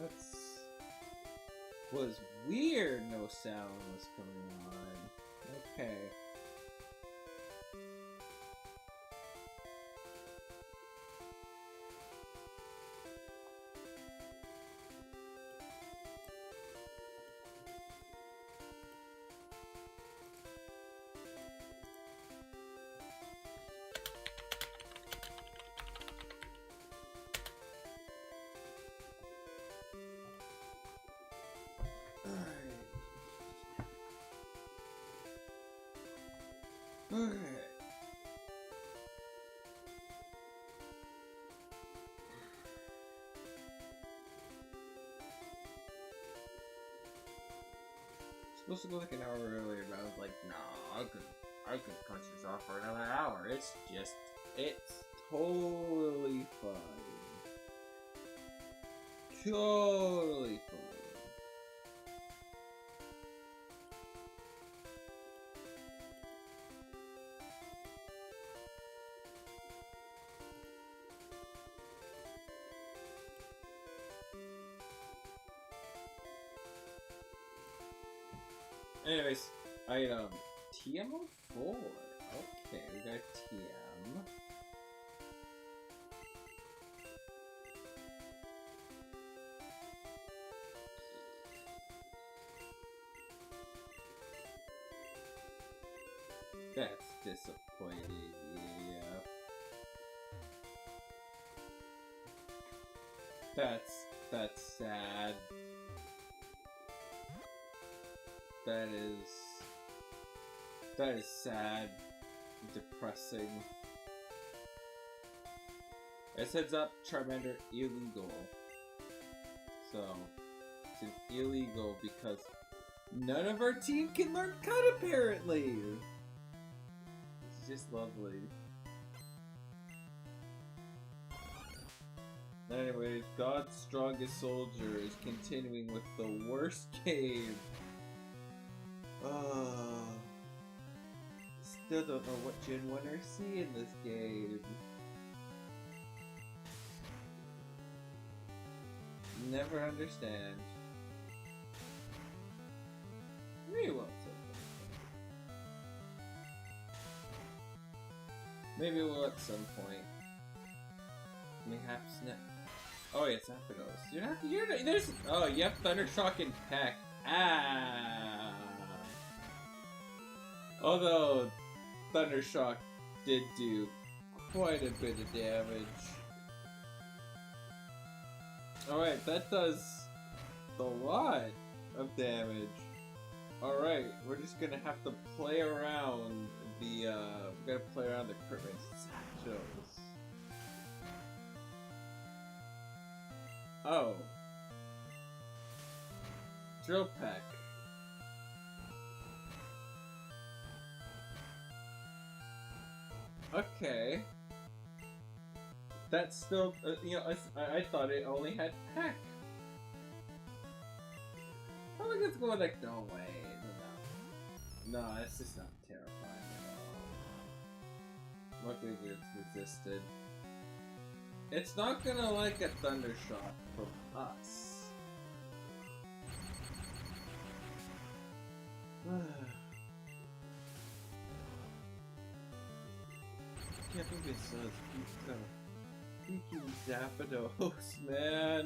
That's... was weird no sound was coming on. Okay. Okay. Supposed to go like an hour earlier, but I was like, nah, I could punch this off for another hour. It's totally fine. Totally fine. Anyways, item TM04. Okay, we got TM. That's disappointing, yeah. That's sad. That is sad, depressing. It heads up, Charmander illegal. So it's an illegal because none of our team can learn cut apparently. It's just lovely. Anyways, God's strongest soldier is continuing with the worst game. Still don't know what Gen 1 are seeing in this game. Never understand. Maybe we'll Maybe we'll at some point. Mayhaps not. Oh yeah, it's Zapdos. You're not, there's, oh yep, Thundershock and Peck. Ah. Although, Thundershock did do quite a bit of damage. Alright, that does a lot of damage. Alright, we're just gonna have to play around the, we gotta play around the equipment. Satchels. Oh. Drill Peck. Okay. That's still, you know, I thought it only had Peck. I think it's going like, no way. No, it's just not terrifying at all. Look at it, it's resisted. It's not gonna like a Thundershock from us. I can't believe it says freaking Zapdos, man.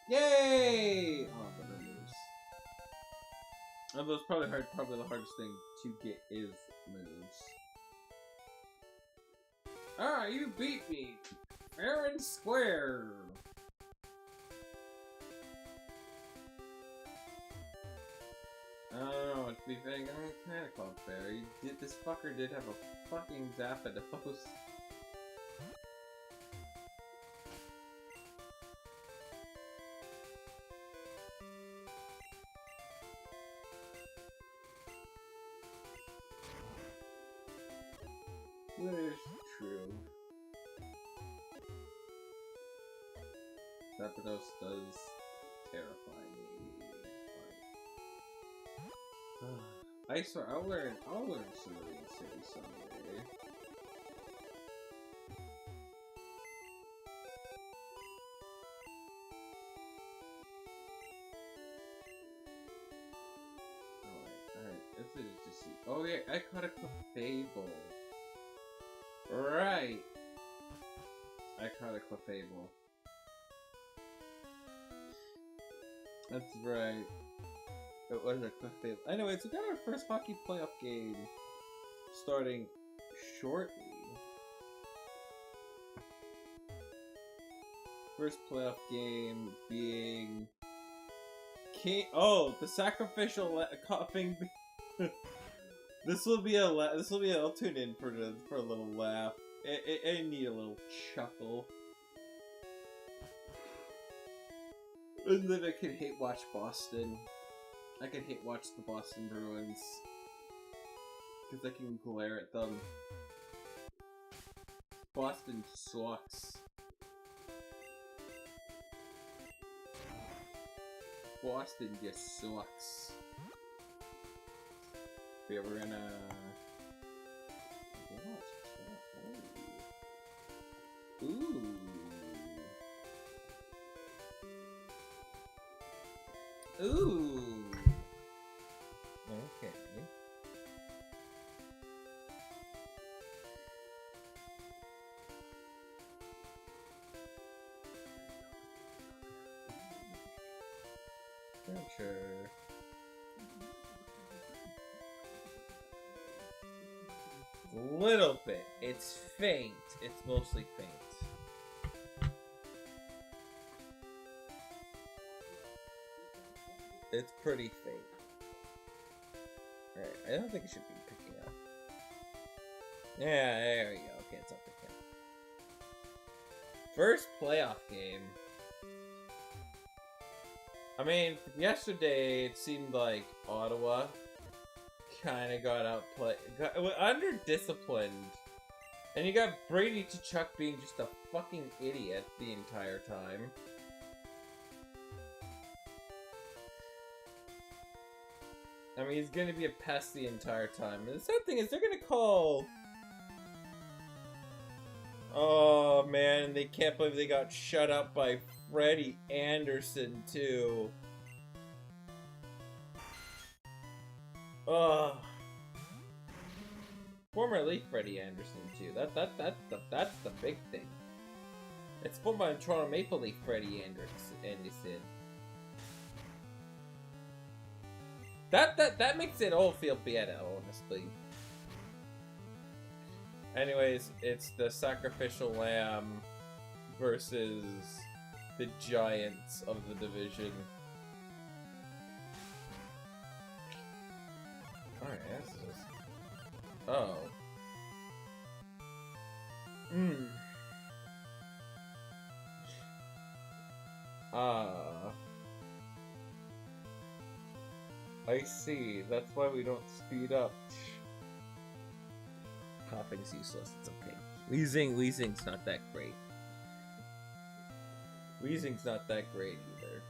Yay! Oh, but it moves. Although it's probably the hardest thing to get is moves. Ah, you beat me! Fair and square! I don't know what to be saying. I'm kind of called fair. This fucker did have a fucking Zapdos. That is true. Zapdos does terrify me. I swear, I'll learn Cerulean City someday. This is just... Oh yeah, I caught a Clefable. Right. I caught a Clefable. That's right. It was a Clefable. Anyways, we got our first hockey playoff game starting shortly. First playoff game being King. Oh, the sacrificial coughing. This will be a. I'll tune in for a little laugh. I need a little chuckle. And then I can hate watch Boston. I can hate watch the Boston Bruins. Because I can glare at them. Boston sucks. Boston just sucks. But yeah, we're gonna... Ooh. Ooh. Okay. Sure. Little bit. It's faint. It's mostly faint. It's pretty faint. Alright, I don't think it should be picking up. Yeah, there we go. Okay, it's not picking up. First playoff game. I mean, yesterday it seemed like Ottawa kind of got outplayed, under-disciplined. And you got Brady Tkachuk being just a fucking idiot the entire time. I mean, he's gonna be a pest the entire time. And the sad thing is, they're gonna call... Oh, man, they can't believe they got shut up by Freddie Anderson, too. Ugh. Former Leaf Freddie Anderson, too. That's the big thing. It's former Toronto Maple Leaf Freddie Anderson. That makes it all feel better, honestly. Anyways, it's the Sacrificial Lamb versus the Giants of the division. Alright, this is... Oh. I see. That's why we don't speed up. Coughing's useless. It's okay. Wheezing's not that great. Wheezing's not that great either.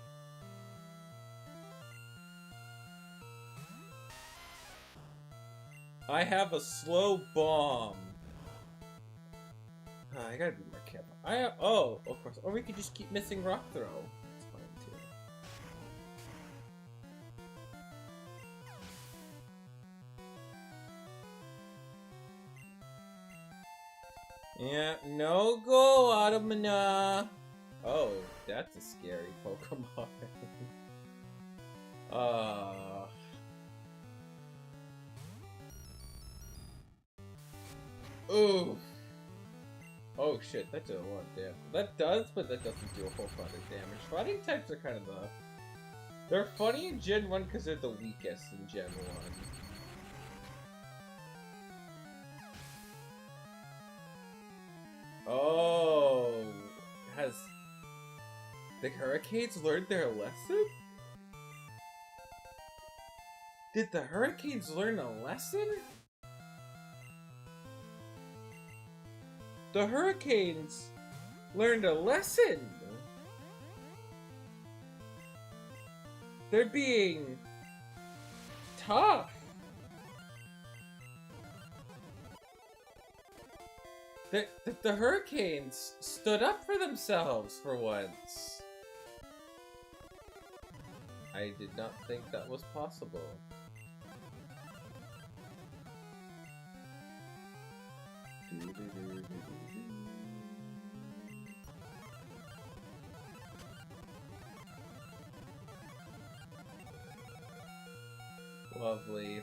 I have a slow bomb. I gotta be more careful. Oh, of course. Or we could just keep missing rock throw. That's fine too. Yeah, no go, Automana. Oh, that's a scary Pokemon. Ooh. Oh shit, that did a lot of damage. That does, but that doesn't do a whole lot of damage. Fighting types are kind of the... They're funny in Gen 1 because they're the weakest in Gen 1. Oh, has the Hurricanes learned their lesson? Did the Hurricanes learn a lesson? The Hurricanes learned a lesson. They're being tough. The Hurricanes stood up for themselves for once. I did not think that was possible. Lovely.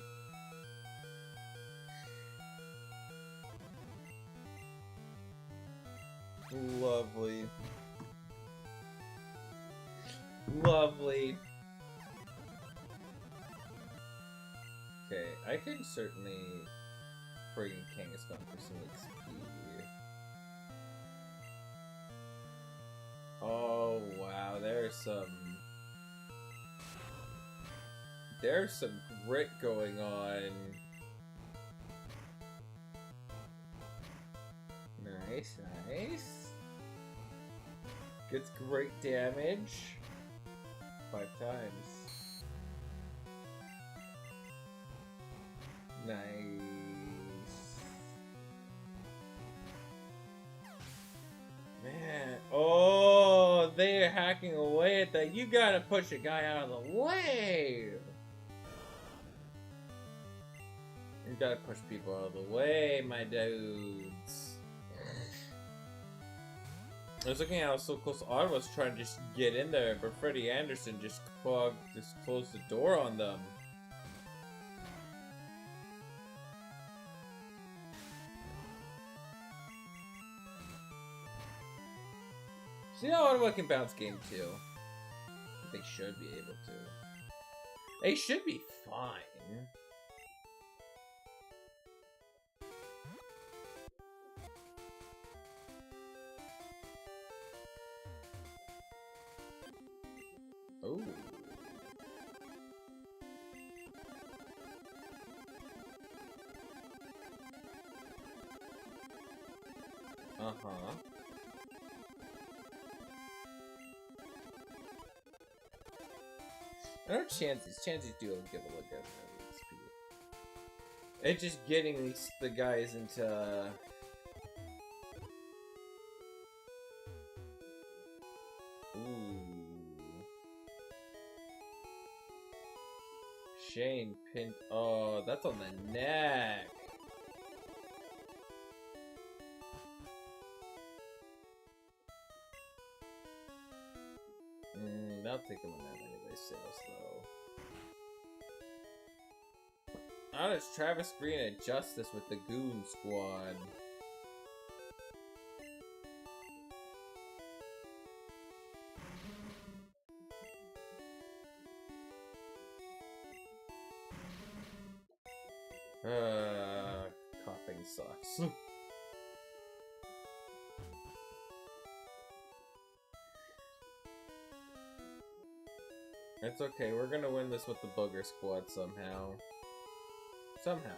Lovely. Lovely. Okay, I can certainly bring Kangaskhan for some XP. Oh wow, there's some grit going on. Nice, nice. Gets great damage. 5 times. Nice. Man. Oh, they're hacking away at that. You gotta push a guy out of the way. You gotta push people out of the way, my dudes. I was looking at how so close Ottawa was trying to just get in there, but Freddie Anderson just closed the door on them. See how Ottawa can bounce game 2? They should be able to. They should be fine. Ooh. Uh-huh. I know Chanseys do give a look at XP. It's just getting the guys into Shane pinned. Oh, that's on the neck. That'll take him on that anyway, sales though. How does Travis Green and Justice with the Goon Squad? Coughing sucks. It's okay, we're gonna win this with the Booger Squad somehow. Somehow.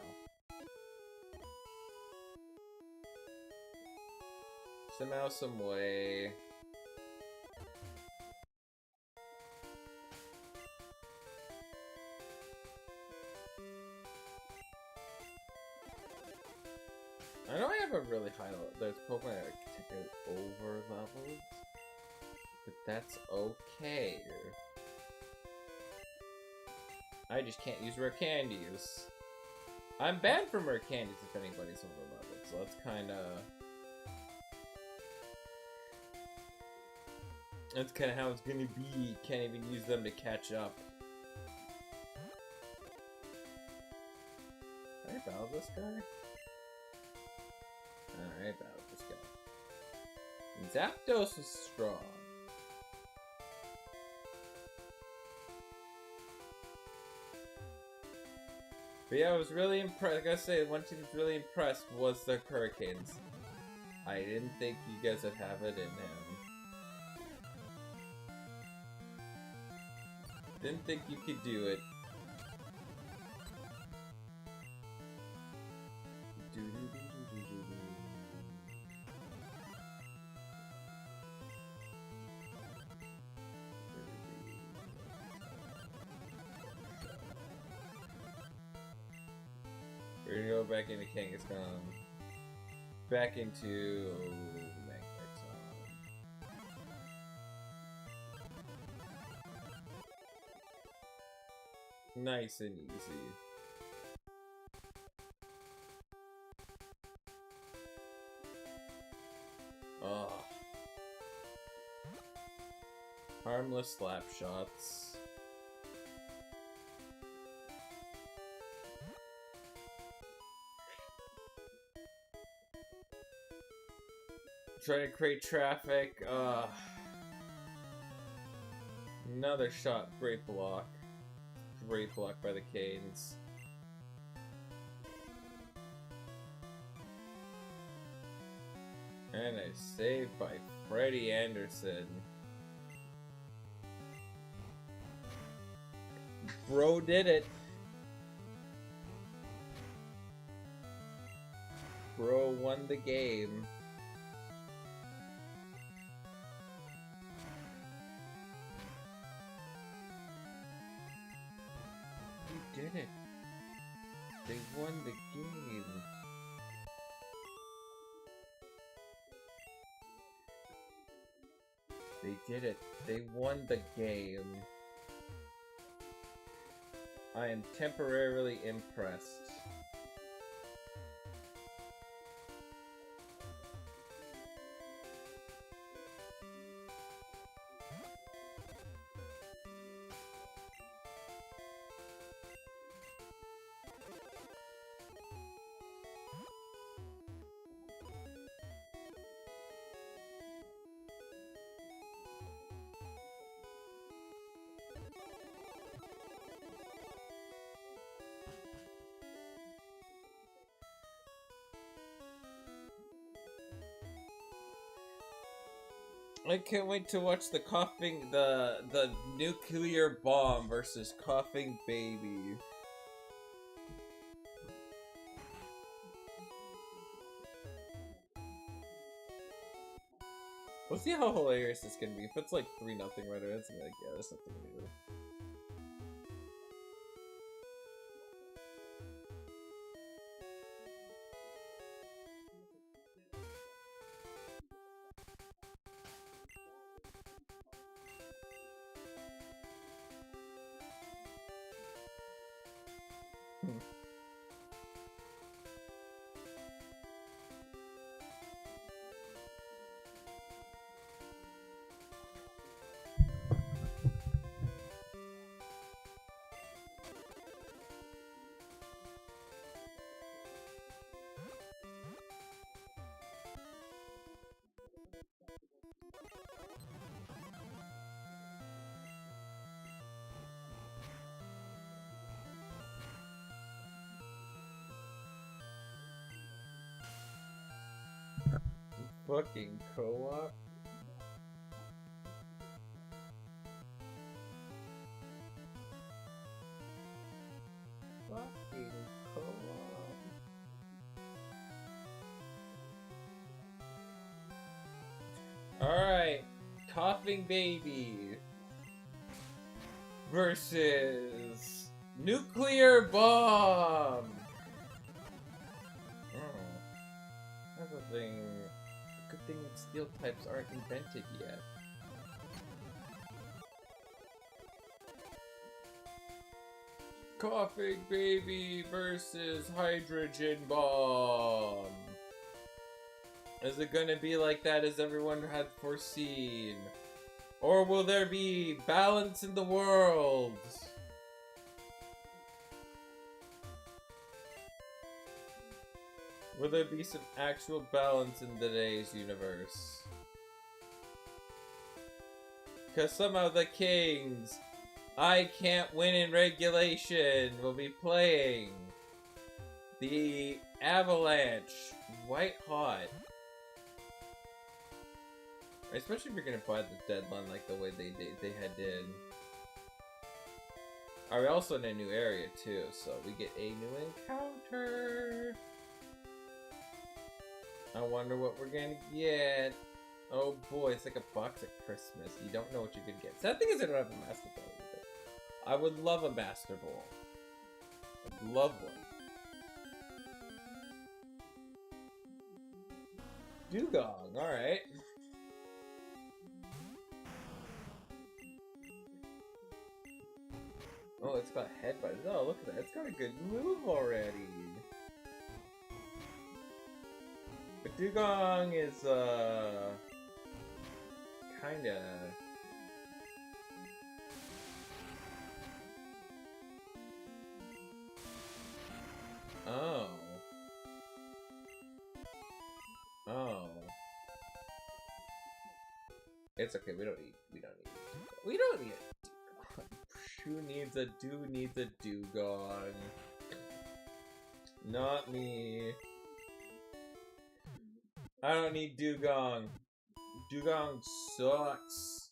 Somehow, some way. I know I have a really high level. There's Pokemon that are over leveled, but that's okay. I just can't use rare candies. I'm banned from rare candies if anybody's over leveled, so that's kind of how it's gonna be. Can't even use them to catch up. Can I battle this guy? Alright, battle this guy. Zapdos is strong. But yeah, I was really impressed. Like I say, one thing that's really impressed was the Hurricanes. I didn't think you guys would have it in him. Didn't think you could do it. We're gonna go back into Kangaskhan. Back into nice and easy. Harmless slap shots. Try to create traffic. Another shot. Great block. Great block by the Canes. And a save by Freddie Anderson. Bro did it. Bro won the game. He did it. They won the game. They did it. They won the game. I am temporarily impressed. I can't wait to watch the the nuclear bomb versus coughing baby. We'll see how hilarious this can be. If it's like 3-0 right away, it's gonna be like, yeah, there's nothing new. Fucking co-op? Fucking co-op. Alright, coughing baby versus nuclear bomb. That's a thing. Good thing that steel types aren't invented yet. Coughing baby versus hydrogen bomb. Is it gonna be like that as everyone had foreseen? Or will there be balance in the world? Will there be some actual balance in today's universe? Because somehow the Kings, I can't win in regulation, will be playing the Avalanche White Hot. Especially if you're gonna buy the deadline like the way they did. Are we also in a new area too, so we get a new encounter. I wonder what we're gonna get. Oh boy, it's like a box at Christmas. You don't know what you're gonna get. Sad thing is I don't have a Master Ball with it. I would love a Master Ball. I'd love one. Dugong, alright. Oh, it's got headbutt. Oh, look at that. It's got a good move already. But Dugong is, kinda It's okay. We don't need a Dugong. Who needs a Dugong? Not me. I don't need Dugong. Dugong sucks.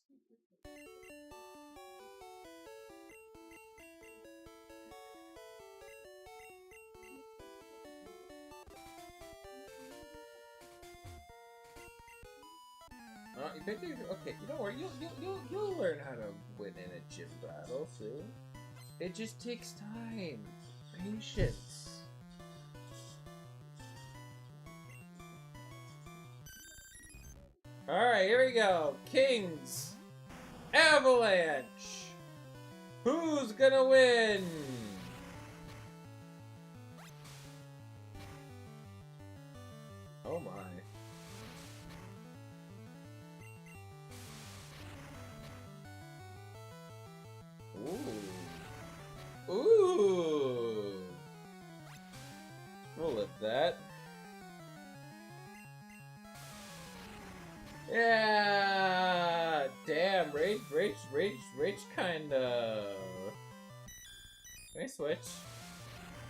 Okay, you know what? You'll learn how to win in a gym battle soon. It just takes time, patience. All right, here we go. Kings, Avalanche. Who's gonna win? Oh my. Ooh. We'll live that. Yeah. Damn. Rage. Kinda. Can I switch?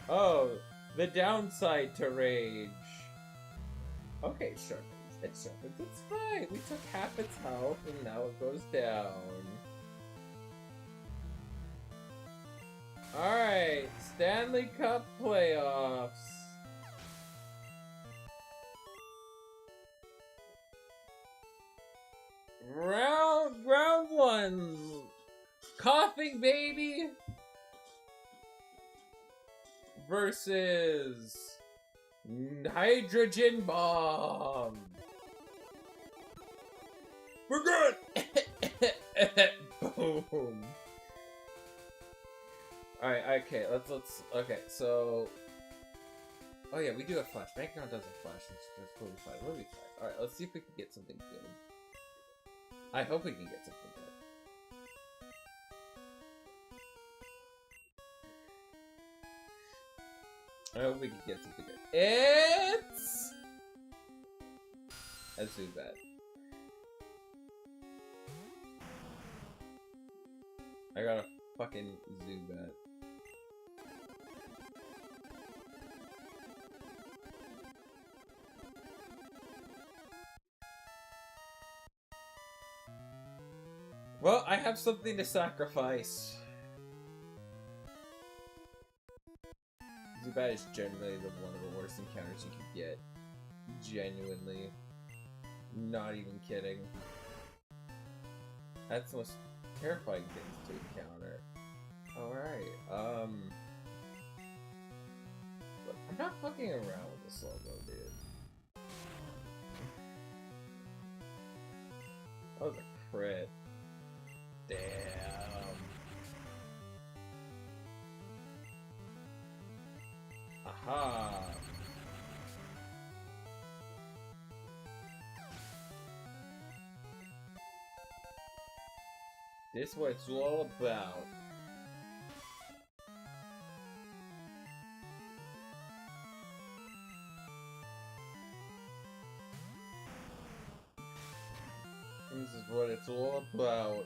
Oh, the downside to rage. Okay, it sharpens. It's fine. We took half its health, and now it goes down. Alright, Stanley Cup playoffs. Round one. Coughing Baby versus Hydrogen Bomb. We're good. Boom. Alright, okay, let's okay, so oh yeah, we do have flash. Background doesn't flash, that's totally fine. We'll be fine. Alright, let's see if we can get something good. I hope we can get something good. I hope we can get something good. It's a Zubat. I got a fucking Zubat. Well, I have something to sacrifice. Zubat is generally one of the worst encounters you could get. Genuinely. Not even kidding. That's the most terrifying things to encounter. Alright, look, I'm not fucking around with this logo, dude. That was a crit. Damn. Aha. This is what it's all about. This is what it's all about.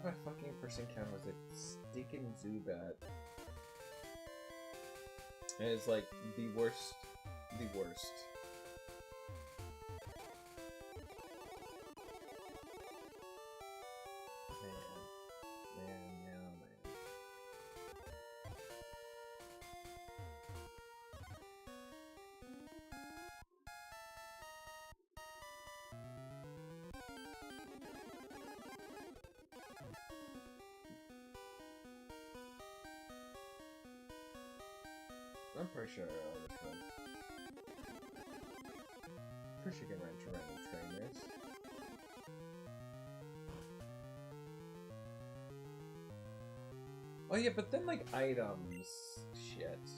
My fucking person count was a stinking Zubat. And it's like the worst. The worst. Man. I'm pretty sure I'll just run. Pretty sure you can run to random trainers. Oh yeah, but then like items. Shit.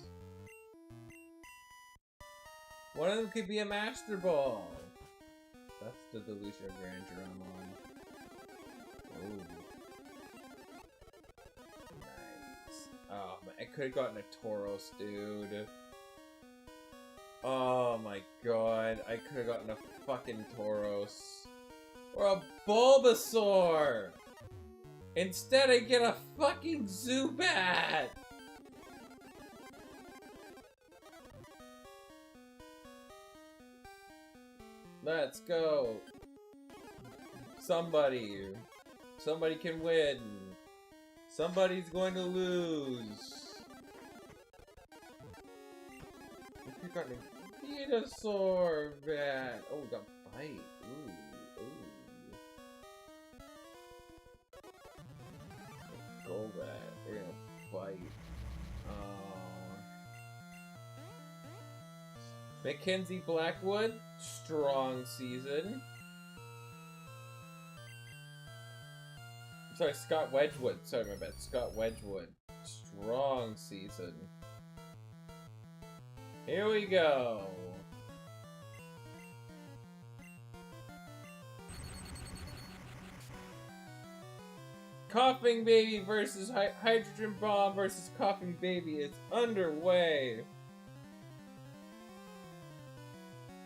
One of them could be a Master Ball. That's the delusion of grandeur I'm on. Oh. could have gotten a Tauros, dude. Oh my god, I could have gotten a fucking Tauros. Or a Bulbasaur! Instead, I get a fucking Zubat! Let's go! Somebody can win. Somebody's going to lose. We got a Venusaur bat. Oh, we got Bite. Ooh, ooh. Go bat. We're gonna Bite. Mackenzie Blackwood, strong season. Sorry, Scott Wedgwood. Sorry, my bad. Scott Wedgwood. Strong season. Here we go. Coughing Baby versus Hydrogen Bomb versus Coughing Baby is underway.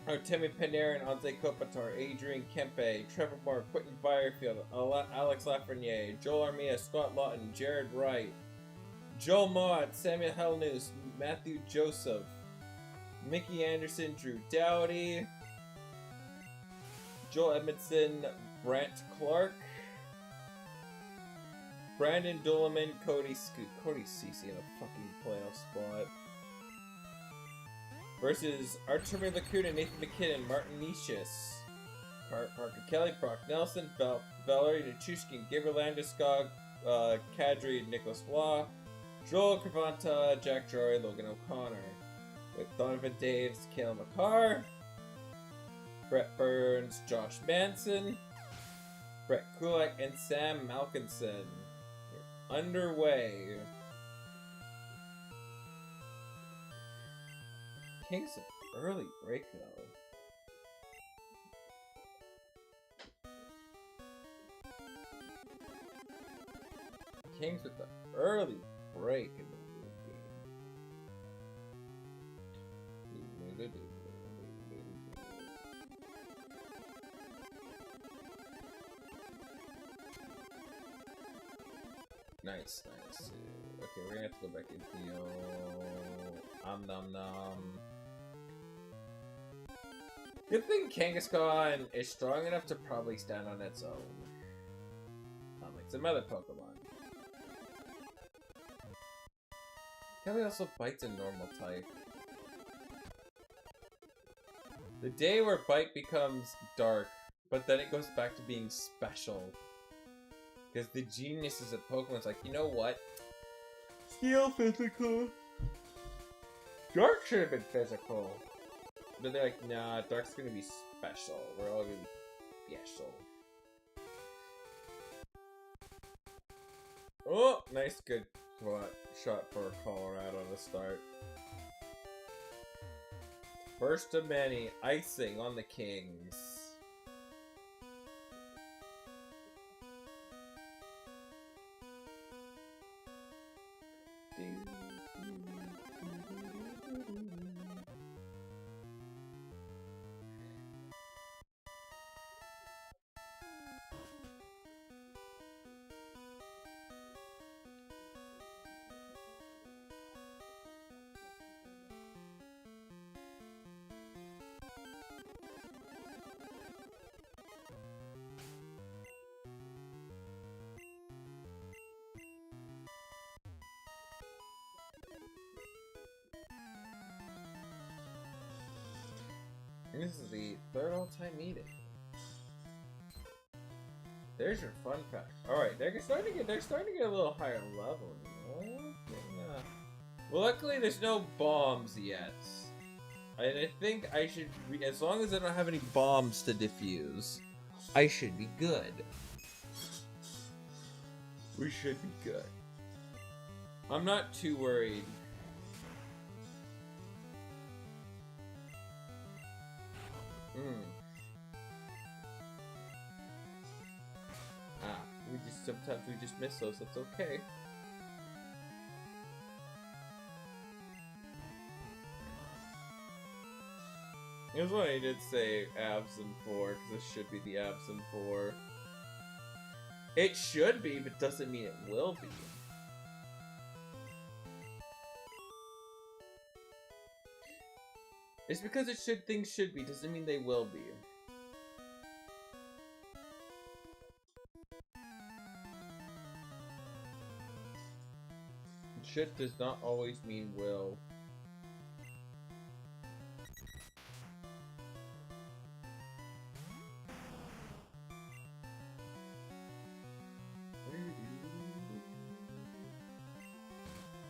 Artemi Panarin, Anze Kopitar, Adrian Kempe, Trevor Moore, Quentin Byerfield, Alex Lafreniere, Joel Armia, Scott Lawton, Jared Wright, Joel Mott, Samuel Hellnews, Matthew Joseph, Mickey Anderson, Drew Dowdy, Joel Edmondson, Brant Clark, Brandon Dulaman, Cody Cece in a fucking playoff spot. Versus Artemi Lacuna, Nathan McKinnon, Martin Nicias, Parker Kelly, Brock Nelson, Valerie Nichushkin, Gabriel Landeskog, Kadri, Nicholas Waugh, Joel Cravanta, Jack Drury, Logan O'Connor. With Donovan Daves, Kale McCarr, Brett Burns, Josh Manson, Brett Kulak, and Sam Malkinson. We're underway. King's an early break though. Kings with the early break in the game. Nice, nice. Okay, we're gonna have to go back into Nom Nom. Good thing Kangaskhan is strong enough to probably stand on its own. Unlike some other Pokemon. Kelly also bites a normal type. The day where Bite becomes dark, but then it goes back to being special. Because the geniuses of Pokemon's like, you know what? Steel physical. Dark should have been physical. But they're like, nah, Dark's gonna be special. We're all gonna be special. Oh, nice, good shot for Colorado to start. First of many, icing on the Kings. This is the third all-time meeting. There's your fun fact. Alright, they're starting to get a little higher level, you know? Yeah. Well, luckily there's no bombs yet. And I think I should, as long as I don't have any bombs to defuse, I should be good. We should be good. I'm not too worried. Sometimes we just miss those, that's okay. Here's what I did say Absent 4, because this should be the Absent 4. It should be, but doesn't mean it will be. It's because things should be, doesn't mean they will be. Should does not always mean will.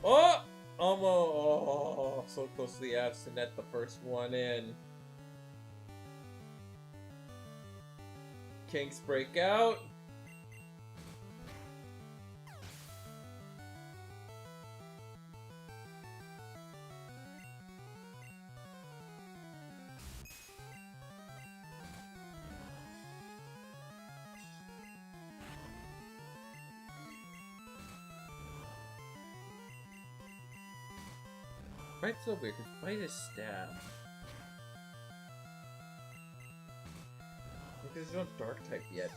Oh! Almost. Oh, so close to the absent net, the first one in. Kings break out. Bite's so weird, because bite is stab. Because there's no dark type yet.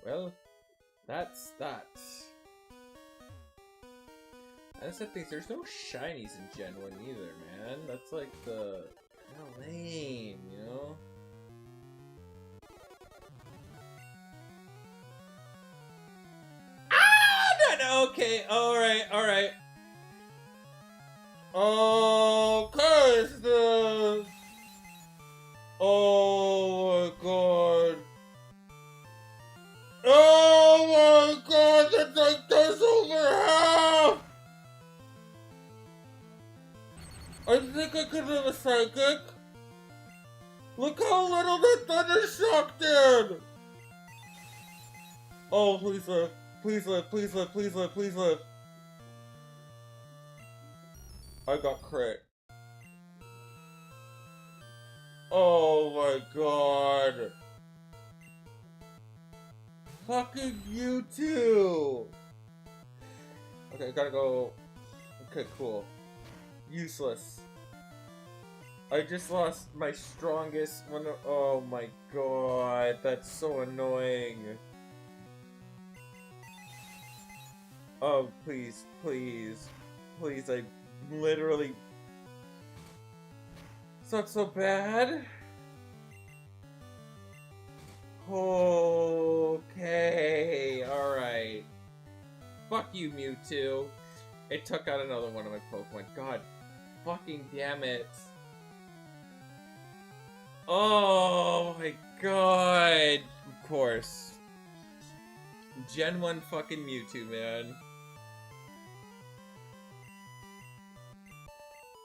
Well, that's that. That's the thing, there's no shinies in Gen 1 either, man. That's like the... kind of lame, you know? Okay, alright. Oh, cause the... Oh my god. Oh my god, that's like this over half! I think I could have a psychic. Look how little that thunder shock did! Oh, please live. Please live, please live, please live, please live. I got crit. Oh my god. Fucking you too. Okay, I gotta go. Okay, cool. Useless. I just lost my strongest one. Oh my god, that's so annoying. Oh, please, please, please, I literally... It's not so bad. Okay, alright. Fuck you, Mewtwo. It took out another one of my Pokemon. God fucking damn it. Oh my god. Of course. Gen 1 fucking Mewtwo, man.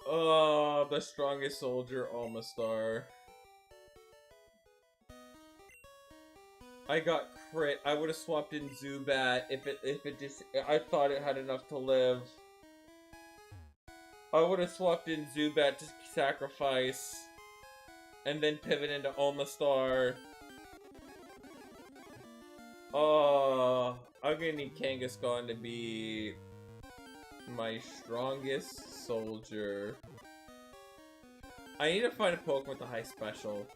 Oh, the strongest soldier, Almastar. I got crit. I would have swapped in Zubat if it just... I thought it had enough to live. I would have swapped in Zubat to sacrifice. And then pivot into Almastar. Oh, I'm gonna need Kangaskhan to be my strongest soldier. I need to find a Pokemon with a high special.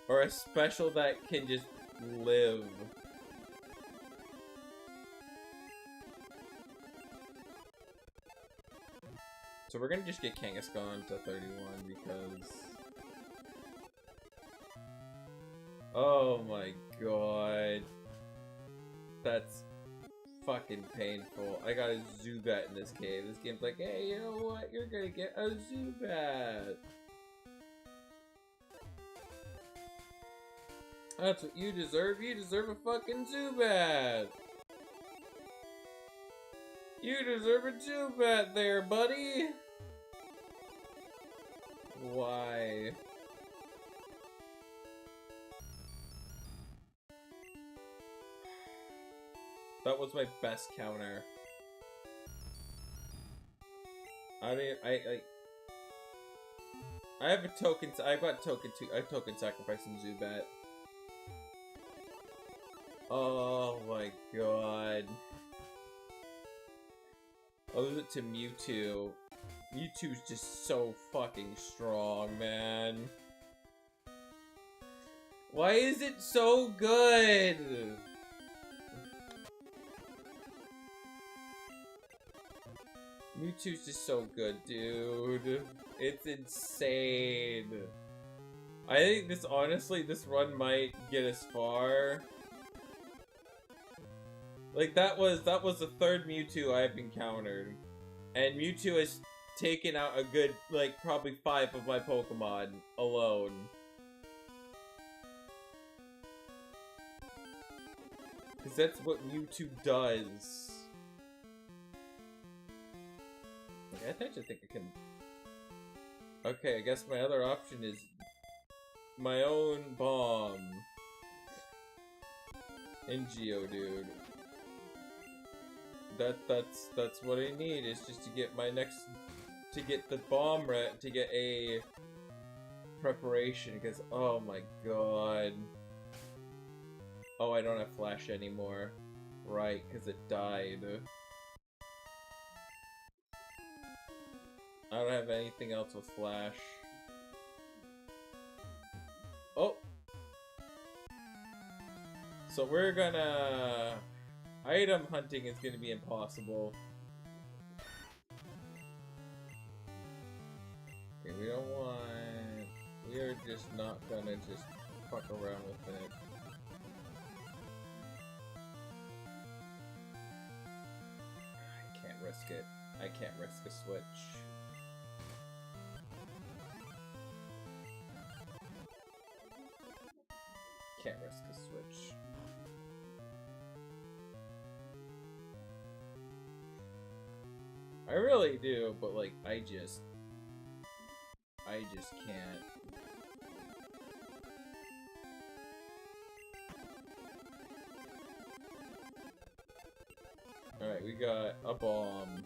Or a special that can just live. So we're gonna just get Kangaskhan to 31 because... Oh my god. That's fucking painful. I got a Zubat in this cave. This game's like, hey, you know what? You're gonna get a Zubat. That's what you deserve. You deserve a fucking Zubat. You deserve a Zubat there, buddy. Why? That was my best counter. I mean, I have a token. I've got token. I have token sacrificing Zubat. Oh my god. I'll lose it to Mewtwo. Mewtwo's just so fucking strong, man. Why is it so good? Mewtwo's just so good, dude. It's insane. I think this, honestly, this run might get us far. Like, that was the third Mewtwo I've encountered. And Mewtwo has taken out a good, like, probably 5 of my Pokemon alone. Because that's what Mewtwo does. Okay, I actually think I can... Okay, I guess my other option is my own bomb. And Geodude. That's what I need, is just to get my next... to get the bomb to get a preparation, because oh my god. Oh, I don't have Flash anymore. Right, because it died. I don't have anything else with Flash. Oh! So we're gonna... Item hunting is gonna be impossible. Okay, we don't want... We are just not gonna just fuck around with it. I can't risk it. I can't risk a switch. Can't risk a switch. I really do, but like, I just can't. Alright, we got a bomb.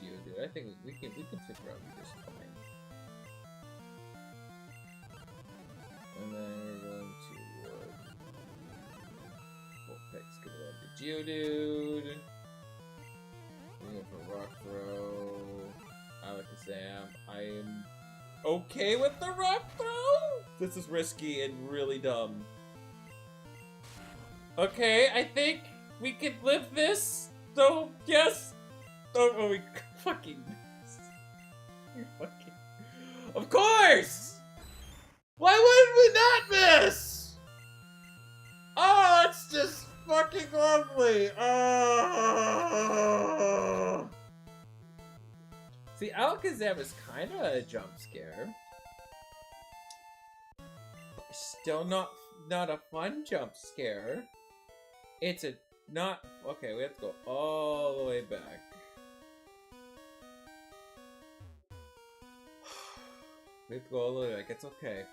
Geodude. I think we can figure out just fine. And then we're going to Vulpix, give it up to Geodude. We're going for Rock Throw. Alakazam. I am okay with the Rock Throw. This is risky and really dumb. Okay, I think we can live this. So yes. Oh, we fucking missed. You fucking... Of course! Why wouldn't we not miss? Oh, it's just fucking lovely. Oh. See, Alakazam is kind of a jump scare. Still not a fun jump scare. It's a not... Okay, we have to go all the way back. We have to go all the way back. It's okay.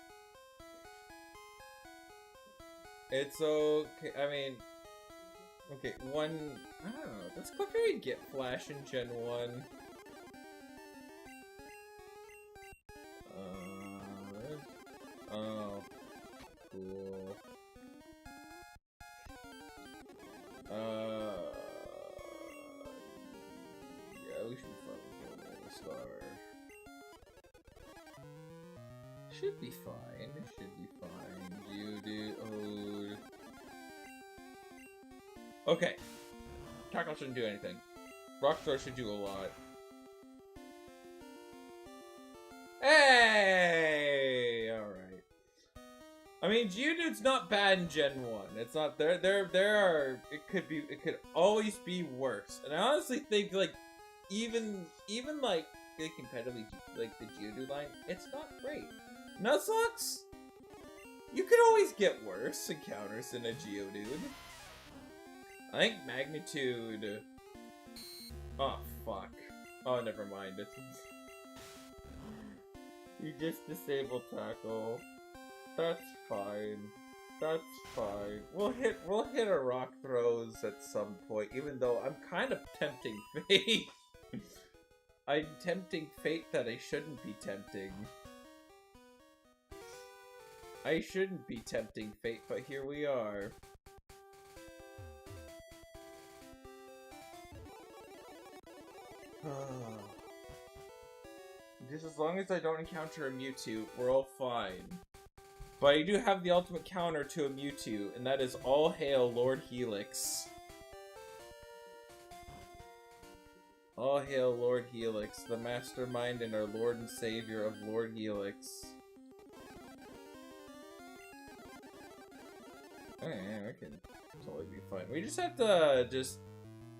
It's okay. I mean, okay, one... I don't know. Let's go ahead and get Flash in Gen 1. Oh. Cool. Yeah, we should probably go with the star. Should be fine. It should be fine. Geodude. Oh. Okay. Tackle shouldn't do anything. Rock Throw should do a lot. Hey! Alright. I mean, Geodude's not bad in Gen 1. It's not there are it could always be worse. And I honestly think like even like competitively like the Geodude line, it's not great. Nuzlocke? You could always get worse encounters than a Geodude. I think Magnitude... Oh, fuck. Oh, never mind. It's... You just disabled Tackle. That's fine. That's fine. We'll hit our rock throws at some point, even though I'm kind of tempting fate. I'm tempting fate that I shouldn't be tempting. I shouldn't be tempting fate, but here we are. Just as long as I don't encounter a Mewtwo, we're all fine. But I do have the ultimate counter to a Mewtwo, and that is all hail Lord Helix. All hail Lord Helix, the mastermind and our Lord and Savior of Lord Helix. Oh yeah, we can totally be fine. We just have to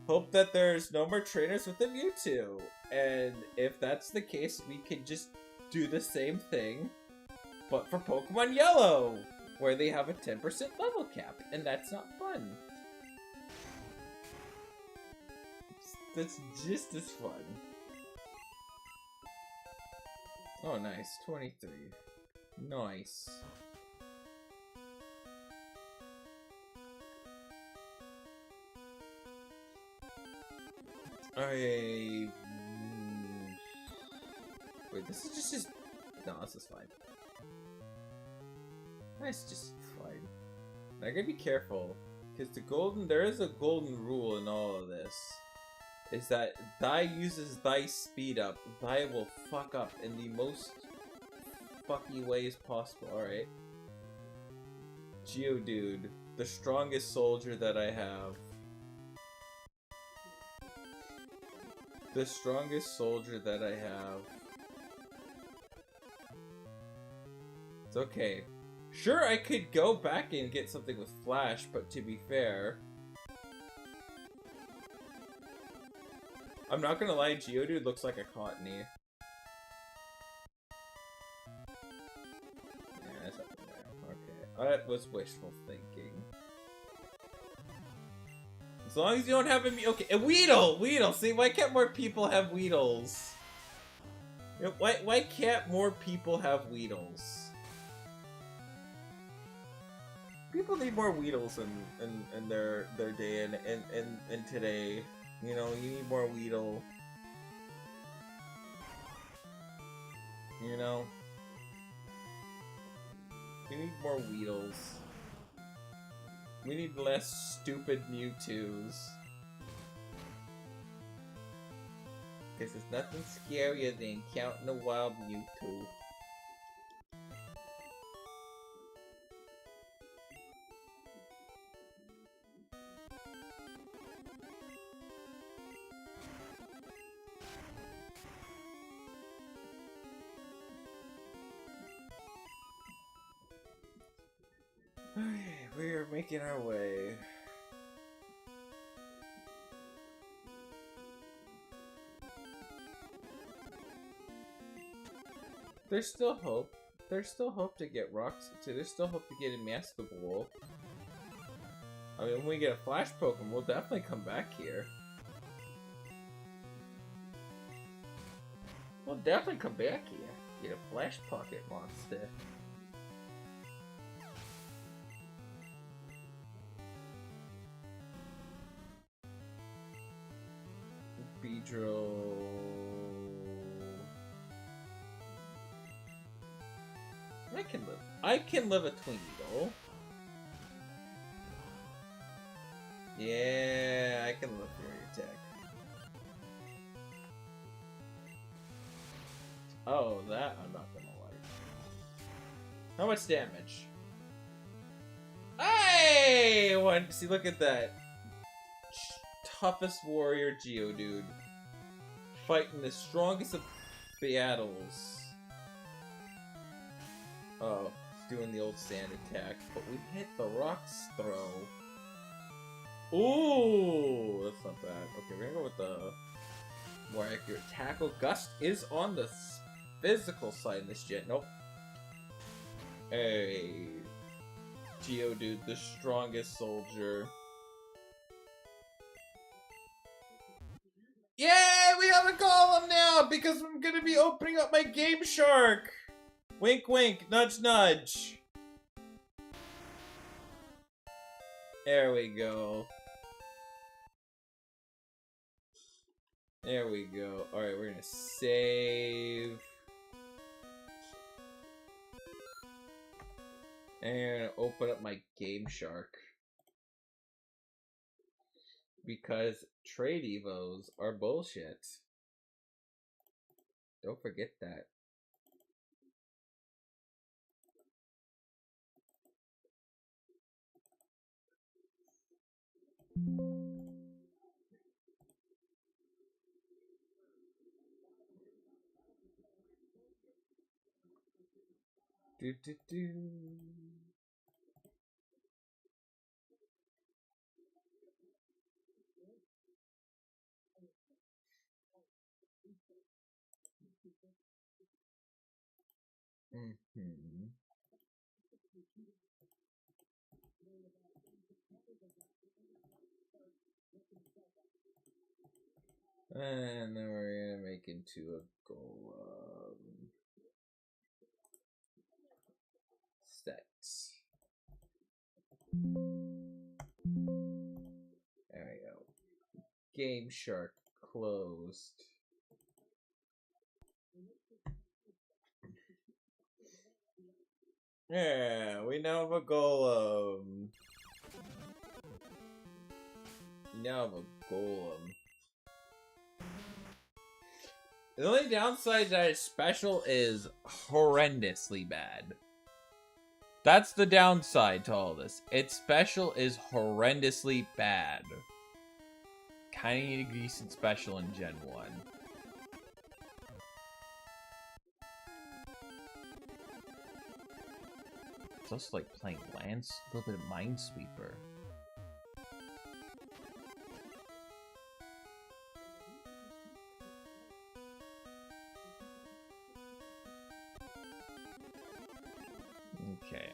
hope that there's no more trainers with the Mewtwo. And if that's the case, we can just do the same thing, but for Pokemon Yellow, where they have a 10% level cap, and that's not fun. That's just as fun. Oh, nice. 23. Nice. Wait, this is just... No, this is fine. That's just fine. Now, I gotta be careful, because there is a golden rule in all of this. Is that Thy uses Thy speed up, Thy will fuck up in the most fucky ways possible. Alright. Geodude, the strongest soldier that I have. The strongest soldier that I have. It's okay. Sure, I could go back and get something with Flash, but to be fair... I'm not gonna lie, Geodude looks like a Cottony. Yeah, that's up there. Okay. That was wishful thinking. As long as you don't have a... Okay, a Weedle! Weedle! See, why can't more people have Weedles? Why can't more people have Weedles? People need more Weedles in their day and today. You know, you need more Weedle. You know? We need more Weedles. We need less stupid Mewtwo's. Because there's nothing scarier than counting a wild Mewtwo. We are making our way. There's still hope. There's still hope to get rocks. There's still hope to get a Maskable. I mean, when we get a Flash Pokemon, we'll definitely come back here. We'll definitely come back here. Get a Flash Pocket Monster. Beedrill. I can live a Tweedle. Yeah, I can live Fury Attack. Oh, that I'm not gonna like. How much damage? Hey! See, look at that. Toughest warrior Geodude. Fighting the strongest of battles. Oh, doing the old sand attack. But we hit the rocks throw. Ooh, that's not bad. Okay, we're gonna go with the more accurate tackle. Gust is on the physical side of this jet. Nope. Hey. Geodude, the strongest soldier. Yay! We have a column now because I'm gonna be opening up my Game Shark. Wink, wink, nudge, nudge. There we go. There we go. Alright, we're gonna save. And open up my Game Shark. Because trade evos are bullshit. Don't forget that. Do do do. And then we're gonna make into a golem. Sets. There we go. Game Shark closed. Yeah, we now have a golem. We now have a golem. The only downside that it's special is horrendously bad. That's the downside to all this. Its special is horrendously bad. Kinda need a decent special in Gen 1. It's also like playing Lance, a little bit of Minesweeper. Okay.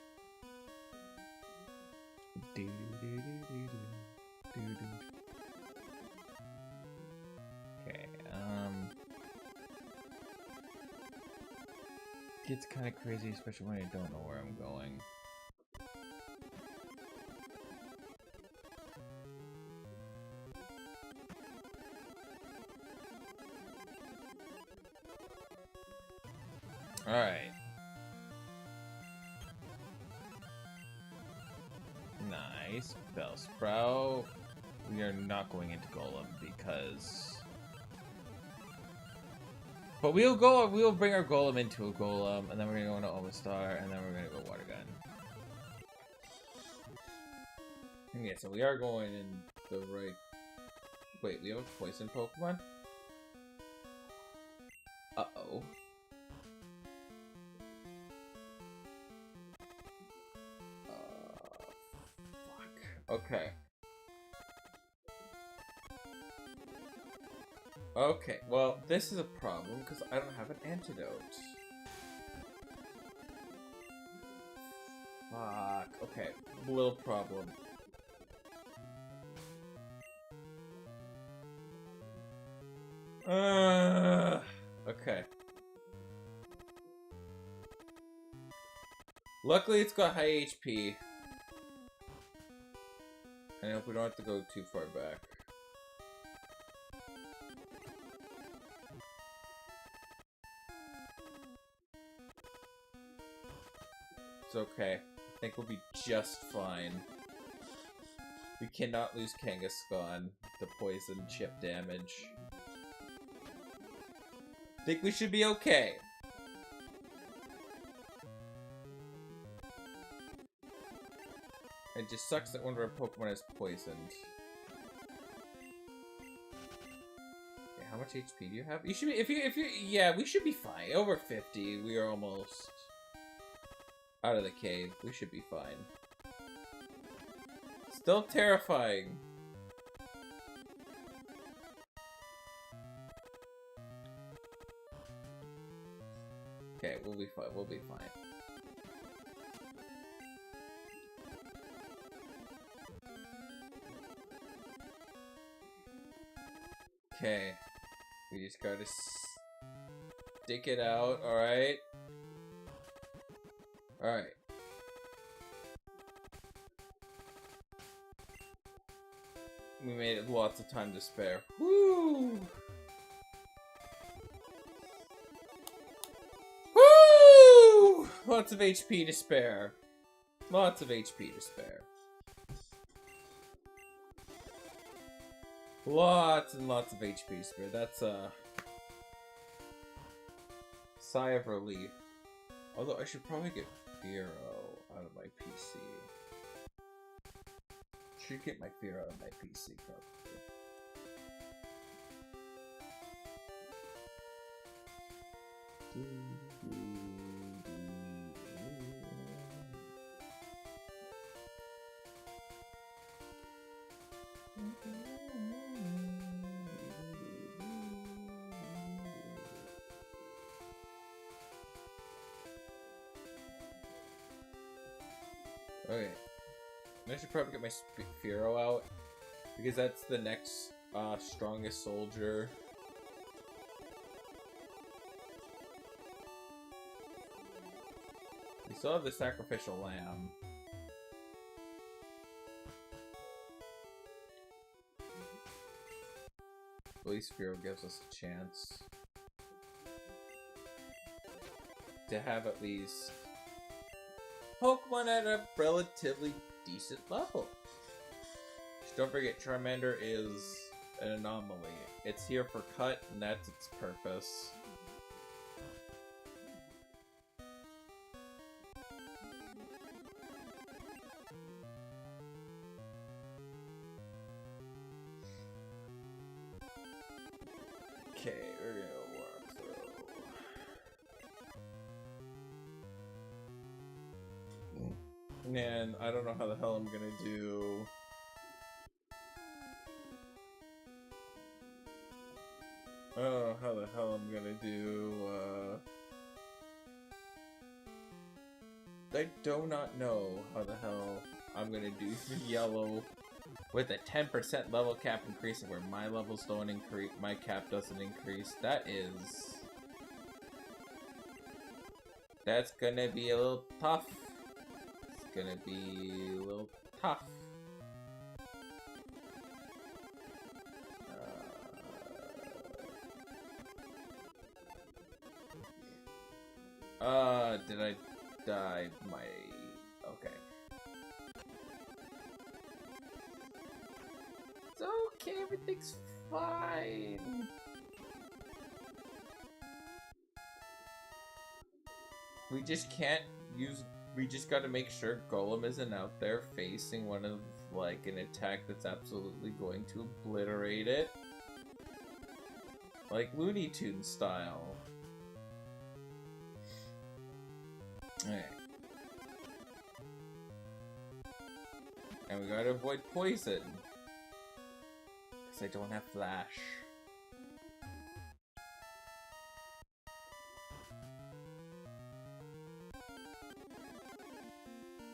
Okay, gets kind of crazy, especially when I don't know where I'm going. Alright. Nice. Bellsprout. We are not going into Golem because... But we'll bring our Golem into a Golem, and then we're gonna go into Omastar, and then we're gonna go Water Gun. Okay, so we are going in the right... Wait, we have a Poison Pokemon? Uh-oh. Fuck. Okay. Okay, well, this is a problem, because I don't have an antidote. Fuck. Okay, little problem. Okay. Luckily, it's got high HP. I hope we don't have to go too far back. It's okay. I think we'll be just fine. We cannot lose Kangaskhan to poison chip damage. I think we should be okay. It just sucks that one of our Pokemon is poisoned. Okay, how much HP do you have? You should be, if you, yeah, we should be fine. Over 50, we are almost out of the cave. We should be fine. Still terrifying. Okay, we'll be fine. We'll be fine. Okay, we just gotta stick it out, alright? Alright. We made it lots of time to spare. Woo! Woo! Lots of HP to spare. Lots of HP to spare. Lots and lots of HP to spare. That's a sigh of relief. Although I should probably get Fearow out of my PC. Should get my Fearow out of my PC probably. Okay. I should probably get my Fearow out, because that's the next strongest soldier. We still have the sacrificial lamb. At least Fearow gives us a chance to have at least Pokemon at a relatively decent level. Just don't forget, Charmander is an anomaly. It's here for cut, and that's its purpose. Okay, we're gonna walk through. And I don't know how the hell I'm gonna do. I don't know how the hell I'm gonna do. I do not know how the hell I'm gonna do the yellow with a 10% level cap increasing where my levels don't increase, my cap doesn't increase. That's gonna be a little tough. It's gonna be a little tough. Did I die? Okay. It's okay, everything's fine. We just can't use, we just gotta make sure Golem isn't out there facing one of, like, an attack that's absolutely going to obliterate it. Like Looney Tunes style. Okay. And we gotta avoid poison. Because I don't have flash.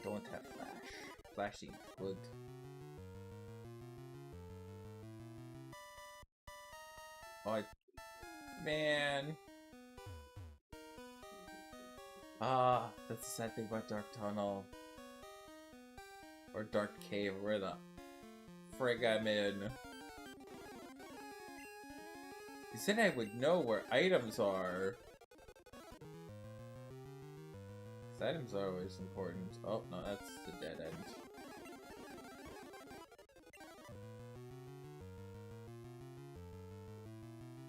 Don't have flash. Flashing good. Oh, man. That's the sad thing about Dark Tunnel. Or Dark Cave, where the frig I'm in. You said I would know where items are. 'Cause items are always important. Oh, no, that's the dead end.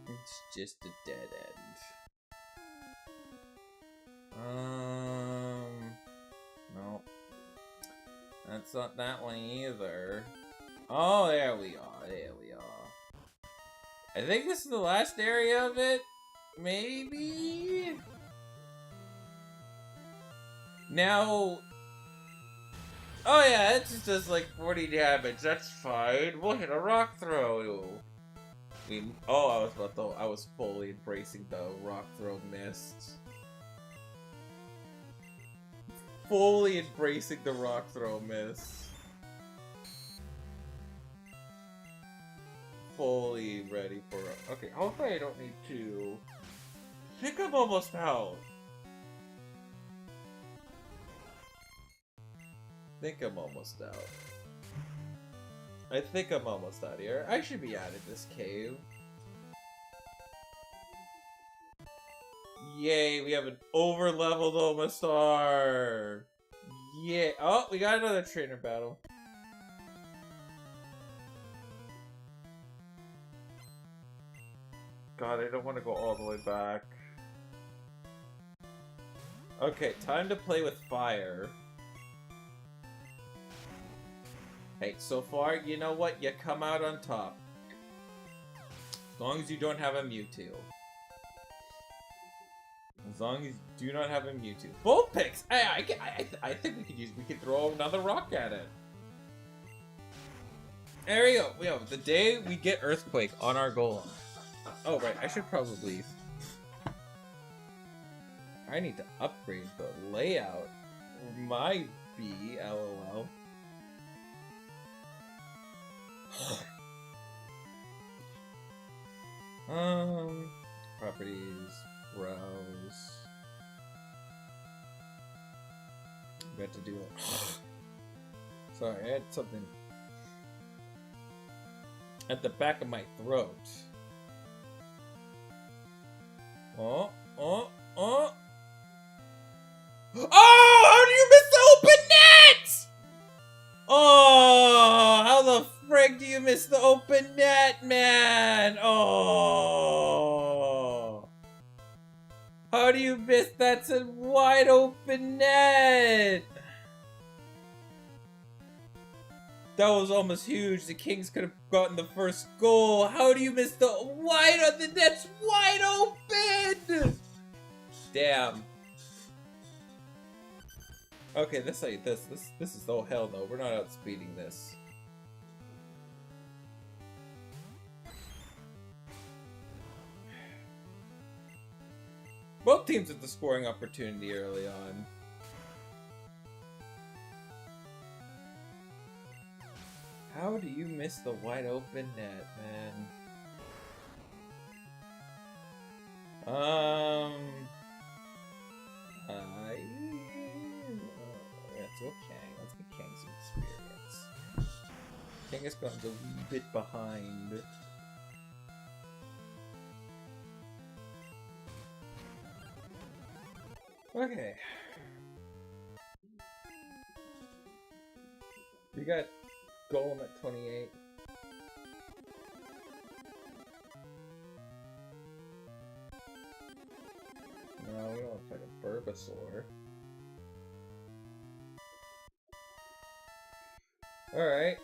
It's just a dead end. No. That's not that one either. Oh, there we are, there we are. I think this is the last area of it? Maybe? Now... Oh yeah, it just does like 40 damage, that's fine. We'll hit a rock throw. Oh, I was fully embracing the rock throw mist. Fully embracing the rock throw miss. Fully ready for it. Okay, hopefully I don't need to. I think I'm almost out. I think I'm almost out here. I should be out of this cave. Yay, we have an over-leveled Omastar! Yeah. Oh, we got another trainer battle. God, I don't want to go all the way back. Okay, time to play with fire. Hey, so far, you know what? You come out on top. As long as you don't have a Mewtwo. As long as you do not have a Mewtwo. Vulpix! I think we could throw another rock at it. There we go. We have the day we get Earthquake on our Golem. Oh, right. I should probably... I need to upgrade the layout. My B, LOL. Properties, browse. Got to do it. Sorry, I had something at the back of my throat. Oh! Oh! How do you miss the open net? Oh! How the frick do you miss the open net, man? Oh! How do you miss that's a wide open net? That was almost huge. The Kings could have gotten the first goal. How do you miss the wide on the net's wide open? Damn. Okay, this is oh hell no. We're not outspeeding this. Both teams had the scoring opportunity early on. How do you miss the wide open net, man? That's okay. Let's get King some experience. King has gone a wee bit behind. Okay. We got Golem at 28. No, we don't want to fight a Bulbasaur. Alright.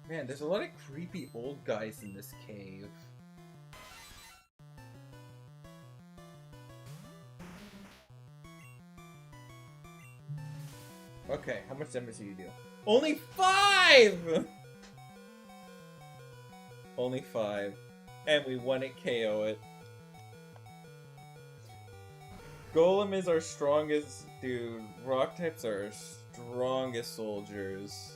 Man, there's a lot of creepy old guys in this cave. Okay, how much damage do you do? Only 5! Only 5. And we won it, KO it. Golem is our strongest dude. Rock types are our strongest soldiers.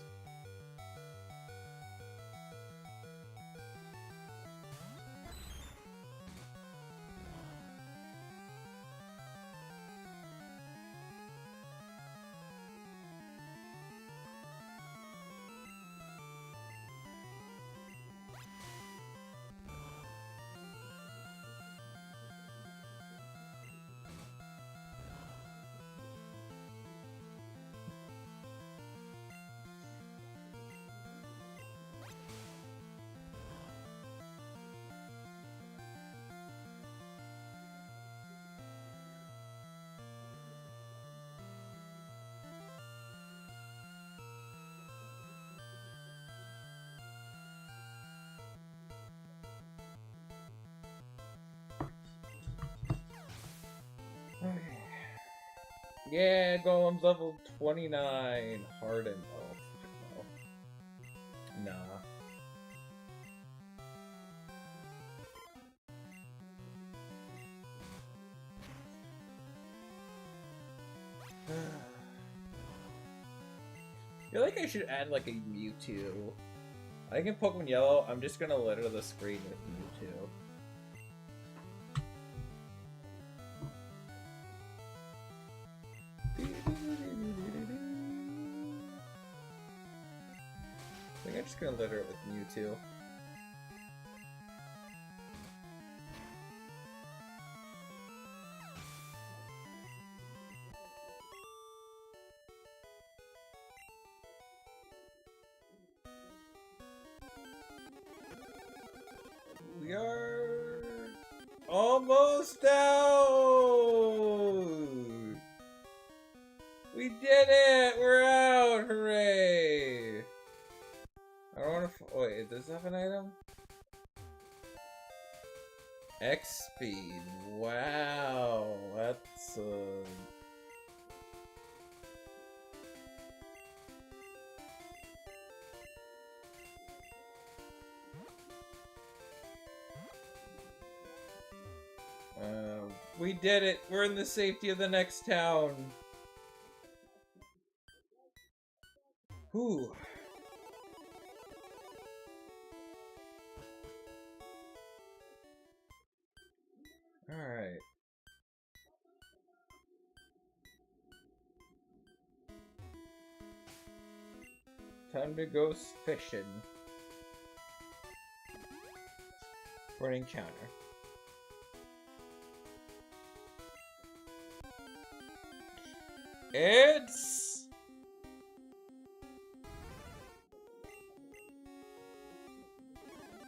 Yeah, Golem's level 29. Hardened. Oh, no. Nah. I feel like I should add like a Mewtwo. I think in Pokemon Yellow, I'm just gonna litter the screen with Mewtwo. gonna litter it with Mewtwo. We are almost out! We did it! We're out! Hooray! I don't want to. Wait, does it have an item? X speed. Wow, that's we did it! We're in the safety of the next town! Whew. Alright. Time to go fishing. For an encounter. It's...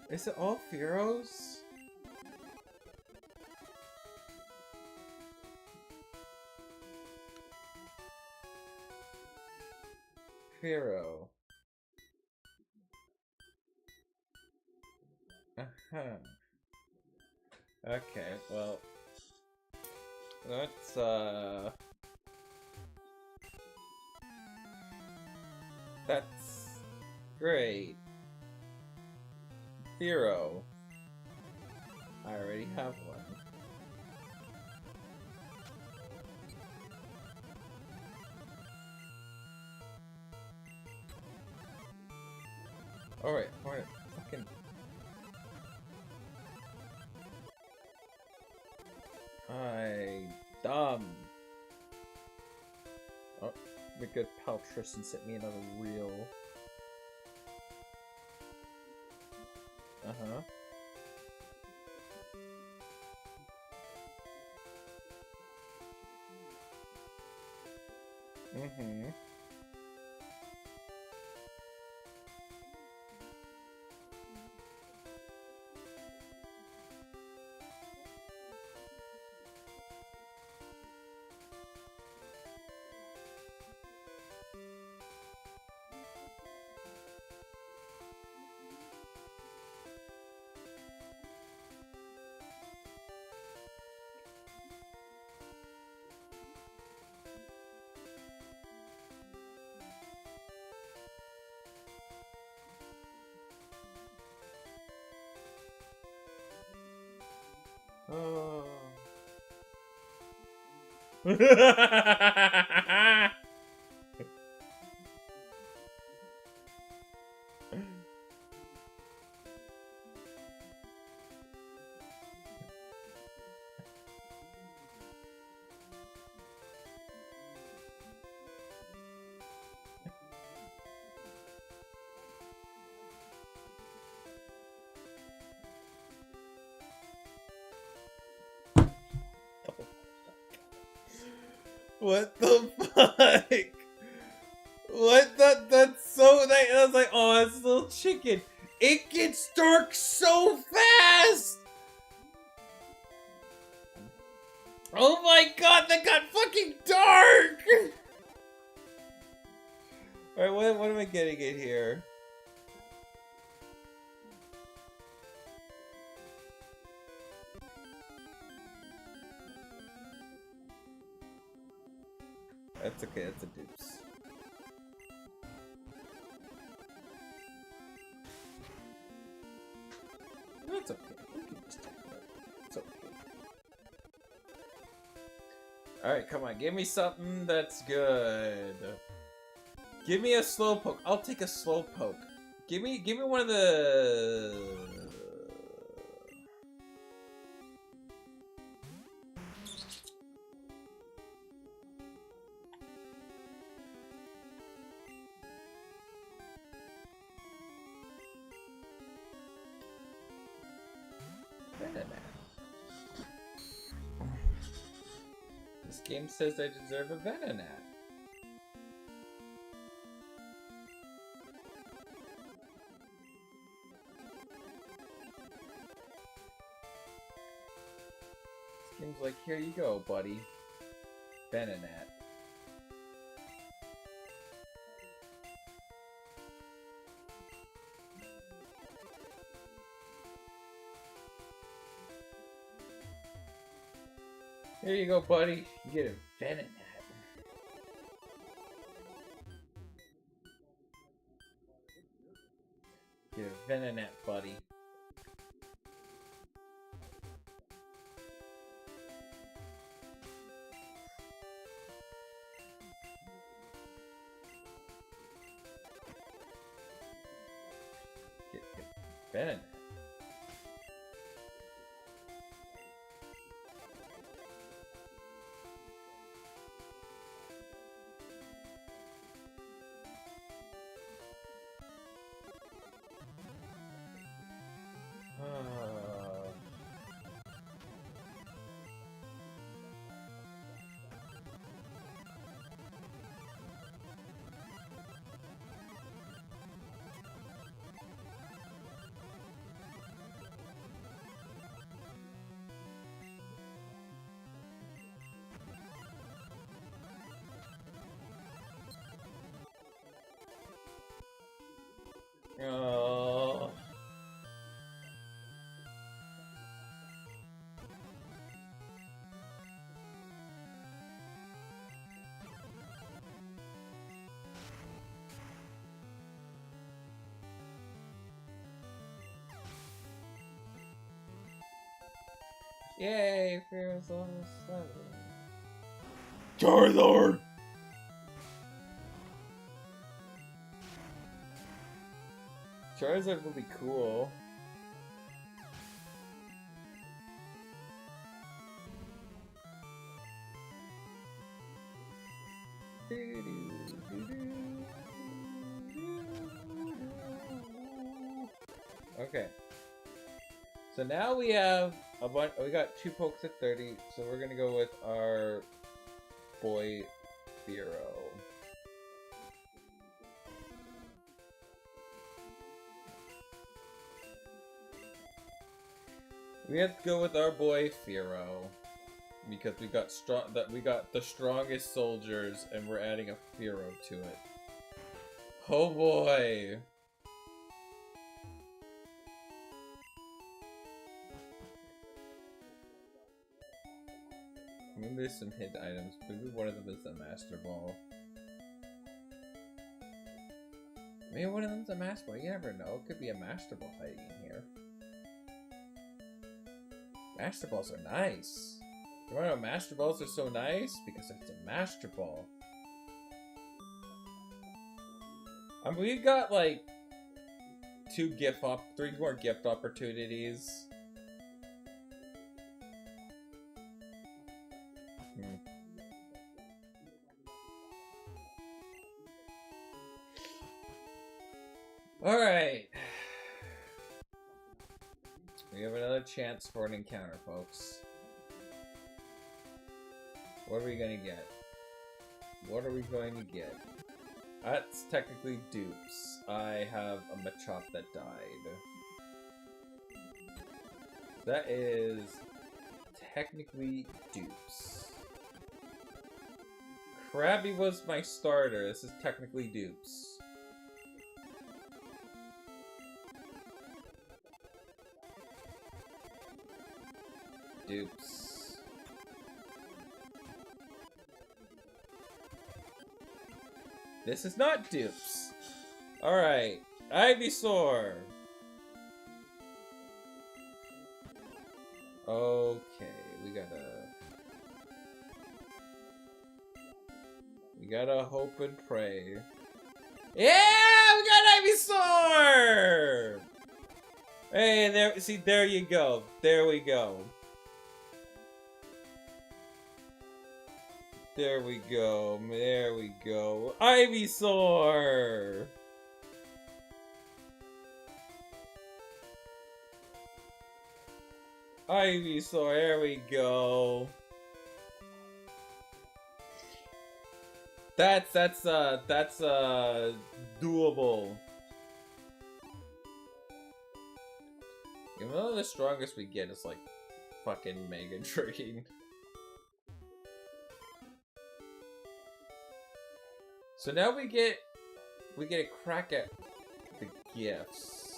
Is it all Fearos? Fearo. Okay, well... Let's, That's... great. Fearo. I already have one. Alright, fucking... dumb. Oh, the good pal Tristan sent me another reel. Uh-huh. Mm-hmm. Oh. What the fuck? What that's so nice. I was like, oh, it's a little chicken. It gets dark so fast! Oh my god, that got fucking dark! Alright, what am I getting in here? That's okay, that's a deuce. That's okay. We can just talk about it. It's okay. Alright, come on, give me something that's good. Give me a slowpoke. I'll take a slowpoke. Give me one of the... Venonat. This game says I deserve a Venonat. This game's like, here you go, buddy. Venonat. Here you go, buddy. You get a Venonat. Get a Venonat, buddy. Get a Venonat. Oh. Yay, Fear's level 7. Charizard! Charizard will be cool. Okay. So now we have a bunch. We got 2 pokes at 30, so we're gonna go with our boy Firo. We have to go with our boy Firo because we got the strongest soldiers, and we're adding a Firo to it. Oh boy! Maybe there's some hidden items. Maybe one of them is a Master Ball. Maybe one of them's a Master Ball. You never know. It could be a Master Ball hiding in here. Master Balls are nice. You wanna know Master Balls are so nice? Because it's a Master Ball. I mean, we've got like 3 more gift opportunities. Alright. We have another chance for an encounter, folks. What are we gonna get? What are we going to get? That's technically dupes. I have a Machop that died. That is technically dupes. Krabby was my starter. This is technically dupes. Dupes. This is not dupes. Alright. Ivysaur. Okay, we gotta hope and pray. Yeah, we got Ivysaur! Hey, there you go. There we go. There we go. There we go. Ivysaur! Ivysaur, here we go. That's doable. Even though the strongest we get is like fucking Mega Drain. So now we get a crack at the gifts.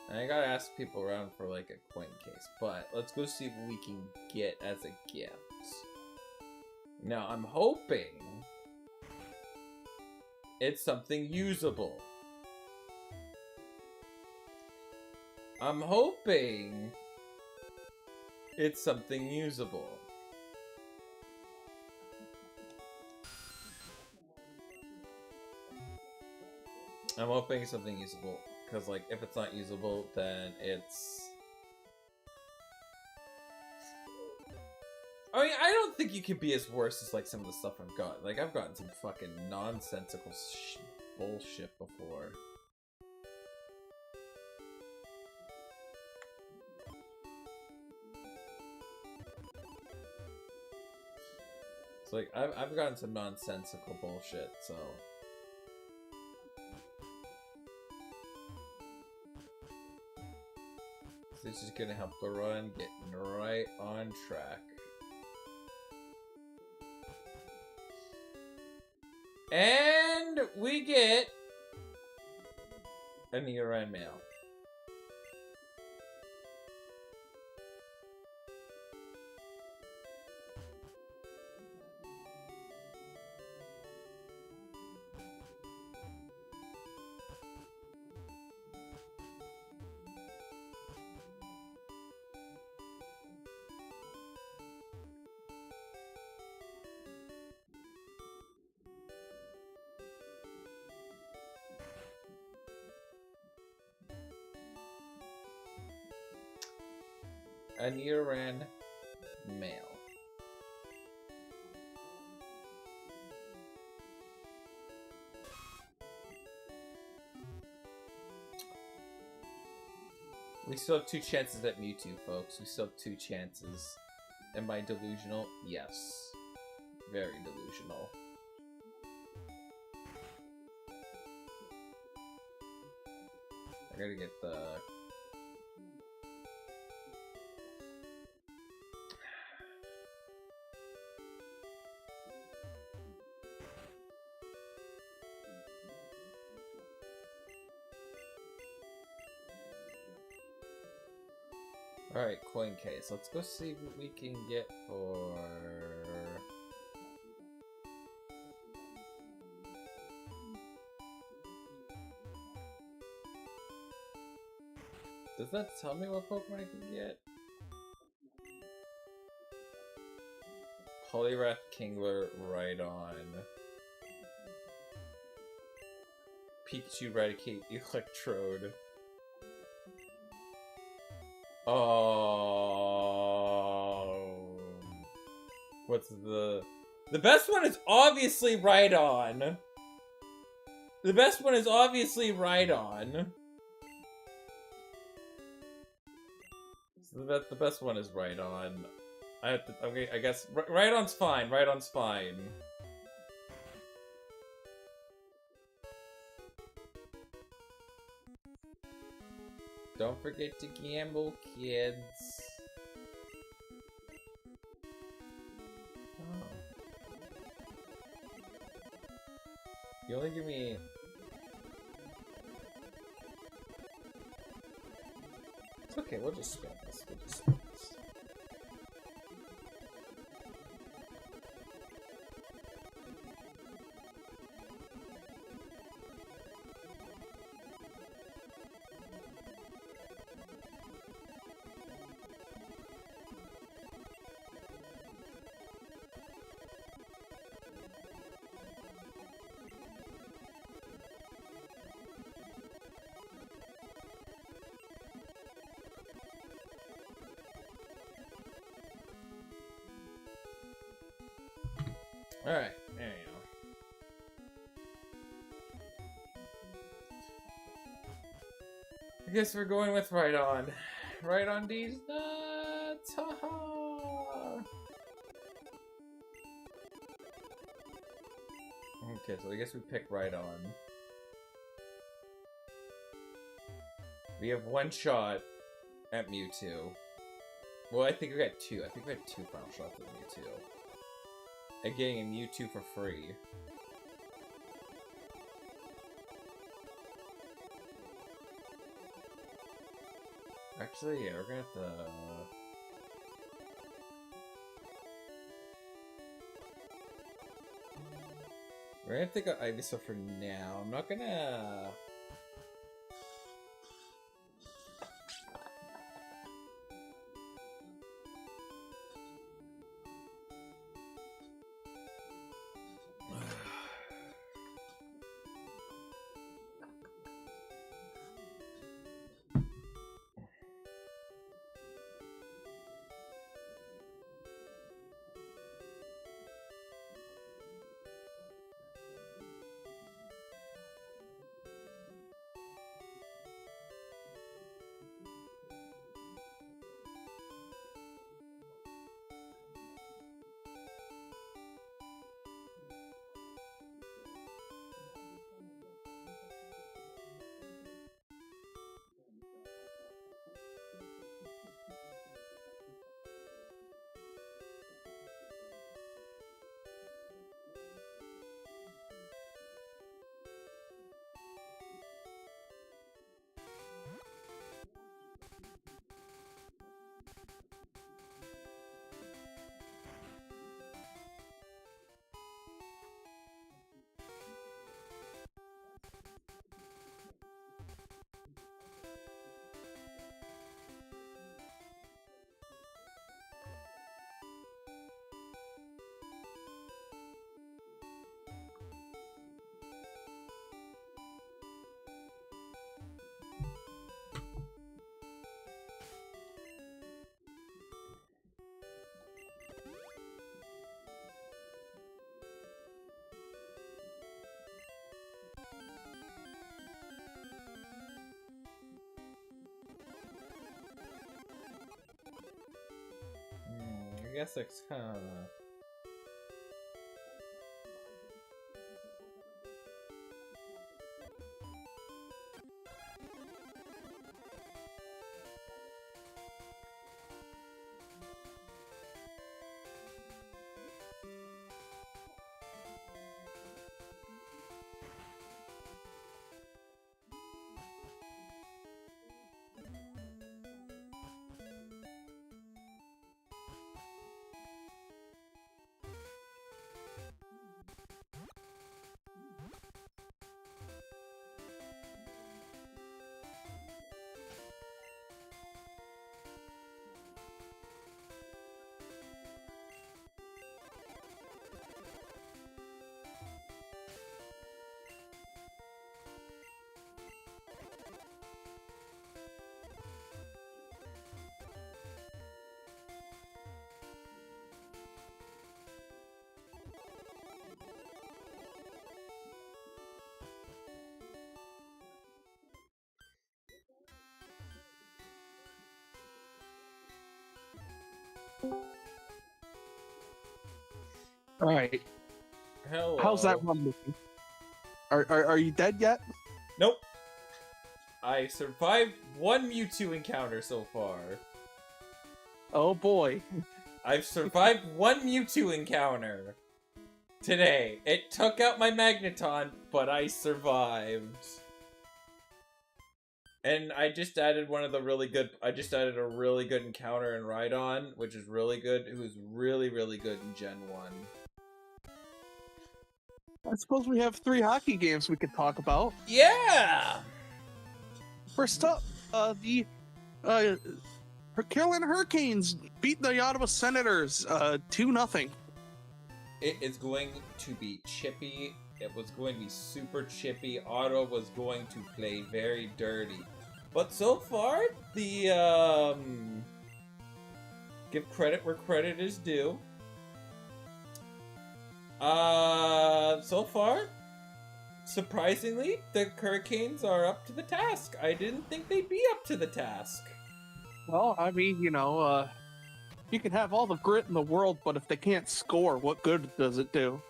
And I gotta ask people around for like a coin case, but let's go see what we can get as a gift. Now I'm hoping it's something usable. I'm hoping it's something usable. I'm hoping it's something usable, because like if it's not usable, then it's... I mean, I don't think you can be as worse as like some of the stuff I've got. Like I've gotten some fucking nonsensical bullshit before. It's like I've gotten some nonsensical bullshit, so. This is gonna help the run get right on track. And we get a year-end mail. A year-end mail. We still have 2 chances at Mewtwo, folks. We still have 2 chances. Am I delusional? Yes. Very delusional. I gotta get the... Alright, coin case. Let's go see what we can get for... Does that tell me what Pokemon I can get? Poliwrath, Kingler, Rhydon. Pikachu, Raticate, Electrode. Oh, what's the best one is obviously Rhydon. The best one is obviously Rhydon. So the best one is Rhydon. I have to. Okay, I guess Rhydon's fine. Rhydon's fine. Don't forget to gamble, kids. Oh. You only give me... It's okay, we'll just spend this. We'll just spend this. Alright, there you go. I guess we're going with Rhydon. right on these nuts. Haha. Okay, so I guess we pick right on. We have one shot at Mewtwo. Well, I think we got two. I think we had two final shots at Mewtwo. And getting a Mewtwo for free. Actually, yeah, we're gonna have to... We're gonna take Ivysaur for now. I'm not gonna... I guess it's kind of... All right. Hello. How's that one looking? Are you dead yet? Nope. I survived one Mewtwo encounter so far. Oh boy. I've survived one Mewtwo encounter today. It took out my Magneton, but I survived. And I just added one of the really good... I just added a really good encounter in Rhydon, which is really good. It was really, really good in Gen 1. I suppose we have 3 hockey games we could talk about. Yeah! First up, the Carolina Hurricanes beat the Ottawa Senators 2-0. It is going to be chippy. It was going to be super chippy. Ottawa was going to play very dirty. But so far, the, give credit where credit is due. So far, surprisingly, the Hurricanes are up to the task. I didn't think they'd be up to the task. Well, I mean, you can have all the grit in the world, but if they can't score, what good does it do?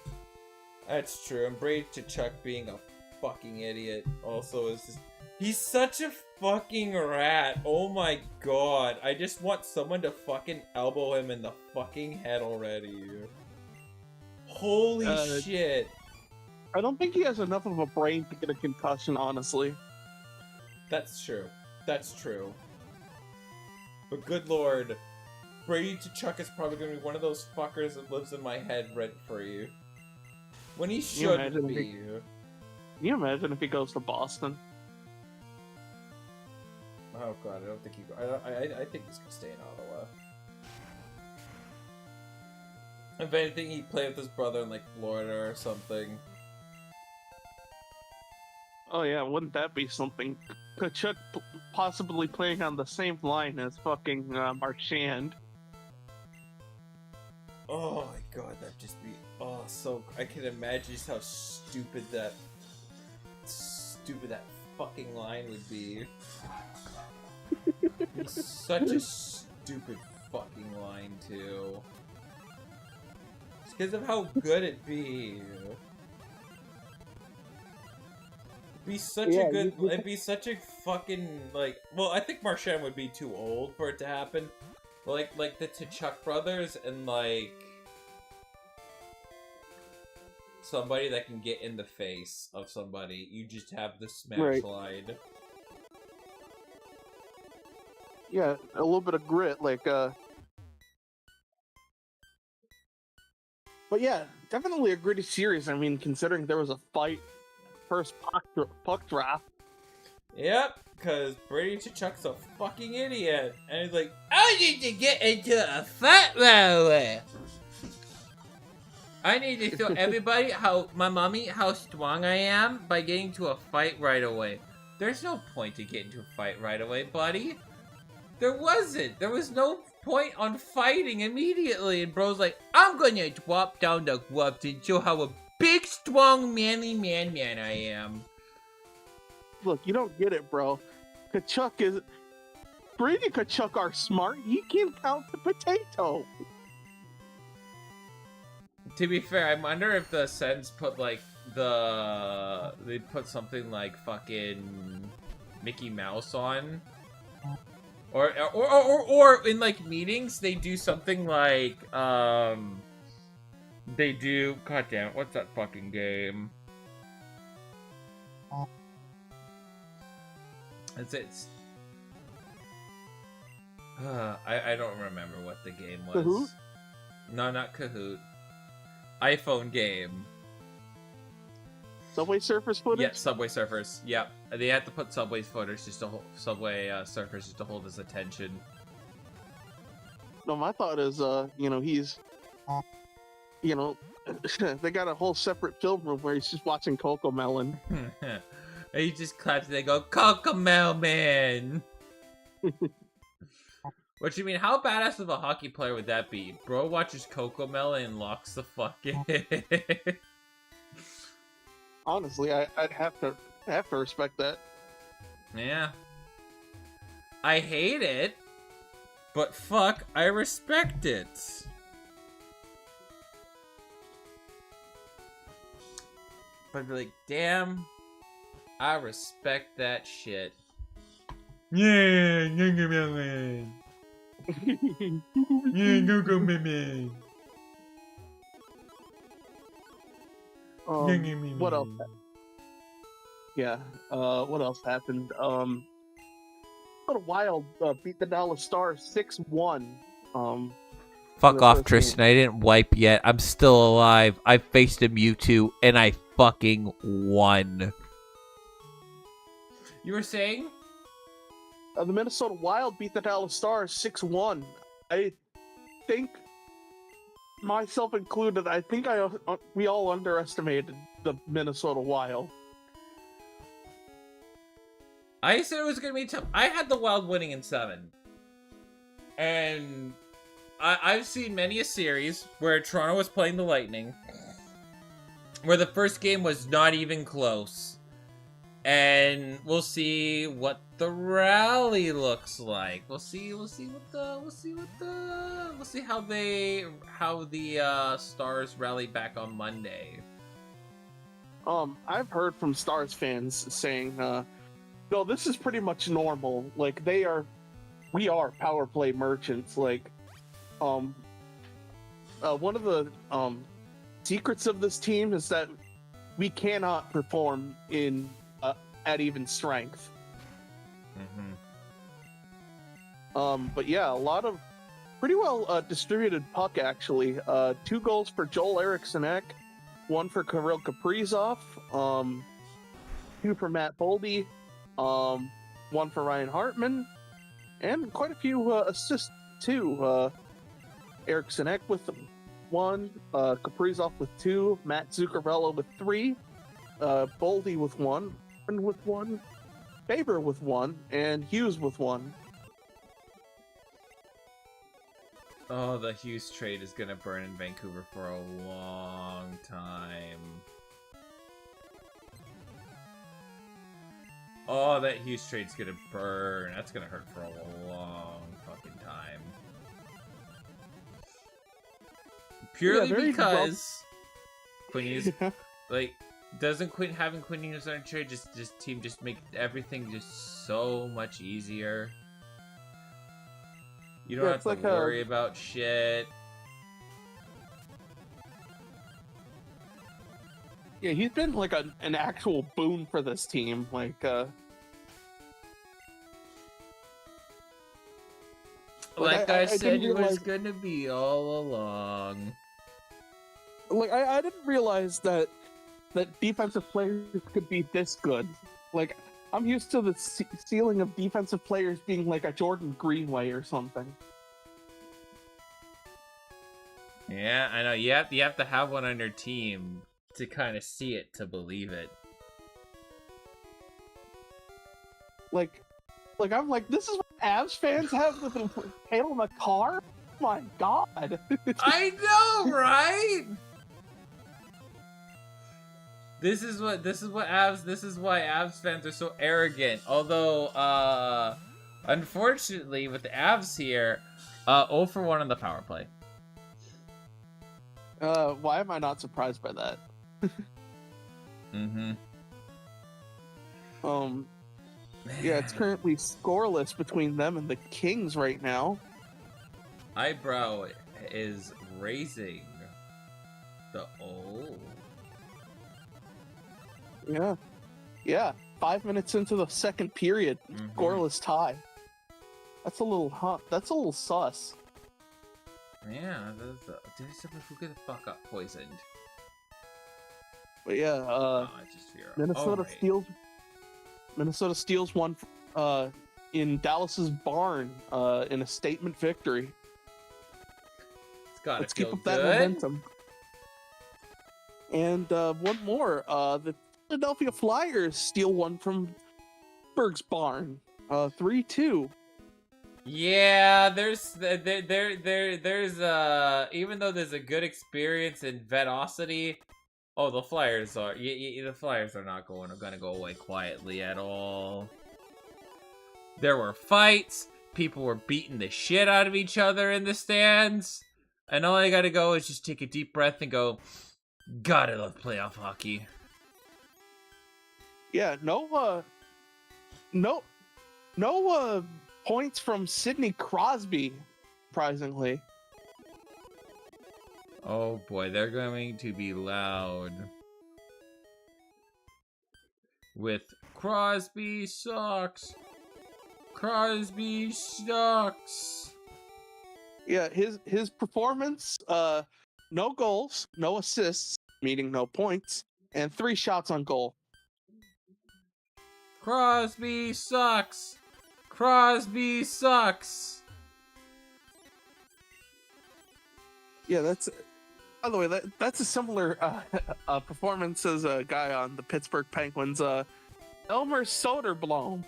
That's true. And Brady to Chuck being a fucking idiot also is just... He's such a fucking rat. Oh my god. I just want someone to fucking elbow him in the fucking head already. Holy shit. I don't think he has enough of a brain to get a concussion, honestly. That's true. That's true. But good lord. Brady to Chuck is probably going to be one of those fuckers that lives in my head rent-free. When he should be. Can you imagine if he goes to Boston? Oh god, I don't think he... I think he's gonna stay in Ottawa. If anything, he'd play with his brother in, like, Florida or something. Oh yeah, wouldn't that be something? Kachuk possibly playing on the same line as fucking Marchand. Oh my god, that'd just be... Oh, so... I can imagine just how stupid that fucking line would be. It's such a stupid fucking line, too. It's because of how good it'd be. It'd be such a good... It'd be such a fucking, like... Well, I think Marchand would be too old for it to happen. But like the T'Chuk brothers and, like... somebody that can get in the face of somebody. You just have the smash line. Yeah, a little bit of grit, like, But yeah, definitely a gritty series. I mean, considering there was a fight, first puck draft. Yep, because Brady T'Chuk's a fucking idiot. And he's like, I need to get into a fight right away. I need to show everybody how strong I am by getting to a fight right away. There's no point to get into a fight right away, buddy. There wasn't. There was no point on fighting immediately. And bro's like, I'm gonna drop down the gloves and show how a big, strong, manly man I am. Look, you don't get it, bro. Brady and Kachuk are smart. He can count the potato. To be fair, I wonder if the Sens put, like, they put something like fucking Mickey Mouse on. Or in, like, meetings, they do something like, they do, god damn it, what's that fucking game? It's I don't remember what the game was. Kahoot? No, not Kahoot. iPhone game. Subway Surfers footage? Yeah, Subway Surfers. Yep. They had to put Subway footage just to hold Subway Surfers just to hold his attention. No, my thought is, he's, they got a whole separate film room where he's just watching Cocomelon. He just claps and they go, Cocomelon! What you mean? How badass of a hockey player would that be? Bro watches Cocomelon and locks the fuck in. Honestly, I'd have to respect that. Yeah. I hate it, but fuck, I respect it. But I'd be like, damn, I respect that shit. Yeah, Cocomelon. Yeah, Cocomelon. What else? Yeah. What else happened? Wild beat the Dallas Stars 6-1. Fuck off, Tristan. I didn't wipe yet. I'm still alive. I faced a Mewtwo and I fucking won. You were saying? The Minnesota Wild beat the Dallas Stars 6-1. I think, myself included, I think we all underestimated the Minnesota Wild. I said it was going to be tough. I had the Wild winning in 7. And I've seen many a series where Toronto was playing the Lightning, where the first game was not even close. And we'll see what the rally looks like. We'll see how the Stars rally back on Monday. I've heard from Stars fans saying, no, this is pretty much normal. Like, we are power play merchants. Like, one of the secrets of this team is that we cannot perform at even strength. But yeah, a lot of pretty well distributed puck actually. 2 goals for Joel Erikssonek, 1 for Kirill Kaprizov, 2 for Matt Boldy, 1 for Ryan Hartman, and quite a few assists too. Erikssonek with 1, Kaprizov with 2, Matt Zuccarello with 3, Boldy with 1, and with 1, Faber with 1, and Hughes with 1. Oh, the Hughes trade is gonna burn in Vancouver for a long time. Oh, that Hughes trade's gonna burn. That's gonna hurt for a long fucking time. Purely because Quinn Hughes, like, doesn't having Quinn Hughes on a trade just make everything just so much easier. You don't have to worry about shit. Yeah, he's been like an actual boon for this team. Like I said, he was gonna be all along. Like I didn't realize that defensive players could be this good. Like, I'm used to the ceiling of defensive players being like a Jordan Greenway or something. Yeah, I know. You have to have one on your team to kind of see it, to believe it. Like I'm like, this is what Avs fans have with Halo in a car? Oh my god. I know, right? This is why Avs fans are so arrogant. Although, unfortunately, with the Avs here, 0 for 1 on the power play. Why am I not surprised by that? Yeah, it's currently scoreless between them and the Kings right now. Eyebrow is raising. Yeah. 5 minutes into the second period, scoreless tie. That's a little That's a little sus. Yeah, there's someone who get the fuck up poisoned. But yeah, Minnesota steals one in Dallas's barn in a statement victory. Let's keep up that momentum. And one more, the Philadelphia Flyers steal one from Berg's barn, 3-2. Yeah, there's even though there's a good experience in Vetosity, the Flyers are not gonna go away quietly at all. There were fights, people were beating the shit out of each other in the stands, and all I gotta go is just take a deep breath and go, God, I love playoff hockey. Yeah, no points from Sidney Crosby, surprisingly. Oh boy, they're going to be loud. With Crosby sucks. Crosby sucks. Yeah, his performance, no goals, no assists, meaning no points, and 3 shots on goal. Crosby sucks. Crosby sucks. Yeah, that's. By the way, that's a similar performance as a guy on the Pittsburgh Penguins, Elmer Soderblom.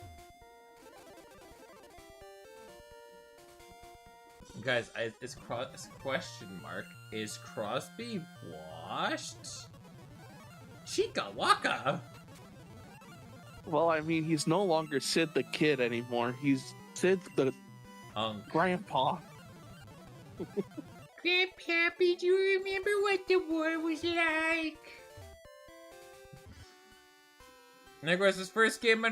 Guys, it's question mark. Is Crosby washed? Chica Waka. Well, I mean, he's no longer Sid the kid anymore. He's Sid the grandpa. Grandpappy, do you remember what the war was like? And of course, this first game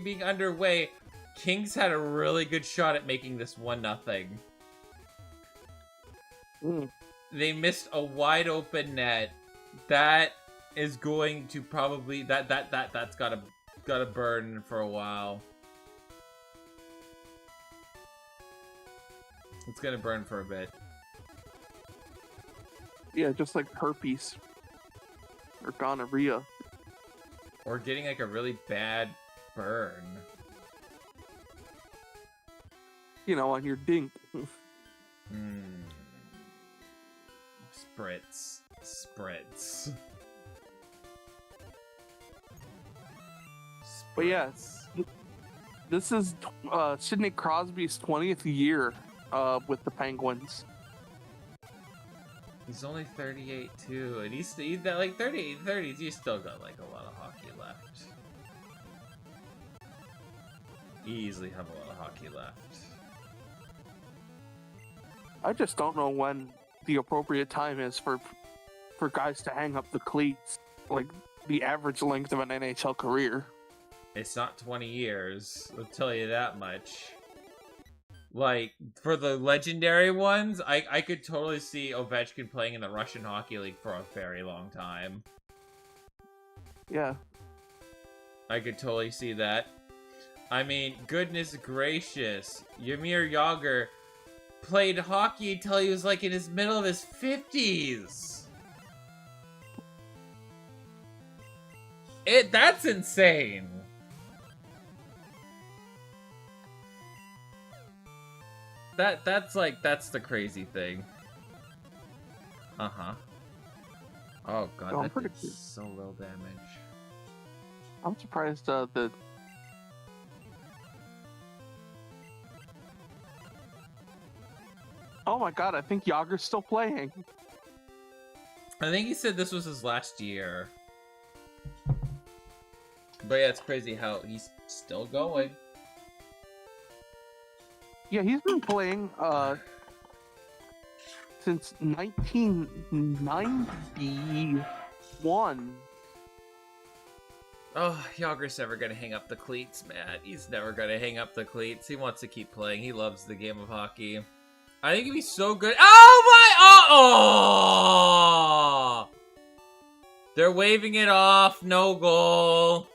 being underway, Kings had a really good shot at making this 1-0. They missed a wide open net. That is going to probably that's gotta burn for a while. It's gonna burn for a bit. Yeah, just like herpes or gonorrhea. Or getting like a really bad burn. You know, on your dink. Spritz. But yeah, this is Sidney Crosby's 20th year with the Penguins. He's only 38 too, and he's like 38, 30s. He's still got like a lot of hockey left. Easily have a lot of hockey left. I just don't know when the appropriate time is for guys to hang up the cleats. Like the average length of an NHL career. It's not 20 years. I'll tell you that much. Like, for the legendary ones, I could totally see Ovechkin playing in the Russian Hockey League for a very long time. Yeah. I could totally see that. I mean, goodness gracious. Jaromir Jagr played hockey until he was, like, in his middle of his 50s. That's insane. That's the crazy thing. Uh-huh. Oh god, that did so little damage. I'm surprised the Oh my god, I think Yager's still playing. I think he said this was his last year. But yeah, it's crazy how he's still going. Yeah, he's been playing since 1991. Oh, Yager's never gonna hang up the cleats, man. He's never gonna hang up the cleats. He wants to keep playing. He loves the game of hockey. I think he'd be so good. Oh my! Oh! They're waving it off. No goal.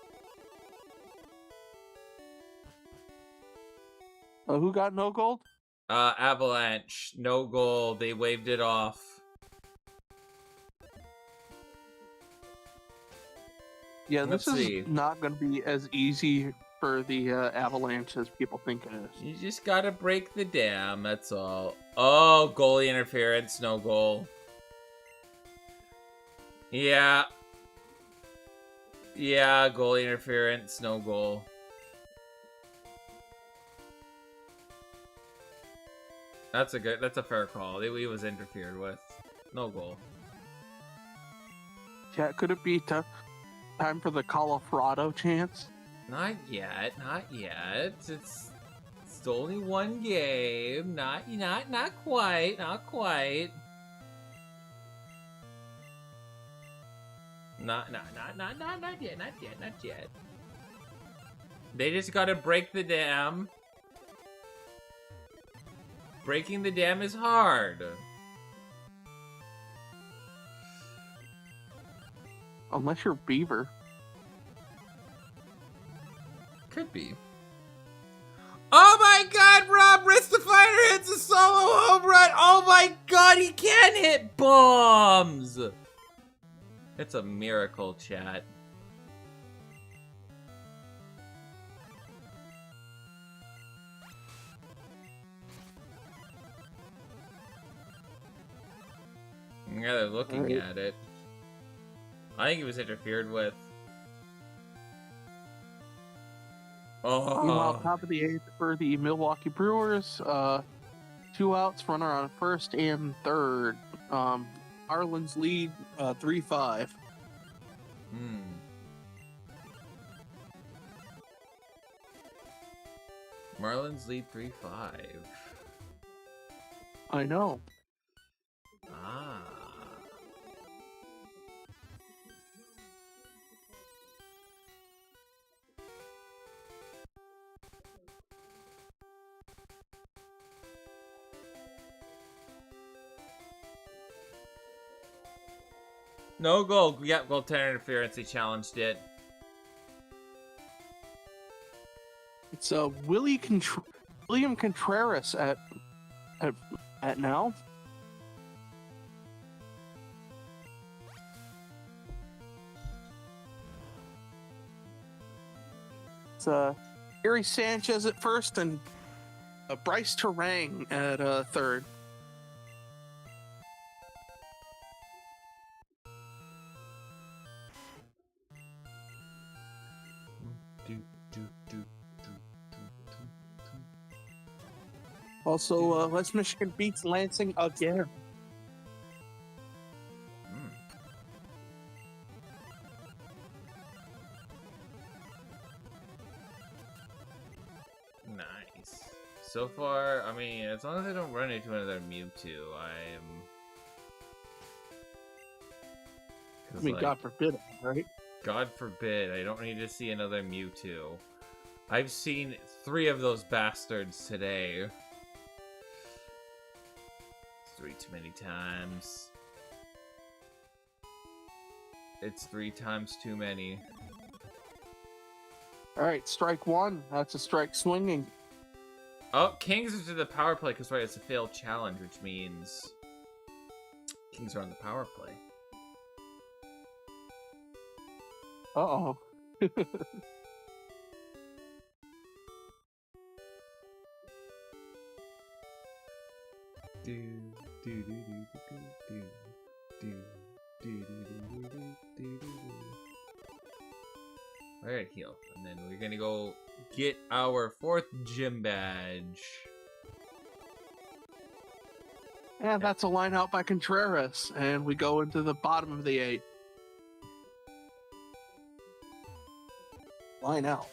Who got no gold? Avalanche. No goal. They waved it off. Yeah, this is not going to be as easy for the Avalanche as people think it is. You just gotta break the dam, that's all. Oh, goalie interference. No goal. Yeah. Yeah, goalie interference. No goal. That's a fair call. He was interfered with. No goal. Yeah, could it be time for the Colorado chance? Not yet. Not yet. It's only one game. Not quite. Not quite. Not yet. Not yet. They just gotta break the dam. Breaking the dam is hard. Unless you're Beaver. Could be. Oh my god, Rob Ristafiner hits a solo home run! Oh my god, he can hit bombs! It's a miracle, chat. Yeah, they're looking at it. I think it was interfered with. Oh. Meanwhile, top of the 8th for the Milwaukee Brewers. 2 outs, runner on first and third. Marlins lead 3-5. Marlins lead 3-5. I know. Ah. No goal. Yep, goaltender interference. He challenged it. It's William Contreras at now. It's Gary Sanchez at first and Bryce Terang at third. Also, West Michigan beats Lansing again. Nice. So far, I mean, as long as I don't run into another Mewtwo, I'm... I mean, like, God forbid, right? God forbid, I don't need to see another Mewtwo. I've seen 3 of those bastards today. 3 too many times. It's 3 times too many. Alright, strike 1. That's a strike swinging. Oh, Kings are to the power play because, right, it's a failed challenge, which means Kings are on the power play. Uh-oh. Alright, heal. And then we're gonna go get our 4th gym badge. And that's a line out by Contreras. And we go into the bottom of the 8th. Line out.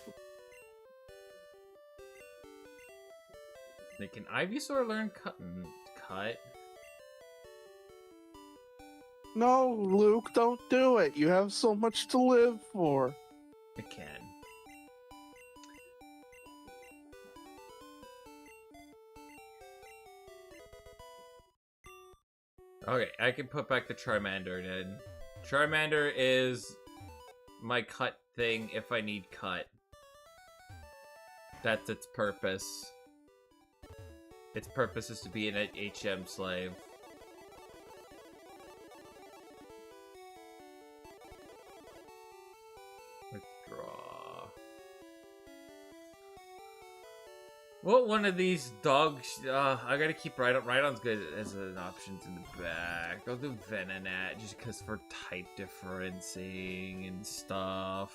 Can Ivysaur learn cut? No, Luke, don't do it. You have so much to live for. It can. Okay, I can put back the Charmander then. Charmander is my cut thing if I need cut. That's its purpose. Its purpose is to be an HM slave. Withdraw. What one of these dogs? I gotta keep Rhydon's good as an option in the back. I'll do Venonat just because for type differencing and stuff.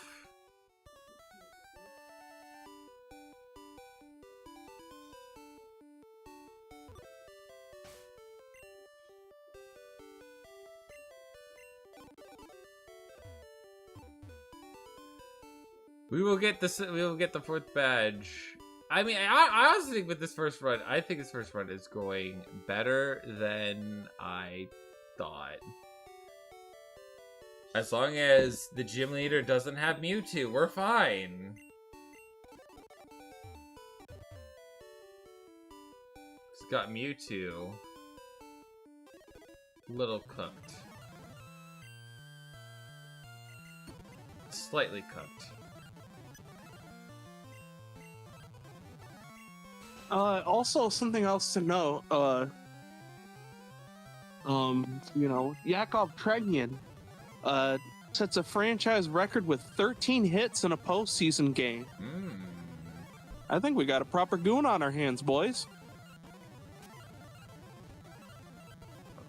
We will get this. We will get the 4th badge. I mean, I honestly think with this first run, I think this first run is going better than I thought. As long as the gym leader doesn't have Mewtwo, we're fine. It's got Mewtwo. Little cooked. Slightly cooked. Also, something else to know, Yakov Tregnian, sets a franchise record with 13 hits in a postseason game. I think we got a proper goon on our hands, boys.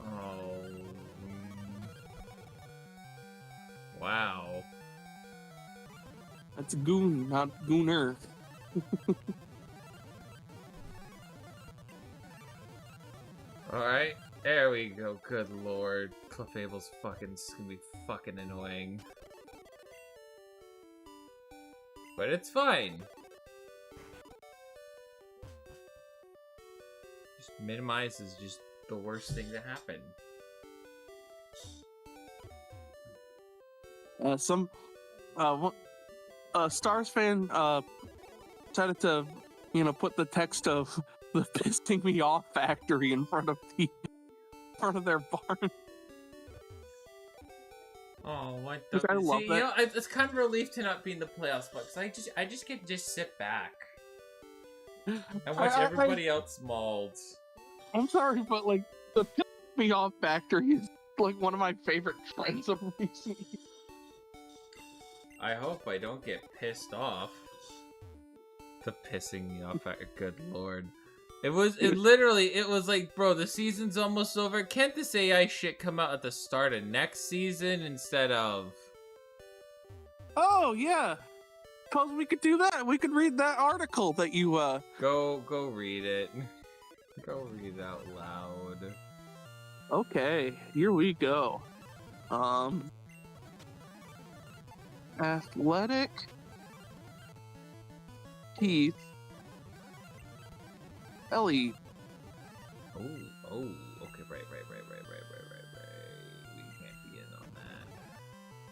Oh. Wow. That's goon, not gooner. Alright, there we go. Good lord. Clefable's fucking gonna be fucking annoying. But it's fine. Just minimize is just the worst thing to happen. Stars fan decided to, put the text of the pissing me off factory in front of their barn. Oh, what Which I love that. It's kind of a relief to not be in the playoffs, but because I just get to just sit back and watch everybody else mauled. I'm sorry, but like the piss me off factory is like one of my favorite trends of recent years. I hope I don't get pissed off. The pissing me off factory, good lord. It was like, bro, the season's almost over. Can't this AI shit come out at the start of next season instead of... Oh, yeah. Because we could do that. We could read that article that you, Go read it. Go read it out loud. Okay, here we go. Athletic Keith Ellie. Oh, okay, right. We can't be in on that.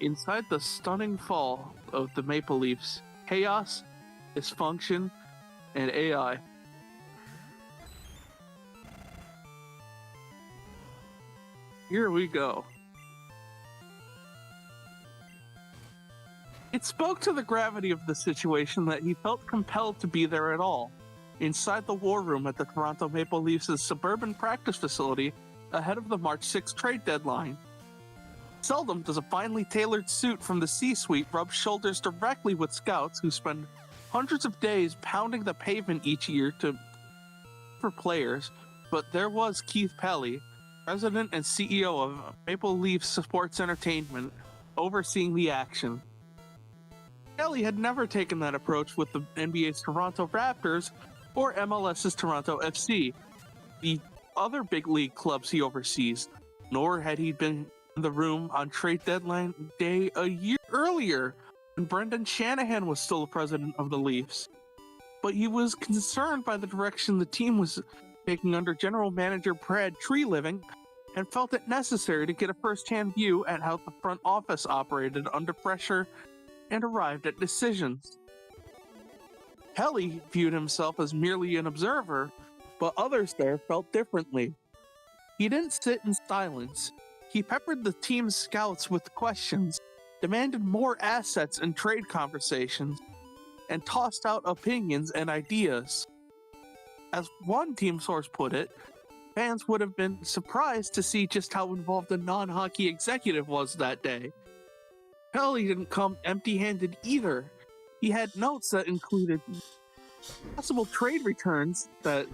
Inside the stunning fall of the Maple Leafs, chaos, dysfunction, and AI. Here we go. It spoke to the gravity of the situation that he felt compelled to be there at all, inside the war room at the Toronto Maple Leafs' suburban practice facility ahead of the March 6th trade deadline. Seldom does a finely tailored suit from the C-suite rub shoulders directly with scouts who spend hundreds of days pounding the pavement each year for players, but there was Keith Pelly, president and CEO of Maple Leaf Sports Entertainment, overseeing the action. Pelly had never taken that approach with the NBA's Toronto Raptors or MLS's Toronto FC, the other big league clubs he oversees, nor had he been in the room on trade deadline day a year earlier when Brendan Shanahan was still the president of the Leafs. But he was concerned by the direction the team was taking under general manager Brad Treliving and felt it necessary to get a first-hand view at how the front office operated under pressure and arrived at decisions. Pelly viewed himself as merely an observer, but others there felt differently. He didn't sit in silence. He peppered the team's scouts with questions, demanded more assets and trade conversations, and tossed out opinions and ideas. As one team source put it, fans would have been surprised to see just how involved a non-hockey executive was that day. Pelly didn't come empty-handed either. He had notes that included possible trade returns that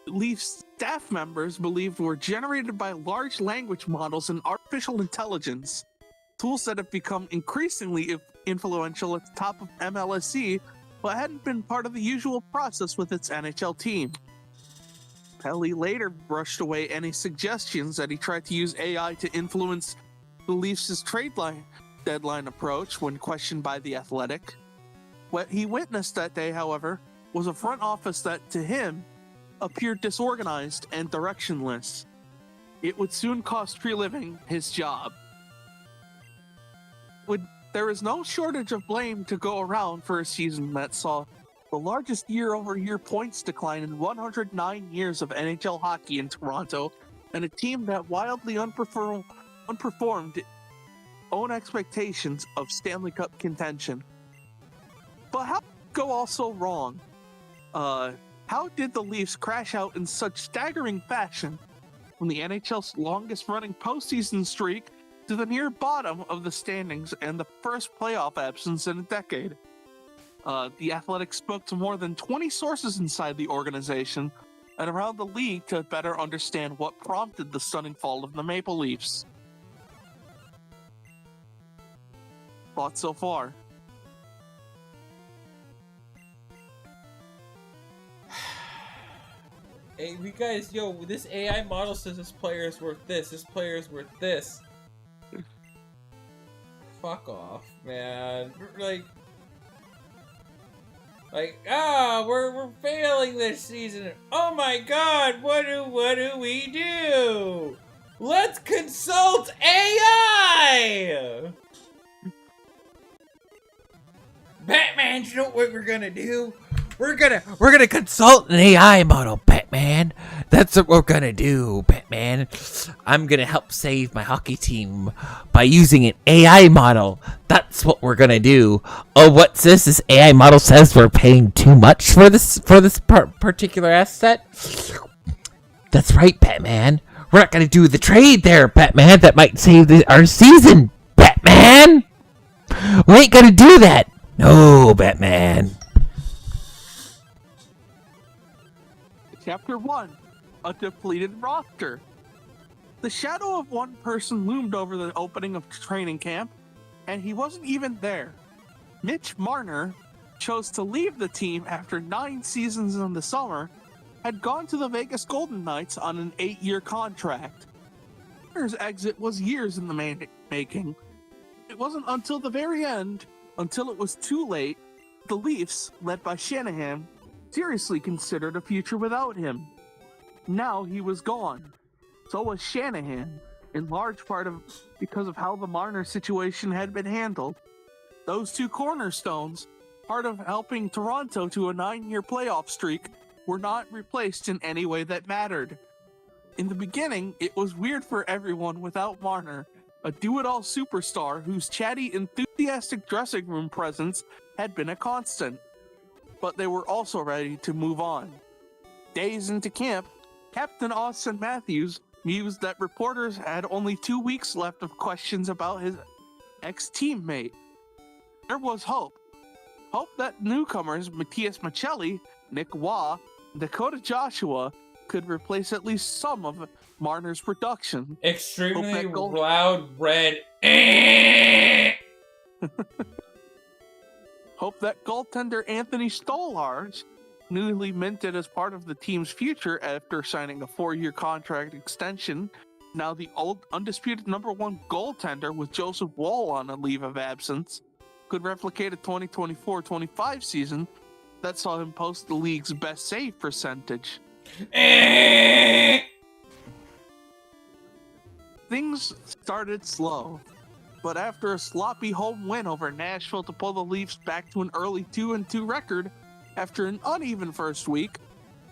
Leafs staff members believed were generated by large language models and artificial intelligence, tools that have become increasingly influential at the top of MLSE, but hadn't been part of the usual process with its NHL team. Pelly later brushed away any suggestions that he tried to use AI to influence the Leafs' trade deadline approach when questioned by The Athletic. What he witnessed that day, however, was a front office that, to him, appeared disorganized and directionless. It would soon cost Treliving his job. There is no shortage of blame to go around for a season that saw the largest year-over-year points decline in 109 years of NHL hockey in Toronto, and a team that wildly unperformed own expectations of Stanley Cup contention. But how did it go all so wrong? How did the Leafs crash out in such staggering fashion from the NHL's longest-running postseason streak to the near bottom of the standings and the first playoff absence in a decade? The Athletic spoke to more than 20 sources inside the organization and around the league to better understand what prompted the stunning fall of the Maple Leafs. Thoughts so far? Hey, you guys, this AI model says this player is worth this player is worth this. Fuck off, man. Like, Like, we're failing this season. Oh my god, what do we do? Let's consult AI! Batman, you know what we're gonna do? We're gonna consult an AI model, Batman. That's what we're gonna do, Batman. I'm gonna help save my hockey team by using an AI model. That's what we're gonna do. Oh, what's this? This AI model says we're paying too much for this particular asset. That's right, Batman. We're not gonna do the trade there, Batman. That might save our season, Batman. We ain't gonna do that. No, Batman. Chapter 1, A Depleted Roster. The shadow of one person loomed over the opening of training camp, and he wasn't even there. Mitch Marner chose to leave the team after 9 seasons in the summer, had gone to the Vegas Golden Knights on an 8-year contract. Marner's exit was years in the making. It wasn't until the very end, until it was too late, the Leafs, led by Shanahan, seriously considered a future without him. Now he was gone. So was Shanahan, in large part because of how the Marner situation had been handled. Those 2 cornerstones, part of helping Toronto to a 9-year playoff streak, were not replaced in any way that mattered. In the beginning, it was weird for everyone without Marner, a do-it-all superstar whose chatty, enthusiastic dressing room presence had been a constant. But they were also ready to move on. Days into camp, Captain Austin Matthews mused that reporters had only 2 weeks left of questions about his ex-teammate. There was hope. Hope that newcomers Matias Maccelli, Nick Waugh, and Dakota Joshua could replace at least some of Marner's production. Extremely loud red. Hope that goaltender Anthony Stolarz, newly minted as part of the team's future after signing a 4-year contract extension, now the old undisputed #1 goaltender with Joseph Woll on a leave of absence, could replicate a 2024-25 season that saw him post the league's best save percentage. Things started slow, but after a sloppy home win over Nashville to pull the Leafs back to an early 2-2 record, after an uneven first week,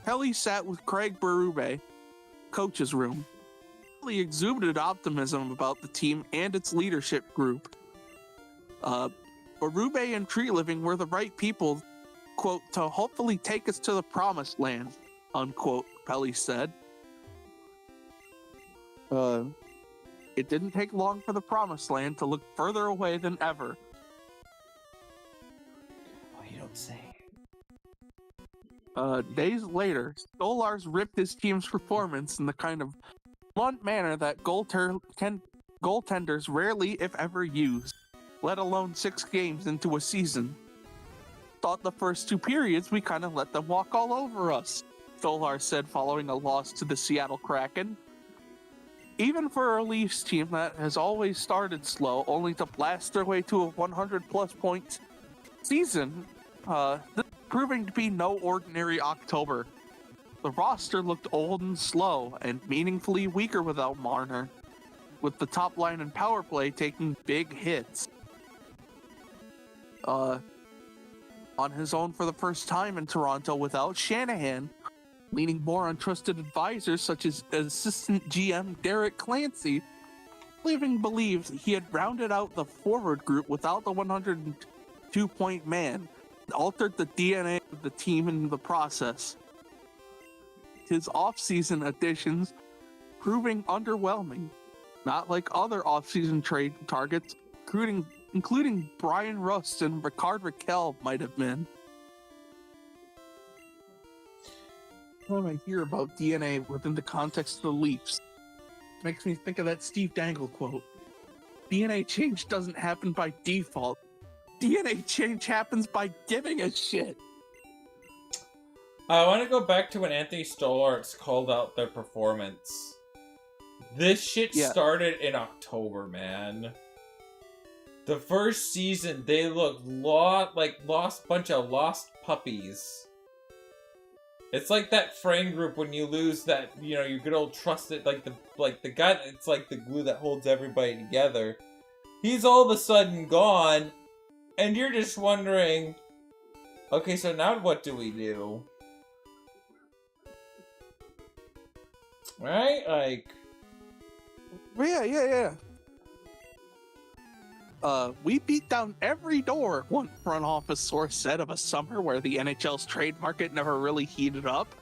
Kelly sat with Craig Berube, coach's room. Kelly exuded optimism about the team and its leadership group. Berube and Tree Living were the right people, quote, to hopefully take us to the promised land, unquote, Pelly said. It didn't take long for the promised land to look further away than ever. Oh, you don't say. Days later, Stolarz ripped his team's performance in the kind of blunt manner that goaltenders rarely, if ever, use, let alone 6 games into a season. Thought the first 2 periods we kind of let them walk all over us, Stolarz said following a loss to the Seattle Kraken. Even for a Leafs team that has always started slow, only to blast their way to a 100-plus point season, this is proving to be no ordinary October. The roster looked old and slow, and meaningfully weaker without Marner, with the top line and power play taking big hits. On his own for the first time in Toronto without Shanahan, leaning more on trusted advisors such as assistant GM Derek Clancy, Living believes he had rounded out the forward group without the 102-point man, and altered the DNA of the team in the process. His off-season additions proving underwhelming, not like other off-season trade targets, including Brian Rust and Ricard Raquel might have been. When I hear about DNA within the context of the Leafs, it makes me think of that Steve Dangle quote. DNA change doesn't happen by default. DNA change happens by giving a shit. I want to go back to when Anthony Stolarz called out their performance. This shit started in October, man. The first season, they looked lost bunch of lost puppies. It's like that friend group when you lose that, you know, your good old trusted, like the guy that's like the glue that holds everybody together. He's all of a sudden gone, and you're just wondering, okay, so now what do we do? Right? Like... Yeah. We beat down every door, one front office source said of a summer where the NHL's trade market never really heated up.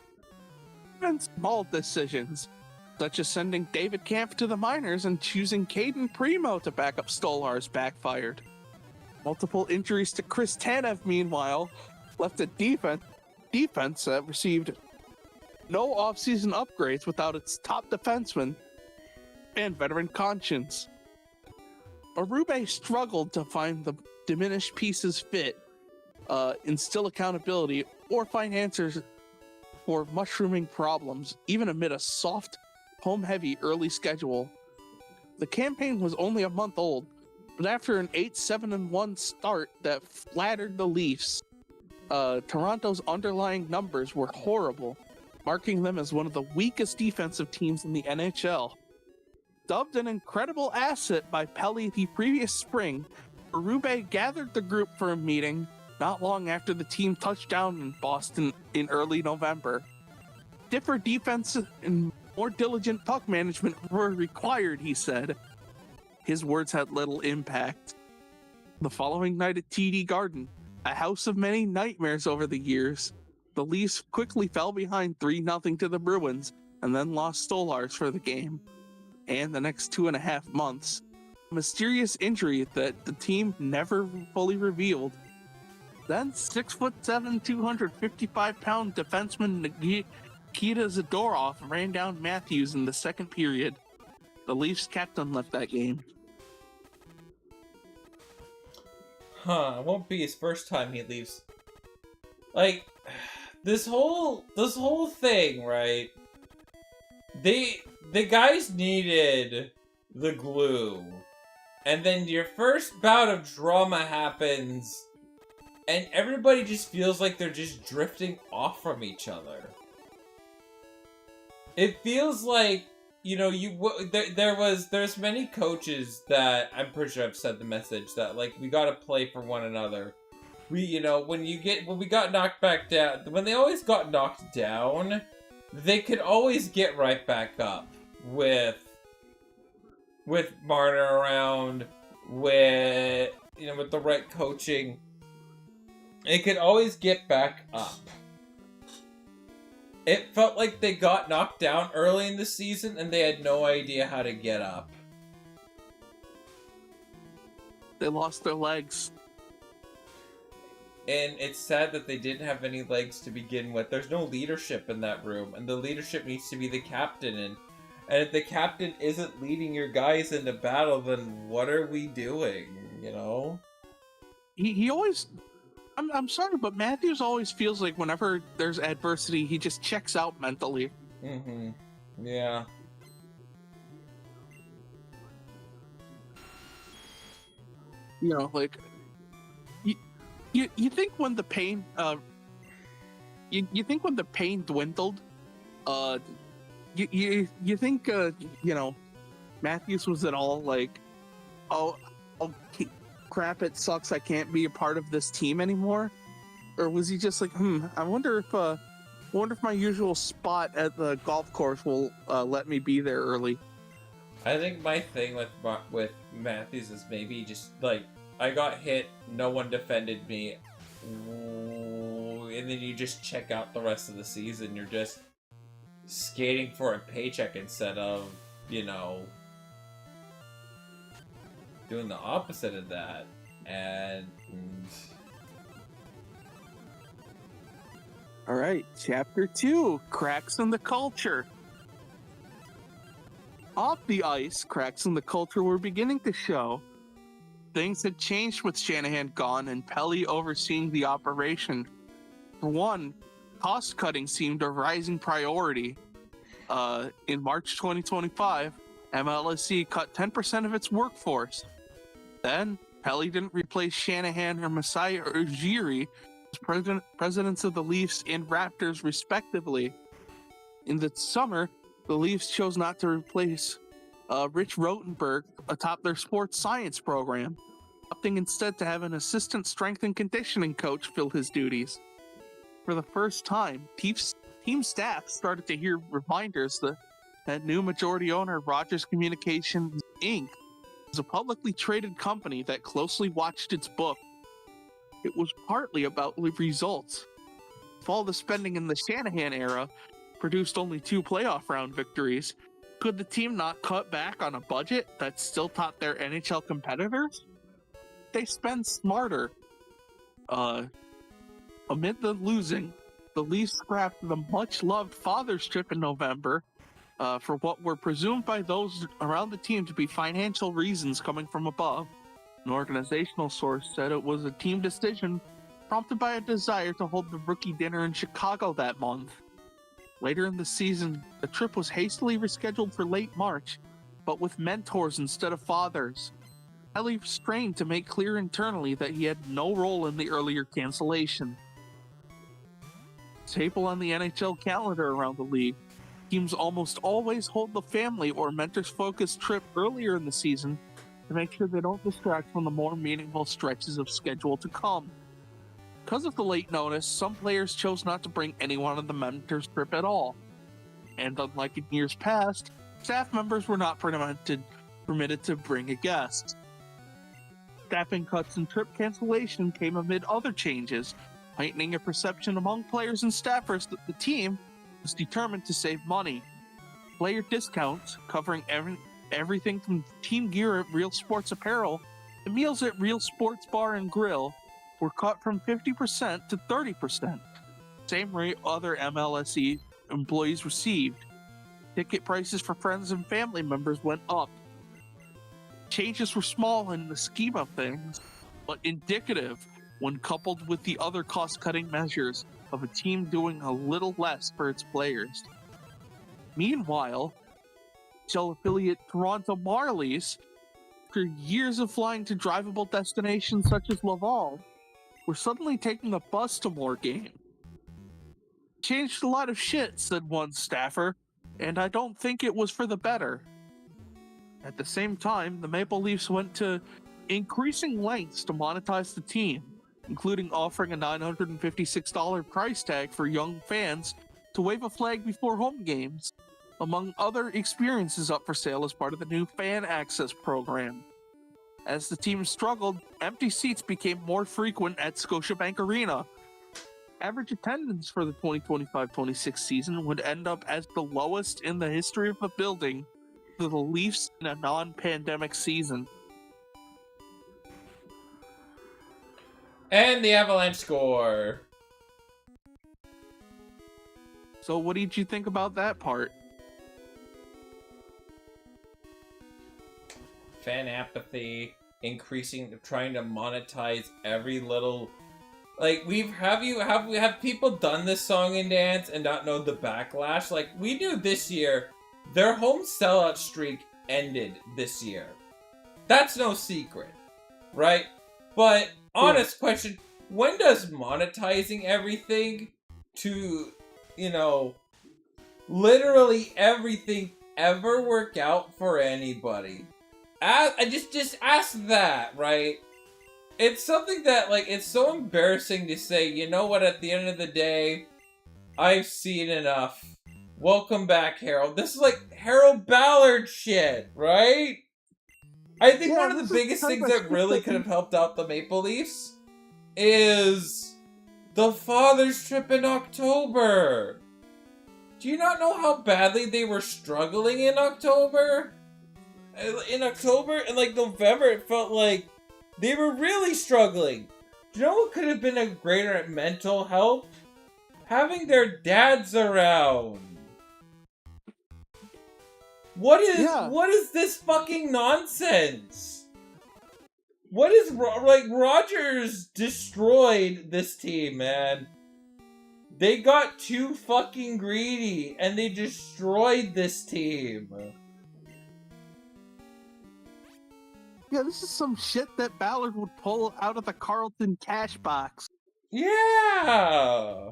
Even small decisions, such as sending David Kampf to the minors and choosing Caden Primo to back up Stolarz, backfired. Multiple injuries to Chris Tanev, meanwhile, left a defense that received no offseason upgrades without its top defenseman and veteran conscience. Arube struggled to find the diminished pieces fit, instill accountability, or find answers for mushrooming problems, even amid a soft, home-heavy early schedule. The campaign was only a month old, but after an 8-7-1 start that flattered the Leafs, Toronto's underlying numbers were horrible, marking them as one of the weakest defensive teams in the NHL. Dubbed an incredible asset by Pelly the previous spring, Arube gathered the group for a meeting not long after the team touched down in Boston in early November. Stiffer defense and more diligent puck management were required, he said. His words had little impact. The following night at TD Garden, a house of many nightmares over the years, the Leafs quickly fell behind 3-0 to the Bruins and then lost Stolarz for the game. And the next 2.5 months, a mysterious injury that the team never fully revealed. Then 6'7", 255-pound defenseman Nikita Zadorov ran down Matthews in the second period. The Leafs captain left that game. It won't be his first time he leaves. Like, this whole thing, right? The guys needed the glue. And then your first bout of drama happens, and everybody just feels like they're just drifting off from each other. It feels like, you know, there's many coaches that, I'm pretty sure I've said the message that, like, we gotta play for one another. When we got knocked back down, when they always got knocked down, they could always get right back up with Marner around, with the right coaching. They could always get back up. It felt like they got knocked down early in the season and they had no idea how to get up. They lost their legs. And it's sad that they didn't have any legs to begin with. There's no leadership in that room, and the leadership needs to be the captain. And if the captain isn't leading your guys into battle, then what are we doing, you know? He always... I'm sorry, but Matthews always feels like whenever there's adversity, he just checks out mentally. Mm-hmm. Yeah. You know, like... You think when the pain you think when the pain dwindled, you think Matthews was at all like, oh crap, it sucks, I can't be a part of this team anymore? Or was he just like, I wonder if my usual spot at the golf course will let me be there early? I think my thing with Matthews is maybe just like, I got hit, no one defended me, and then you just check out the rest of the season. You're just skating for a paycheck instead of, doing the opposite of that. And... Alright, Chapter 2, Cracks in the Culture. Off the ice, cracks in the culture were beginning to show. Things had changed with Shanahan gone and Pelly overseeing the operation. For one, cost-cutting seemed a rising priority. In March 2025, MLSE cut 10% of its workforce. Then, Pelly didn't replace Shanahan or Masai Ujiri as presidents of the Leafs and Raptors, respectively. In the summer, the Leafs chose not to replace Rich Rotenberg atop their sports science program, opting instead to have an assistant strength and conditioning coach fill his duties. For the first time, team staff started to hear reminders that new majority owner Rogers Communications Inc. was a publicly traded company that closely watched its book. It was partly about the results. If all the spending in the Shanahan era produced only 2 playoff round victories, could the team not cut back on a budget that still topped their NHL competitors? They spend smarter. Amid the losing, the Leafs scrapped the much-loved Father's Trip in November for what were presumed by those around the team to be financial reasons coming from above. An organizational source said it was a team decision prompted by a desire to hold the rookie dinner in Chicago that month. Later in the season, the trip was hastily rescheduled for late March, but with mentors instead of fathers. Kelly strained to make clear internally that he had no role in the earlier cancellation. Staple on the NHL calendar around the league, teams almost always hold the family or mentors-focused trip earlier in the season to make sure they don't distract from the more meaningful stretches of schedule to come. Because of the late notice, some players chose not to bring anyone on the mentors trip at all. And unlike in years past, staff members were not permitted to bring a guest. Staffing cuts and trip cancellation came amid other changes, heightening a perception among players and staffers that the team was determined to save money. Player discounts, covering everything from team gear at Real Sports Apparel to meals at Real Sports Bar and Grill, were cut from 50% to 30%, same rate other MLSE employees received. Ticket prices for friends and family members went up. Changes were small in the scheme of things, but indicative when coupled with the other cost-cutting measures of a team doing a little less for its players. Meanwhile, NHL affiliate Toronto Marlies, after years of flying to drivable destinations such as Laval, were suddenly taking the bus to more games. Changed a lot of shit, said one staffer, and I don't think it was for the better. At the same time, the Maple Leafs went to increasing lengths to monetize the team, including offering a $956 price tag for young fans to wave a flag before home games, among other experiences up for sale as part of the new fan access program. As the team struggled, empty seats became more frequent at Scotiabank Arena. Average attendance for the 2025-26 season would end up as the lowest in the history of the building for the Leafs in a non-pandemic season. And the Avalanche score. So what did you think about that part? Fan apathy, increasing, trying to monetize every little. Like, have people done this song and dance and not know the backlash? Like, we knew this year, their home sellout streak ended this year. That's no secret, right? But, honest question, when does monetizing everything to, literally everything ever work out for anybody? I just ask that, right? It's something that, it's so embarrassing to say, you know what, at the end of the day, I've seen enough. Welcome back, Harold. This is like Harold Ballard shit, right? I think one of the biggest things that really could have helped out the Maple Leafs is the Father's Trip in October. Do you not know how badly they were struggling in October? In October and November, it felt like they were really struggling. Do you know what could have been a greater mental help? Having their dads around. What is this fucking nonsense? What is Rogers destroyed this team, man. They got too fucking greedy and they destroyed this team. Yeah, this is some shit that Ballard would pull out of the Carlton cash box. Yeah!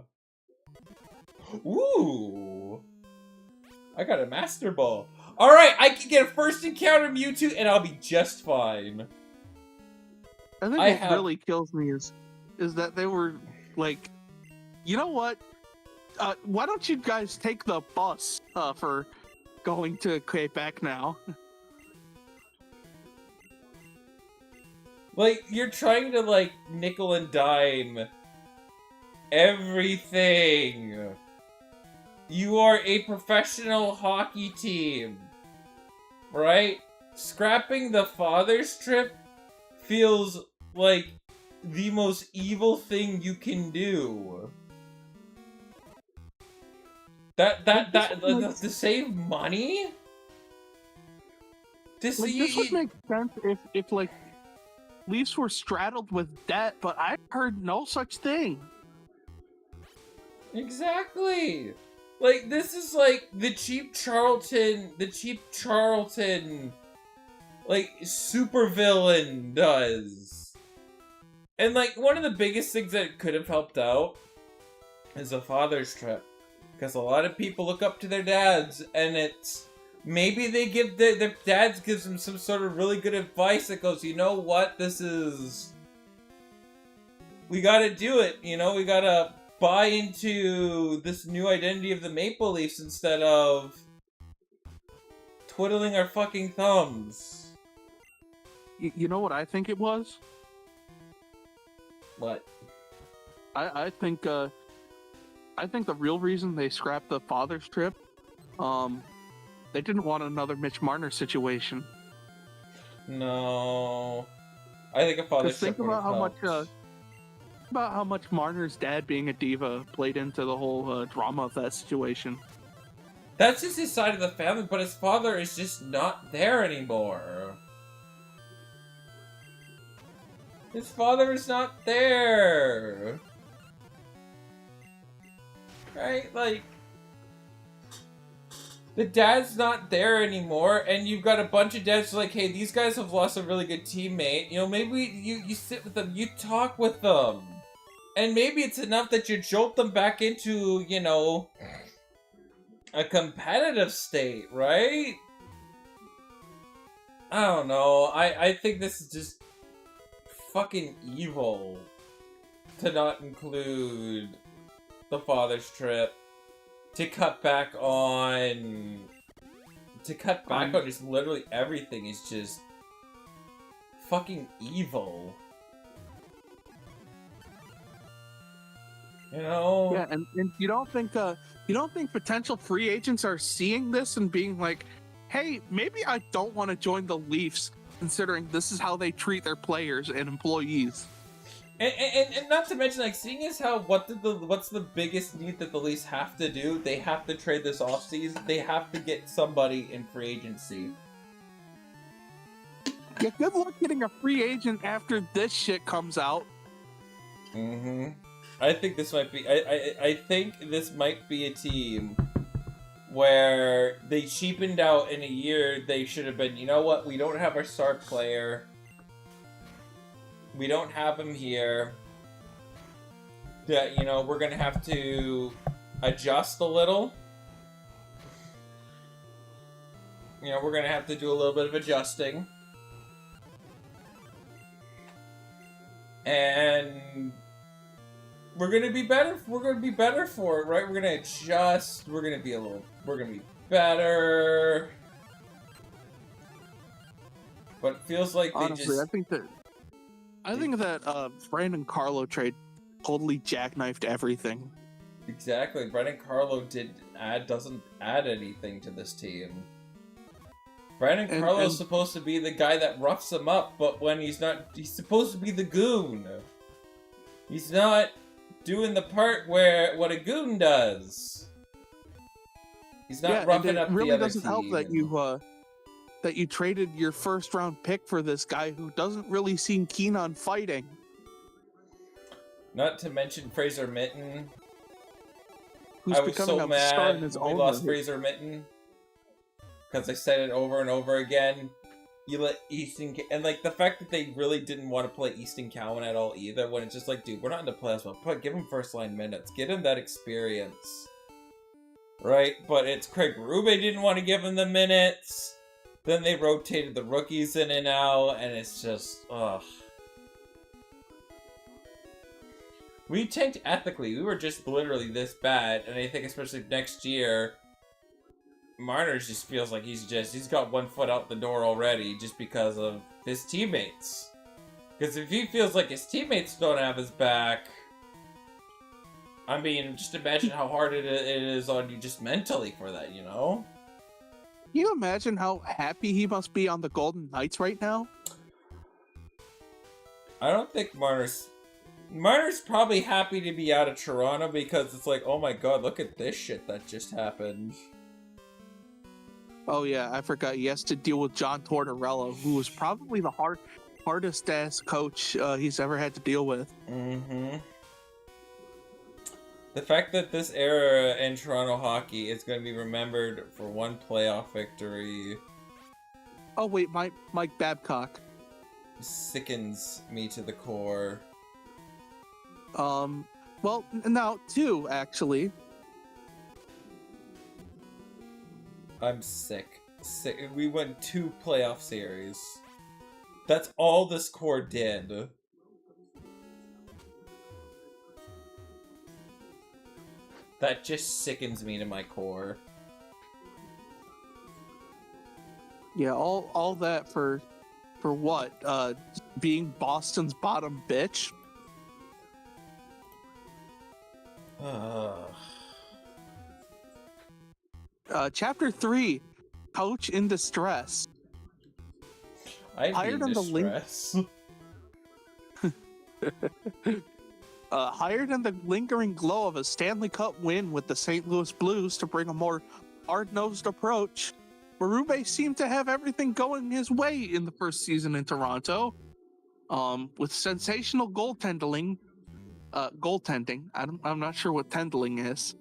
Ooh! I got a Master Ball. Alright, I can get a first encounter Mewtwo and I'll be just fine. I think what really kills me is that they were like, you know what? Why don't you guys take the bus for going to Quebec now? Like, you're trying to, like, nickel and dime everything. You are a professional hockey team, right? Scrapping the father's trip feels like the most evil thing you can do. To save money? This would make sense if like Leafs were straddled with debt, but I heard no such thing. Exactly. Like, this is like the cheap Charlton, like, supervillain does. And like, one of the biggest things that could have helped out is a father's trip. Because a lot of people look up to their dads, and it's, maybe they give their dads gives them some sort of really good advice that goes, you know what, we gotta do it, you know, we gotta buy into this new identity of the Maple Leafs instead of twiddling our fucking thumbs. You know what I think it was? What? I think the real reason they scrapped the father's trip, they didn't want another Mitch Marner situation. No, I think a father's trip would have helped. About how much Marner's dad being a diva played into the whole drama of that situation. That's just his side of the family, but his father is just not there anymore. His father is not there. Right? Like, the dad's not there anymore, and you've got a bunch of dads like, hey, these guys have lost a really good teammate. You know, maybe you sit with them, you talk with them. And maybe it's enough that you jolt them back into, you know, a competitive state, right? I don't know. I think this is just fucking evil to not include the father's trip, to cut back on just literally everything is just fucking evil. You know? Yeah, and you don't think potential free agents are seeing this and being like, hey, maybe I don't want to join the Leafs considering this is how they treat their players and employees. And not to mention, like, seeing as how what's the biggest need that the Leafs have to do? They have to trade this offseason. They have to get somebody in free agency. Yeah, good luck getting a free agent after this shit comes out. Mm-hmm. I think this might be. I think this might be a team where they cheapened out in a year. They should have been. You know what? We don't have our star player. We don't have him here. That, you know, we're gonna have to adjust a little. You know, we're gonna have to do a little bit of adjusting. And we're gonna be better. We're gonna be better for it, right? We're gonna adjust. We're gonna be better. But it feels like honestly, I think that Brandon Carlo trade totally jackknifed everything. Exactly. Brandon Carlo doesn't add anything to this team. Brandon Carlo's supposed to be the guy that roughs him up, but when he's not, he's supposed to be the goon. He's not doing the part where what a goon does. He's not roughing up the other team. It really doesn't help that you traded your first round pick for this guy who doesn't really seem keen on fighting. Not to mention Fraser Mitten. Who's becoming a star in his own we lost Fraser Mitten. Because I said it over and over again. you let and like the fact that they really didn't want to play Easton Cowan at all either, when it's just like, dude, we're not in the playoffs, but give him first line minutes, get him that experience, right? But it's Craig Berube didn't want to give him the minutes. Then they rotated the rookies in and out, and it's just, ugh. We tanked ethically. We were just literally this bad, and I think especially next year, Marner's just feels like he's got one foot out the door already just because of his teammates. Because if he feels like his teammates don't have his back, I mean, just imagine how hard it is on you just mentally for that, you know? Can you imagine how happy he must be on the Golden Knights right now? I don't think Marner's probably happy to be out of Toronto because it's like, oh my god, look at this shit that just happened. Oh yeah, I forgot. He has to deal with John Tortorella, who was probably the hardest ass coach he's ever had to deal with. Mm-hmm. The fact that this era in Toronto hockey is going to be remembered for one playoff victory. Oh wait, Mike Babcock. Sickens me to the core. Well, now two actually. I'm sick. We won 2 playoff series. That's all this core did. That just sickens me to my core. Yeah, all that for what? Being Boston's bottom bitch? Chapter 3, Coach in Distress. Hired in distress. Hired in the lingering glow of a Stanley Cup win with the St. Louis Blues to bring a more hard-nosed approach, Berube seemed to have everything going his way in the first season in Toronto. With sensational goaltending. I'm not sure what tendling is.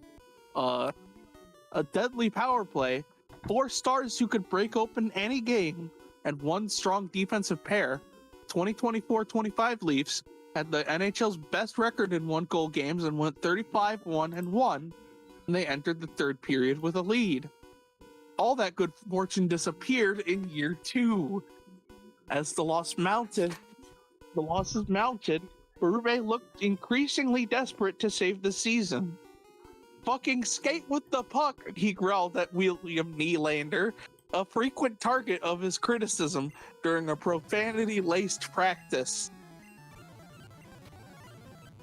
A deadly power play, 4 stars who could break open any game, and 1 strong defensive pair. 2024-25 Leafs had the NHL's best record in 1-goal games and went 35-1-1, and they entered the third period with a lead. All that good fortune disappeared in year 2. As the losses mounted, Berube looked increasingly desperate to save the season. Fucking skate with the puck, he growled at William Nylander, a frequent target of his criticism during a profanity-laced practice.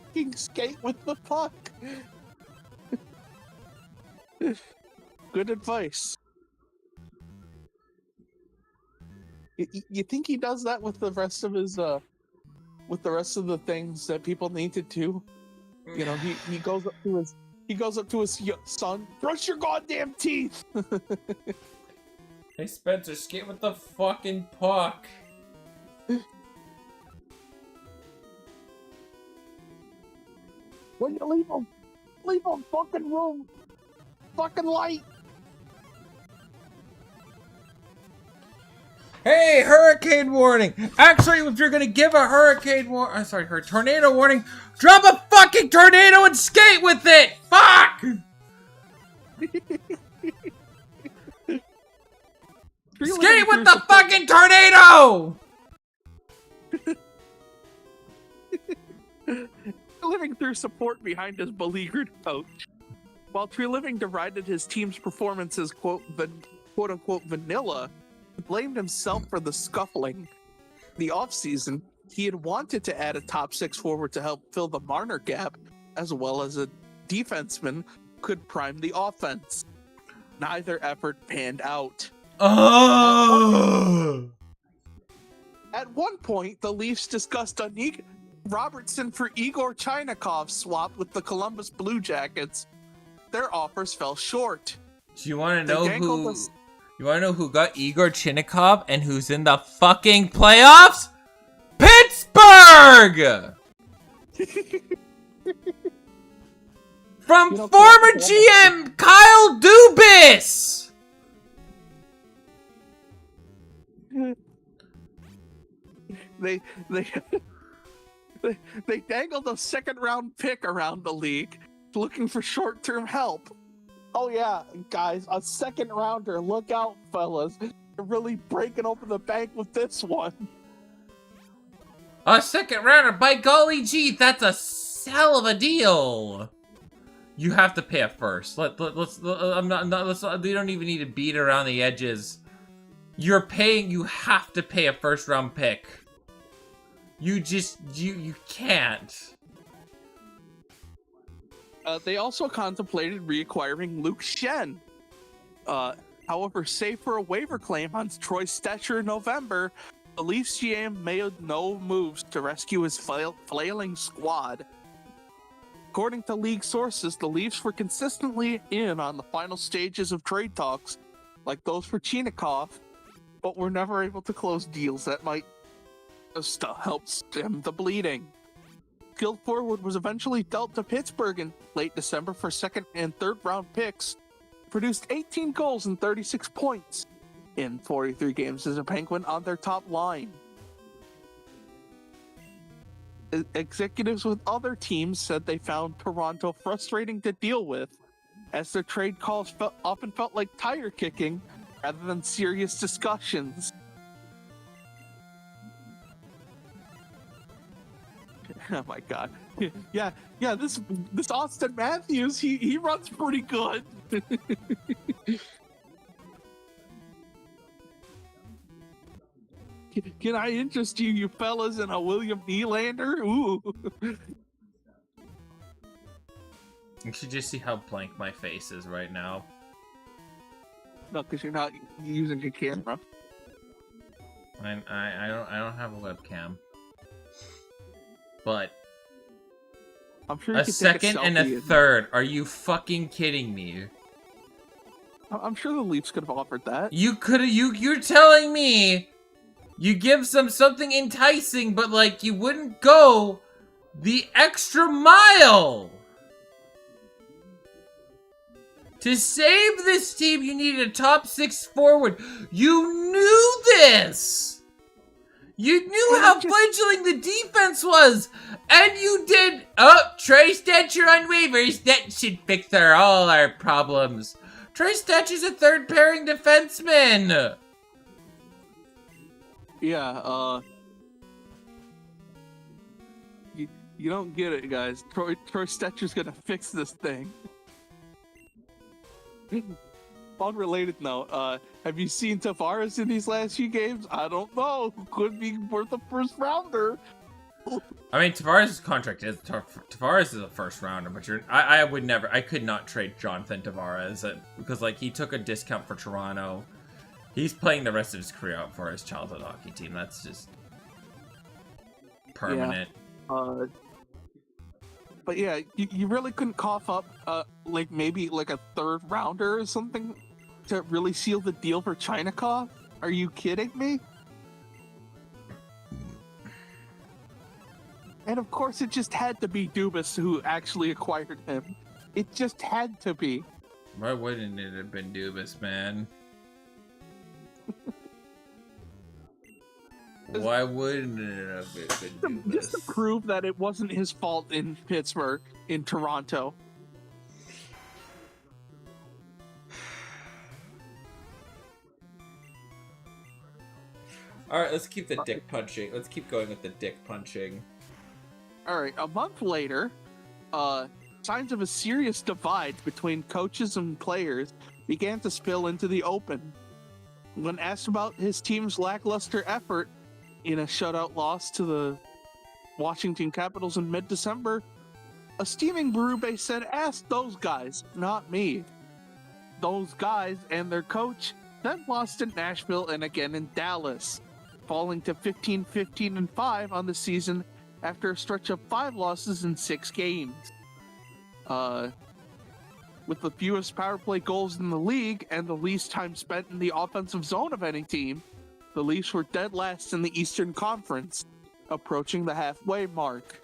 Fucking skate with the puck. Good advice. You think he does that with the rest of his with the rest of the things that people need to do? You know, he goes up to his son, brush your goddamn teeth. Hey Spencer, skate with the fucking puck. When you leave him fucking room, fucking light. Hey, hurricane warning! Actually, if you're gonna give a tornado warning, drop a fucking tornado and skate with it! Fuck! Skate with the fucking tornado! Living through support behind his beleaguered coach. While Treliving derided his team's performances, quote-unquote vanilla, he blamed himself for the scuffling. The offseason, he had wanted to add a top 6 forward to help fill the Marner gap, as well as a defenseman could prime the offense. Neither effort panned out. Oh! At one point, the Leafs discussed a Robertson for Igor Chinakhov swap with the Columbus Blue Jackets. Their offers fell short. Do you want to know who? You want to know who got Igor Chinakhov and who's in the fucking playoffs? Pittsburgh! From former GM Kyle Dubas! they they they dangled a second-round pick around the league, looking for short-term help. Oh yeah, guys, a second-rounder. Look out, fellas. They're really breaking open the bank with this one. A second rounder, by golly gee, that's a hell of a deal. You have to pay it first. We don't even need to beat around the edges. You have to pay a first round pick. You can't. They also contemplated reacquiring Luke Shen. However, save for a waiver claim on Troy Stetcher in November, the Leafs GM made no moves to rescue his flailing squad. According to league sources, the Leafs were consistently in on the final stages of trade talks, like those for Chinakhov, but were never able to close deals that might help stem the bleeding. Skilled forward was eventually dealt to Pittsburgh in late December for second and third round picks, produced 18 goals and 36 points in 43 games as a Penguin on their top line. Executives with other teams said they found Toronto frustrating to deal with, as their trade calls often felt like tire kicking rather than serious discussions. Oh my god. Yeah, this Austin Matthews, he runs pretty good. Can I interest you fellas in a William Nylander? Ooh. You should just see how blank my face is right now. No, because you're not using a camera. I don't have a webcam. But I'm sure you a second and a third. Are you fucking kidding me? I'm sure the Leafs could have offered that. You're telling me you give something enticing, but like you wouldn't go the extra mile. To save this team, you needed a top 6 forward. You knew this. You knew how fledgling the defense was, and you did. Oh, Trey Stetcher on waivers. That should fix all our problems. Trey Stetcher's a third pairing defenseman. Yeah, you don't get it, guys. Troy Stetcher's gonna fix this thing. Unrelated note, have you seen Tavares in these last few games? I don't know. Could be worth a first rounder. I mean, Tavares' contract is Tavares is a first rounder, but I could not trade Jonathan Tavares because like he took a discount for Toronto. He's playing the rest of his career out for his childhood hockey team. That's just permanent. Yeah. But yeah, you really couldn't cough up like maybe like a third rounder or something to really seal the deal for Chinakhov? Are you kidding me? And of course it just had to be Dubas who actually acquired him. It just had to be. Why wouldn't it have been Dubas, man? Why wouldn't it have been Dubas? Just to prove that it wasn't his fault in Pittsburgh, in Toronto. Alright, let's keep the dick punching. Let's keep going with the dick punching. Alright, a month later, signs of a serious divide between coaches and players began to spill into the open. When asked about his team's lackluster effort in a shutout loss to the Washington Capitals in mid-December, a steaming Berube said, "Ask those guys, not me." Those guys and their coach then lost in Nashville and again in Dallas, falling to 15-15-5 on the season after a stretch of 5 losses in 6 games. With the fewest power play goals in the league and the least time spent in the offensive zone of any team, the Leafs were dead last in the Eastern Conference, approaching the halfway mark.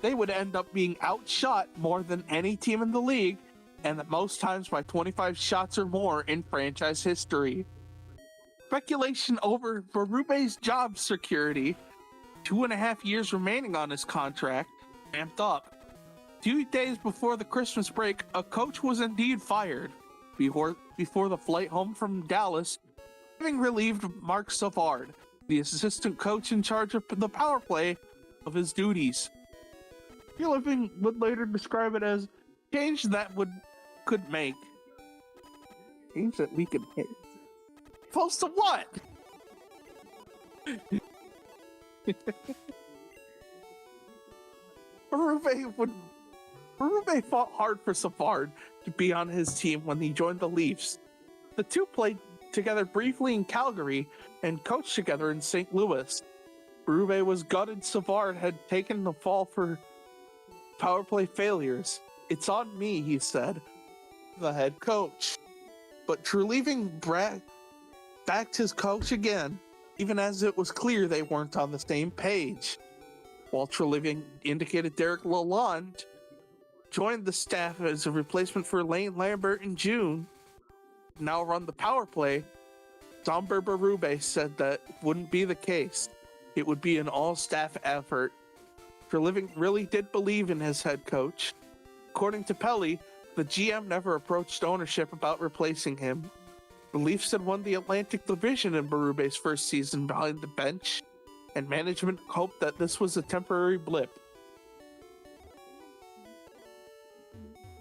They would end up being outshot more than any team in the league, and the most times by 25 shots or more in franchise history. Speculation over Berube's job security 2.5 years remaining on his contract, ramped up. 2 days before the Christmas break, a coach was indeed fired. Before the flight home from Dallas, having relieved Mark Savard, the assistant coach in charge of the power play, of his duties. Living would later describe it as change that could make. Change that we could make. Close to what? Berube fought hard for Savard to be on his team when he joined the Leafs. The two played together briefly in Calgary and coached together in St. Louis. Berube was gutted Savard had taken the fall for power play failures. It's on me, he said, the head coach. But Treliving backed his coach again, even as it was clear they weren't on the same page. While Treliving indicated Derek Lalonde joined the staff as a replacement for Lane Lambert in June, now run the power play, Somber Berube said that wouldn't be the case. It would be an all-staff effort. Treliving really did believe in his head coach. According to Pelly, the GM never approached ownership about replacing him. The Leafs had won the Atlantic Division in Berube's first season behind the bench, and management hoped that this was a temporary blip.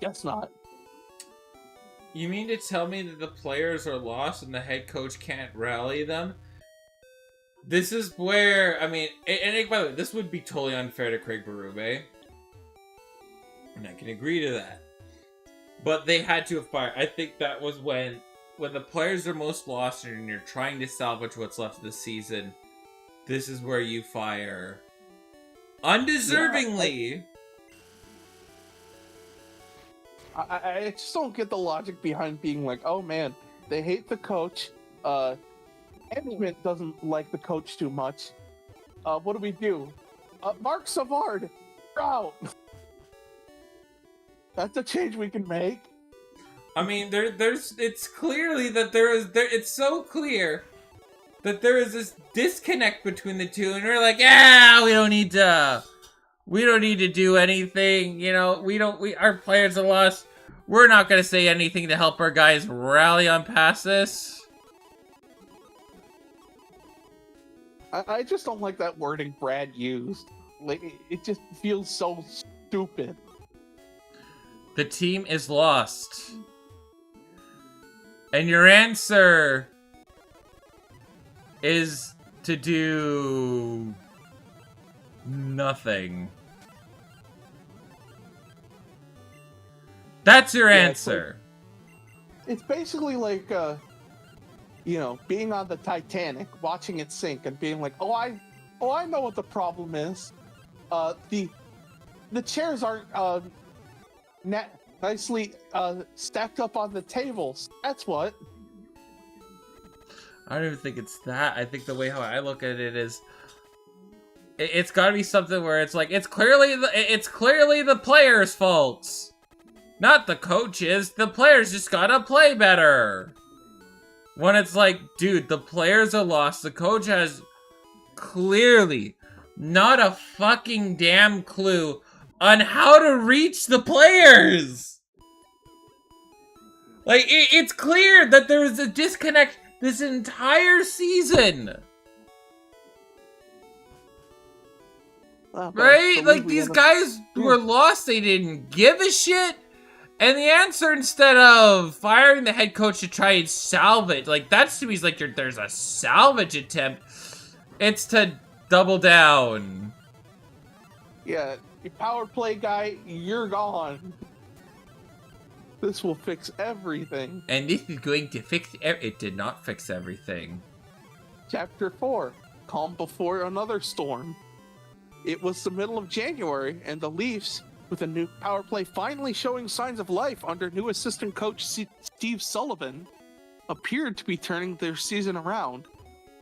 Guess not. You mean to tell me that the players are lost and the head coach can't rally them? This is where, I mean, and by the way, this would be totally unfair to Craig Berube. And I can agree to that. But they had to have fired. I think that was when the players are most lost and you're trying to salvage what's left of the season. This is where you fire. Undeservingly. Yeah, I just don't get the logic behind being like, oh man, they hate the coach. Management doesn't like the coach too much. What do we do? Mark Savard, you're out. That's a change we can make. I mean, it's clearly that it's so clear that there is this disconnect between the two, and we're like, we don't need to do anything, you know, our players are lost. We're not gonna say anything to help our guys rally on past this. I just don't like that wording Brad used. Like, it just feels so stupid. The team is lost. And your answer is to do nothing. That's your answer. It's basically like, you know, being on the Titanic, watching it sink, and being like, oh, I know what the problem is. The chairs aren't nicely stacked up on the tables. That's what. I don't even think it's that. I think the way how I look at it is, it's got to be something where it's like it's clearly the players' faults, not the coaches. The players just gotta play better. When it's like, dude, the players are lost. The coach has clearly not a fucking damn clue on how to reach the players. Like, it's clear that there is a disconnect this entire season. Right? Like, these guys were lost. They didn't give a shit. And the answer, instead of firing the head coach to try and salvage, like, that's to me is like there's a salvage attempt. It's to double down. Yeah, you power play guy, you're gone. This will fix everything. And this is going to fix it did not fix everything. Chapter 4, Calm Before Another Storm. It was the middle of January, and the Leafs, with a new power play finally showing signs of life under new assistant coach Steve Sullivan, appeared to be turning their season around.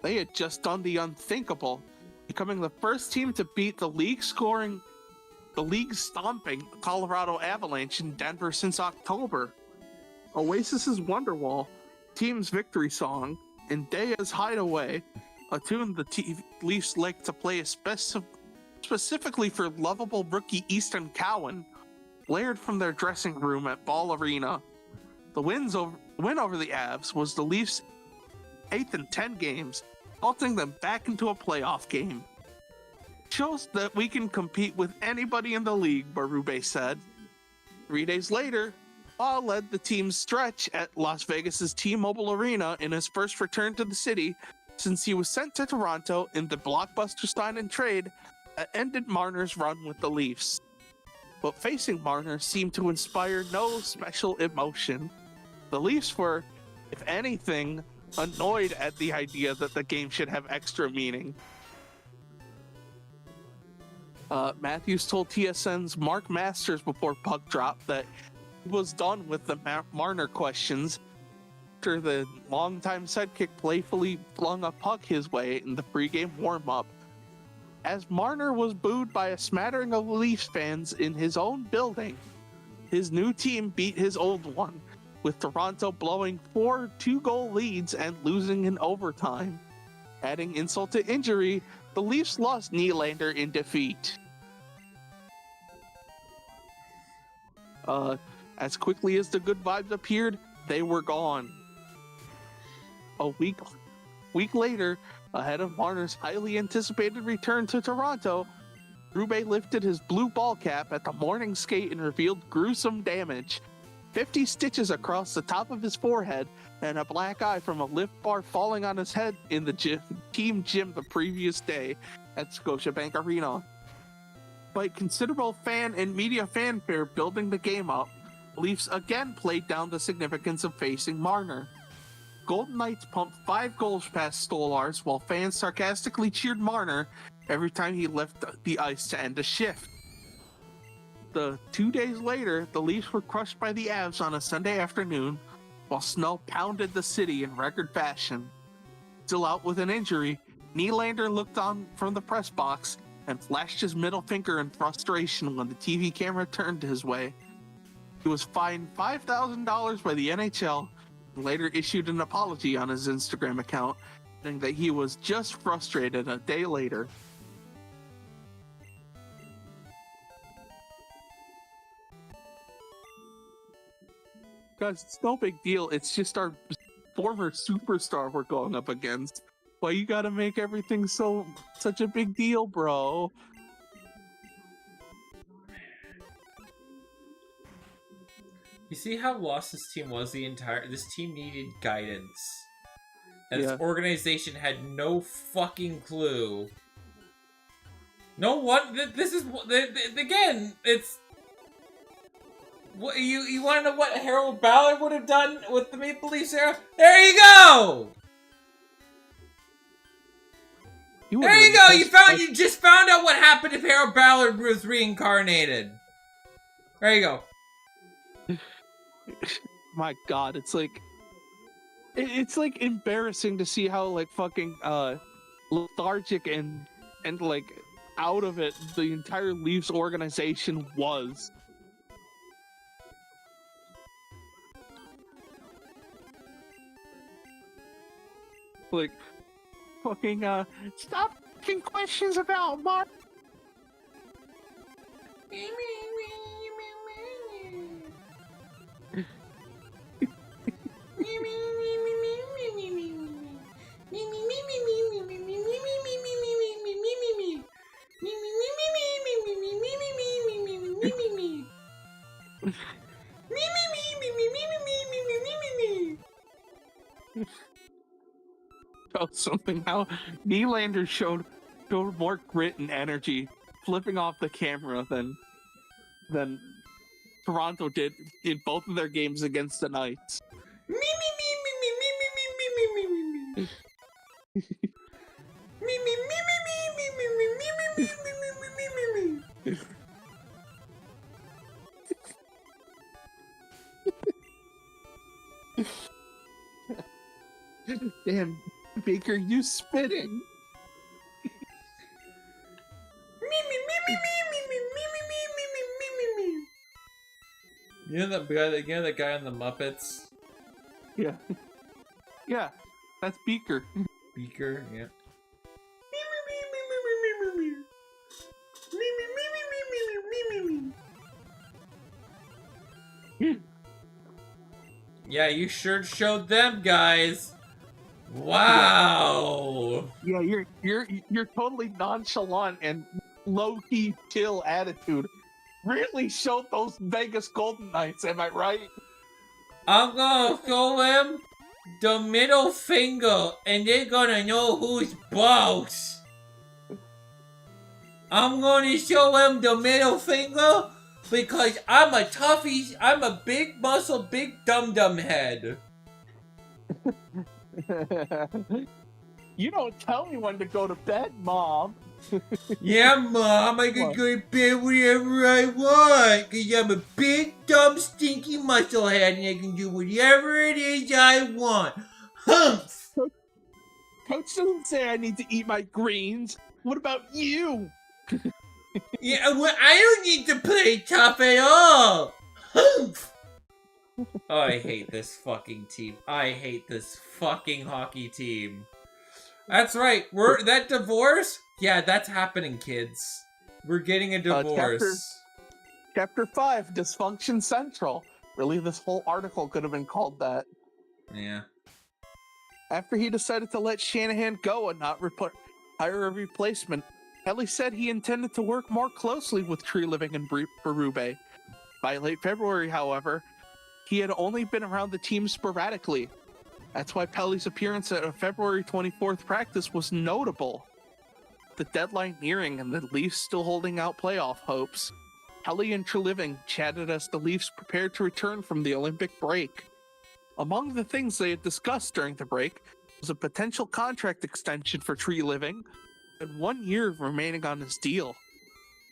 They had just done the unthinkable, becoming the first team to beat the league stomping Colorado Avalanche in Denver since October. Oasis's Wonderwall, team's victory song, and Daya's Hideaway a tune the Leafs like to play specifically for lovable rookie Easton Cowan, blared from their dressing room at Ball Arena. The win over the Avs was the Leafs' 8th in 10 games, vaulting them back into a playoff game. Shows that we can compete with anybody in the league, Berube said. 3 days later, Ball led the team's stretch at Las Vegas' T-Mobile Arena in his first return to the city since he was sent to Toronto in the blockbuster sign and trade that ended Marner's run with the Leafs. But facing Marner seemed to inspire no special emotion. The Leafs were, if anything, annoyed at the idea that the game should have extra meaning. Matthews told TSN's Mark Masters before puck drop that he was done with the Marner questions after the longtime sidekick playfully flung a puck his way in the pregame warm-up. As Marner was booed by a smattering of Leafs fans in his own building, his new team beat his old one, with Toronto blowing 4 2-goal leads and losing in overtime. Adding insult to injury, the Leafs lost Nylander in defeat. As quickly as the good vibes appeared, they were gone. A week later, ahead of Marner's highly anticipated return to Toronto, Berube lifted his blue ball cap at the morning skate and revealed gruesome damage. 50 stitches across the top of his forehead and a black eye from a lift bar falling on his head in the team gym the previous day at Scotiabank Arena. Despite considerable fan and media fanfare building the game up, Leafs again played down the significance of facing Marner. Golden Knights pumped 5 goals past Stolarz while fans sarcastically cheered Marner every time he left the ice to end a shift. 2 days later, the Leafs were crushed by the Avs on a Sunday afternoon while snow pounded the city in record fashion. Still out with an injury, Nylander looked on from the press box and flashed his middle finger in frustration when the TV camera turned his way. He was fined $5,000 by the NHL and later issued an apology on his Instagram account, saying that he was just frustrated a day later. Guys, it's no big deal. It's just our former superstar we're going up against. Why you gotta make everything such a big deal, bro? You see how lost this team was this team needed guidance. And Yeah. this organization had no fucking clue. No what this is again, it's what you want to know what Harold Ballard would have done with the Maple Leafs era? There you go. There you go. You just found out what happened if Harold Ballard was reincarnated. There you go. My God, it's like embarrassing to see how like fucking lethargic and like out of it the entire Leafs organization was. Like fucking stop asking questions about Mark. Something how Nylander showed more grit and energy flipping off the camera than Toronto did in both of their games against the Knights. Damn, Baker, you spitting. You know that guy on the Muppets? Yeah. Yeah, that's Beaker. Beaker, yeah. Yeah, you sure showed them, guys. Wow. Yeah, you're totally nonchalant and low-key chill attitude. Really showed those Vegas Golden Knights, am I right? I'm gonna show them the middle finger, and they're gonna know who's boss. I'm gonna show them the middle finger because I'm a toughie. I'm a big muscle, big dum-dum head. You don't tell me when to go to bed, Mom. Yeah, Mom, I can go to bed whenever I want because I'm a big, dumb, stinky muscle head and I can do whatever it is I want. Humph! Coach doesn't say I need to eat my greens. What about you? Yeah, well, I don't need to play tough at all. Humph! Oh, I hate this fucking team. I hate this fucking hockey team. That's right. That divorce? Yeah, that's happening, kids. We're getting a divorce. Chapter 5, Dysfunction Central. Really, this whole article could have been called that. Yeah. After he decided to let Shanahan go and not hire a replacement, Kelly said he intended to work more closely with Tree Living and Berube. By late February, however, he had only been around the team sporadically. That's why Pelly's appearance at a February 24th practice was notable. The deadline nearing and the Leafs still holding out playoff hopes, Pelly and Treliving chatted as the Leafs prepared to return from the Olympic break. Among the things they had discussed during the break was a potential contract extension for Treliving and 1 year remaining on his deal.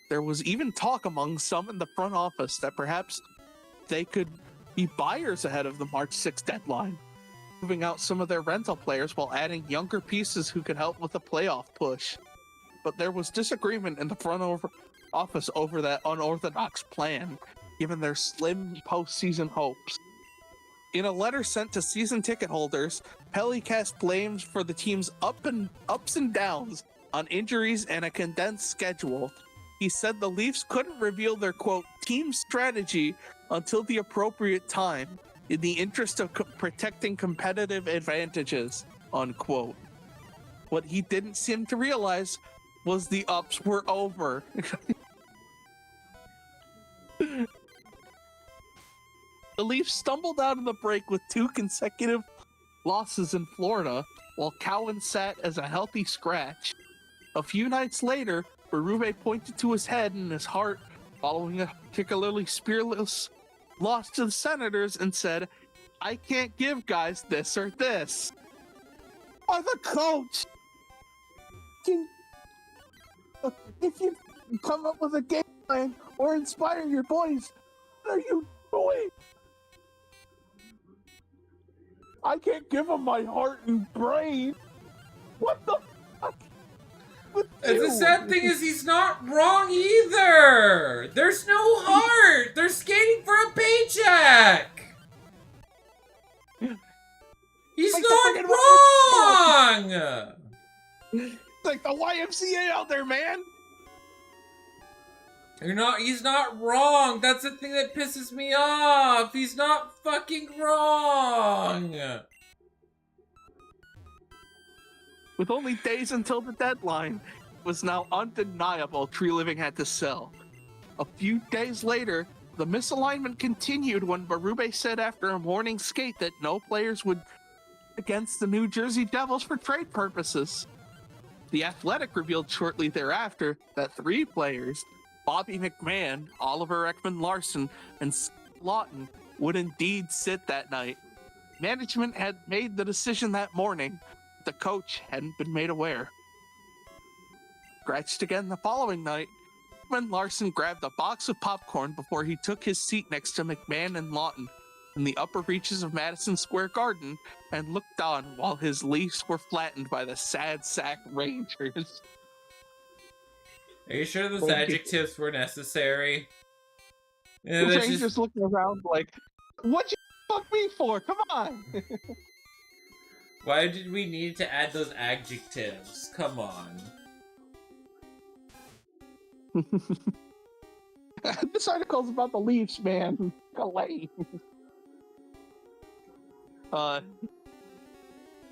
There was even talk among some in the front office that perhaps they could be buyers ahead of the March 6th deadline, moving out some of their rental players while adding younger pieces who could help with a playoff push. But there was disagreement in the front office over that unorthodox plan, given their slim postseason hopes. In a letter sent to season ticket holders, Pelly cast blames for the team's ups and downs on injuries and a condensed schedule. He said the Leafs couldn't reveal their, quote, team strategy until the appropriate time in the interest of protecting competitive advantages, unquote. What he didn't seem to realize was the ups were over. The Leafs stumbled out of the break with 2 consecutive losses in Florida, while Cowan sat as a healthy scratch. A few nights later, Berube pointed to his head and his heart following a particularly spiritless loss to the Senators and said, "I can't give guys this or this." I'm the coach! If you come up with a game plan or inspire your boys, what are you doing? I can't give them my heart and brain. What the fuck? And the sad thing is he's not wrong either. There's no heart. They're skating for a paycheck. He's not wrong. It's like the YMCA out there, man. He's not wrong. That's the thing that pisses me off. He's not fucking wrong. With only days until the deadline, it was now undeniable Tree Living had to sell. A few days later, the misalignment continued when Berube said after a morning skate that no players would against the New Jersey Devils for trade purposes. The Athletic revealed shortly thereafter that 3 players, Bobby McMahon, Oliver Ekman-Larsson, and Scott Lawton, would indeed sit that night. Management had made the decision that morning, but the coach hadn't been made aware. Scratched again the following night, Ekman-Larsson grabbed a box of popcorn before he took his seat next to McMahon and Lawton in the upper reaches of Madison Square Garden and looked on while his Leafs were flattened by the sad sack Rangers. Are you sure those adjectives were necessary? The Rangers looking around like, what'd you fuck me for? Come on! Why did we need to add those adjectives? Come on. This article is about the Leafs, man. Lame. It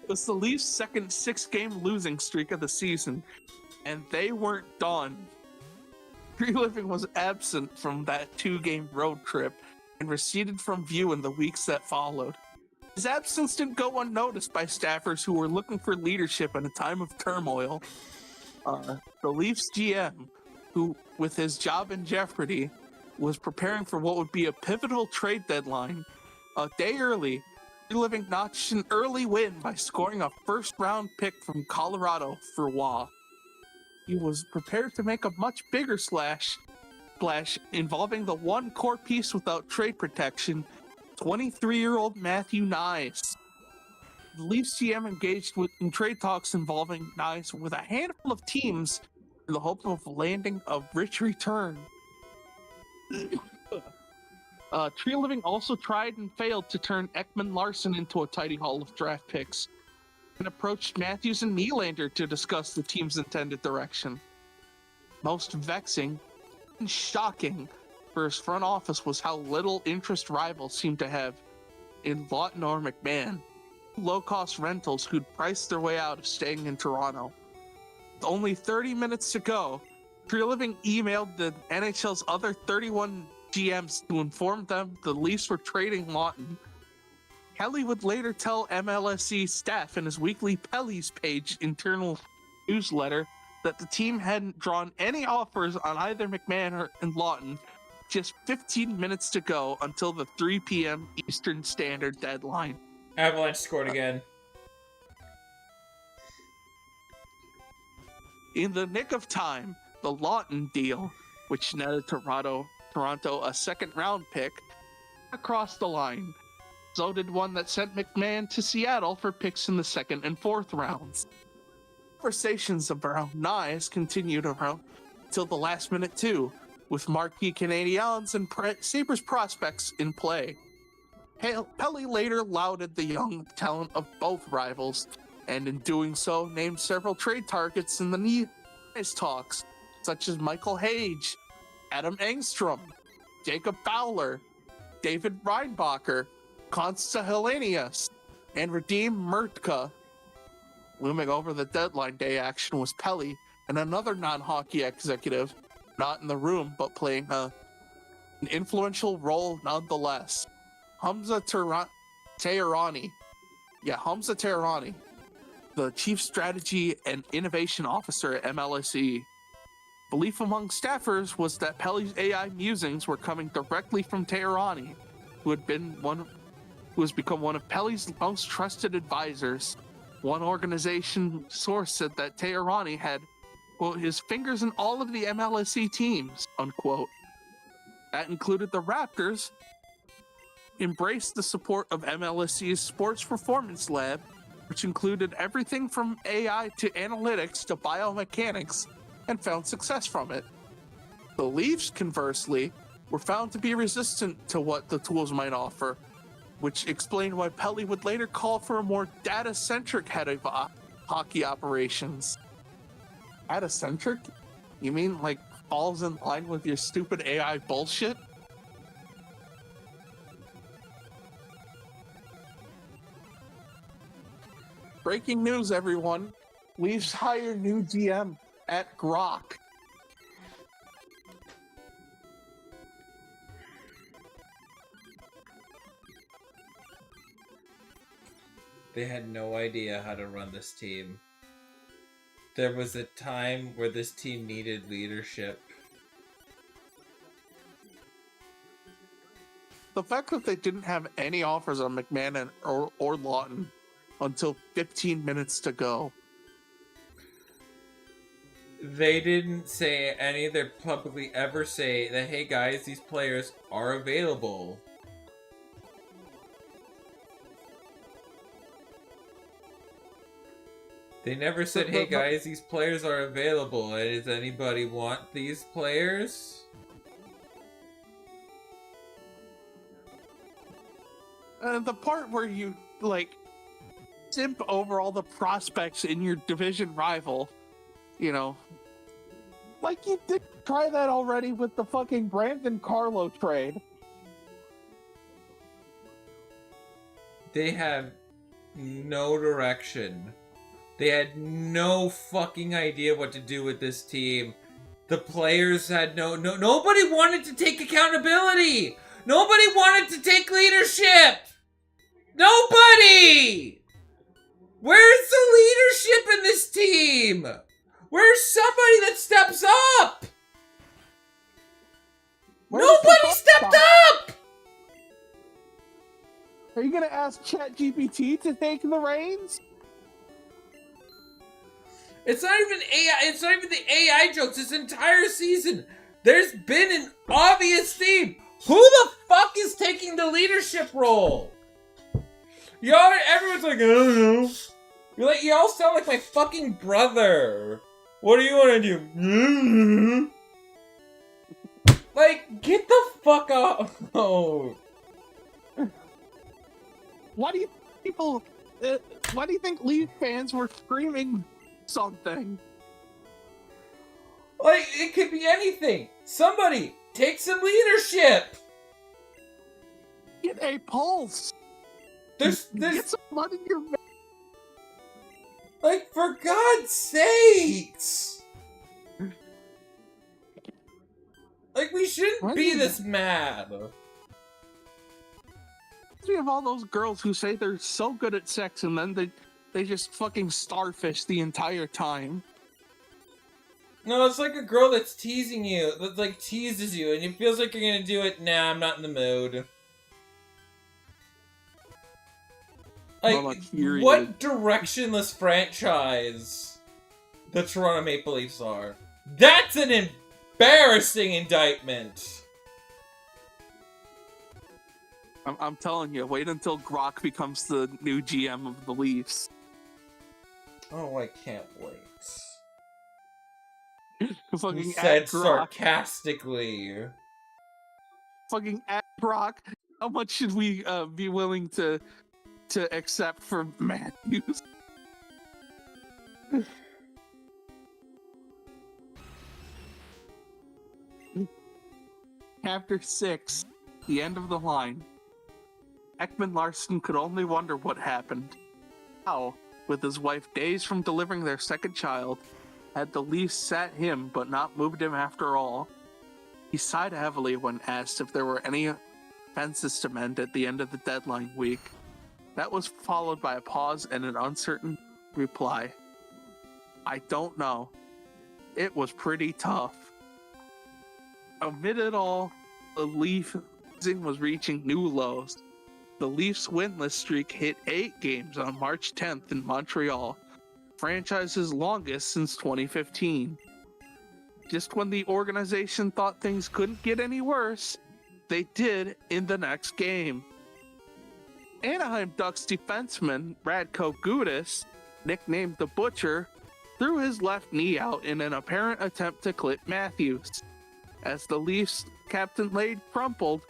was the Leafs' second 6-game losing streak of the season, and they weren't done. Tree Living was absent from that 2-game road trip and receded from view in the weeks that followed. His absence didn't go unnoticed by staffers who were looking for leadership in a time of turmoil. The Leafs GM, who, with his job in jeopardy, was preparing for what would be a pivotal trade deadline. A day early, Tree Living notched an early win by scoring a first-round pick from Colorado for Wah. He was prepared to make a much bigger splash involving the one core piece without trade protection, 23-year-old Matthew Nyes. The Leafs GM engaged in trade talks involving Nyes with a handful of teams in the hope of landing a rich return. Tree Living also tried and failed to turn Ekman Larson into a tidy haul of draft picks, and approached Matthews and Nylander to discuss the team's intended direction. Most vexing and shocking for his front office was how little interest rivals seemed to have in Lawton or McMahon, low-cost rentals who'd priced their way out of staying in Toronto. With only 30 minutes to go, Tree Living emailed the NHL's other 31 GMs to inform them the Leafs were trading Lawton. Kelly would later tell MLSE staff in his weekly Pelly's page internal newsletter that the team hadn't drawn any offers on either McMahon and Lawton just 15 minutes to go until the 3 p.m. Eastern Standard deadline. Avalanche scored again. In the nick of time, the Lawton deal, which netted Toronto a second-round pick, across the line. So did one that sent McMahon to Seattle for picks in the second and fourth rounds. Conversations around Nyes continued around till the last minute too, with marquee Canadiens and Sabres prospects in play. Pelly later lauded the young talent of both rivals, and in doing so named several trade targets in the Nyes talks, such as Michael Hage, Adam Engstrom, Jacob Fowler, David Reinbacher, Konsta Helenius, and Radim Murtka. Looming over the deadline day action was Pelly and another non-hockey executive, not in the room but playing an influential role nonetheless. Hamza Teherani. Hamza Teherani, the Chief Strategy and Innovation Officer at MLSE. Belief among staffers was that Pelly's AI musings were coming directly from Teherani, who has become one of Pelly's most trusted advisors. One organization source said that Teherani had, quote, his fingers in all of the MLSE teams, unquote. That included the Raptors, embraced the support of MLSE's Sports Performance Lab, which included everything from AI to analytics to biomechanics, and found success from it. The Leafs, conversely, were found to be resistant to what the tools might offer, which explained why Pelly would later call for a more data-centric head of hockey operations. Data-centric? You mean like falls in line with your stupid AI bullshit? Breaking news, everyone. Leafs hire new GM at Grok. They had no idea how to run this team. There was a time where this team needed leadership. The fact that they didn't have any offers on McMahon or Lawton until 15 minutes to go. They didn't say any of their publicly ever say that, hey guys, these players are available. They never said, hey guys, these players are available. Does anybody want these players? The part where you, simp over all the prospects in your division rival, Like you did try that already with the fucking Brandon Carlo trade. They have no direction. They had no fucking idea what to do with this team. The players had nobody wanted to take accountability. Nobody wanted to take leadership. Nobody! Where's the leadership in this team? Where's somebody that steps up? Nobody stepped up! Are you gonna ask ChatGPT to take the reins? It's not even AI. It's not even the AI jokes. This entire season, there's been an obvious theme. Who the fuck is taking the leadership role? Y'all, everyone's like, I don't know. You're like, y'all sound like my fucking brother. What do you want to do? Like, get the fuck out. Oh. Why do you think Leaf fans were screaming something? Like, it could be anything. Somebody take some leadership. Get a pulse. There's Get some blood in your. Like, for God's sakes. Like, we shouldn't be this mad. We have all those girls who say they're so good at sex and then they just fucking starfish the entire time. No, it's like a girl that's teasing you, that like teases you, and it feels like you're gonna do it. Nah, I'm not in the mood. Like, what directionless franchise the Toronto Maple Leafs are? That's an embarrassing indictment. I'm telling you, wait until Grok becomes the new GM of the Leafs. Oh, I can't wait. Fucking He said Grok. Sarcastically. Fucking at Grok. How much should we be willing to accept for Matthews? Chapter 6, the end of the line. Ekman Larson could only wonder what happened. How, with his wife days from delivering their second child, had the Leafs sat him but not moved him after all. He sighed heavily when asked if there were any fences to mend at the end of the deadline week. That was followed by a pause and an uncertain reply. I don't know. It was pretty tough. Amid it all, the Leaf season was reaching new lows. The Leafs' winless streak hit 8 games on March 10th in Montreal, franchise's longest since 2015. Just when the organization thought things couldn't get any worse, they did in the next game. Anaheim Ducks defenseman Radko Gudas, nicknamed the Butcher, threw his left knee out in an apparent attempt to clip Matthews. As the Leafs captain laid crumpled,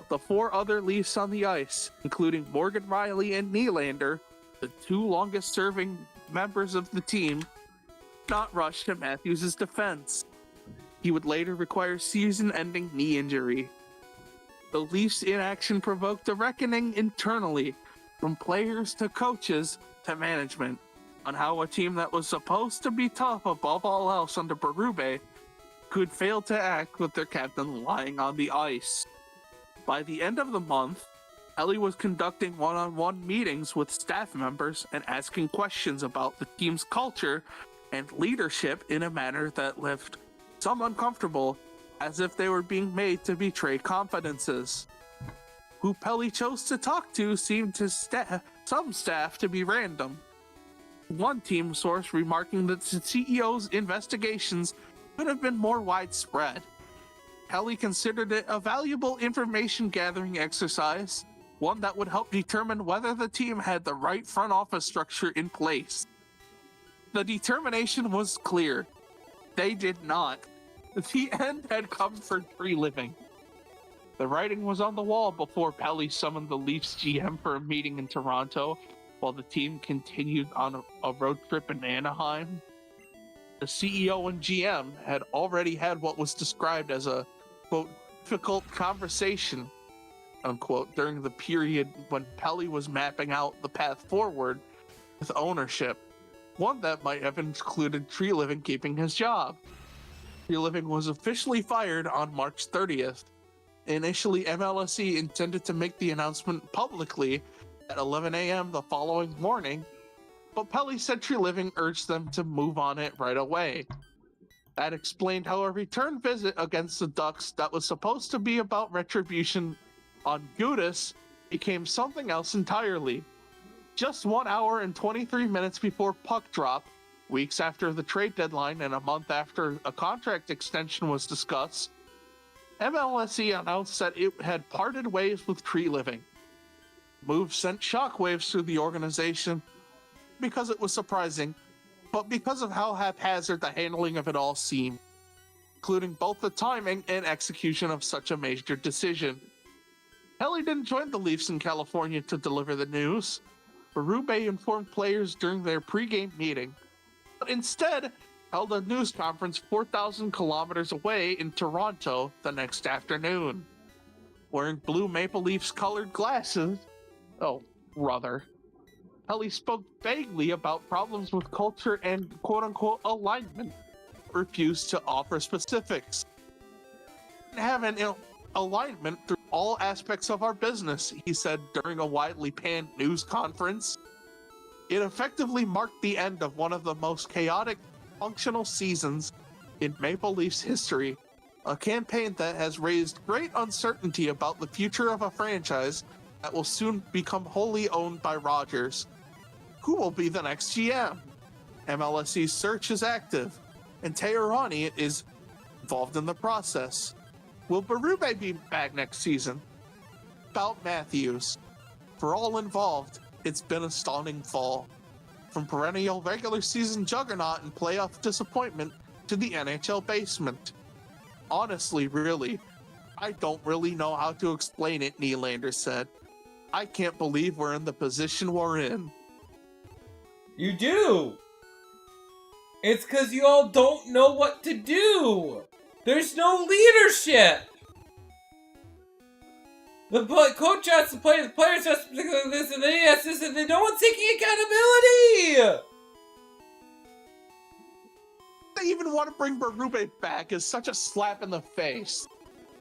the 4 other Leafs on the ice, including Morgan Riley and Nylander, the 2 longest-serving members of the team, not rush to Matthews' defense. He would later require season-ending knee injury. The Leafs' inaction provoked a reckoning internally, from players to coaches to management, on how a team that was supposed to be tough above all else under Berube could fail to act with their captain lying on the ice. By the end of the month, Ellie was conducting one-on-one meetings with staff members and asking questions about the team's culture and leadership in a manner that left some uncomfortable, as if they were being made to betray confidences. Who Pelly chose to talk to seemed to some staff to be random. One team source remarking that the CEO's investigations could have been more widespread. Pelly considered it a valuable information-gathering exercise, one that would help determine whether the team had the right front office structure in place. The determination was clear. They did not. The end had come for Tree Living. The writing was on the wall before Pelly summoned the Leafs GM for a meeting in Toronto, while the team continued on a road trip in Anaheim. The CEO and GM had already had what was described as a, quote, difficult conversation, unquote, during the period when Pelly was mapping out the path forward with ownership. One that might have included Tree Living keeping his job. Tree Living was officially fired on March 30th. Initially, MLSE intended to make the announcement publicly at 11 a.m. the following morning, but Pelly said Tree Living urged them to move on it right away. That explained how a return visit against the Ducks that was supposed to be about retribution on Gudis became something else entirely. Just 1 hour and 23 minutes before puck drop, weeks after the trade deadline and a month after a contract extension was discussed, MLSE announced that it had parted ways with Tree Living. The move sent shockwaves through the organization because it was surprising, but because of how haphazard the handling of it all seemed, including both the timing and execution of such a major decision. Pelly didn't join the Leafs in California to deliver the news. Berube informed players during their pregame meeting, but instead held a news conference 4,000 kilometers away in Toronto the next afternoon. Wearing blue Maple Leafs colored glasses, Pelly spoke vaguely about problems with culture and quote-unquote alignment, but refused to offer specifics. We have an alignment through all aspects of our business, he said during a widely panned news conference. It effectively marked the end of one of the most chaotic, functional seasons in Maple Leafs history, a campaign that has raised great uncertainty about the future of a franchise that will soon become wholly owned by Rogers. Who will be the next GM? MLSE's search is active, and Teherani is involved in the process. Will Berube be back next season? About Matthews. For all involved, it's been a stunning fall. From perennial regular season juggernaut and playoff disappointment to the NHL basement. Honestly, really, I don't really know how to explain it, Nylander said. I can't believe we're in the position we're in. You do! It's because you all don't know what to do! There's no leadership! The coach has to play, the players has to do this, and then he has this, and then no one's taking accountability! They even want to bring Berube back is such a slap in the face.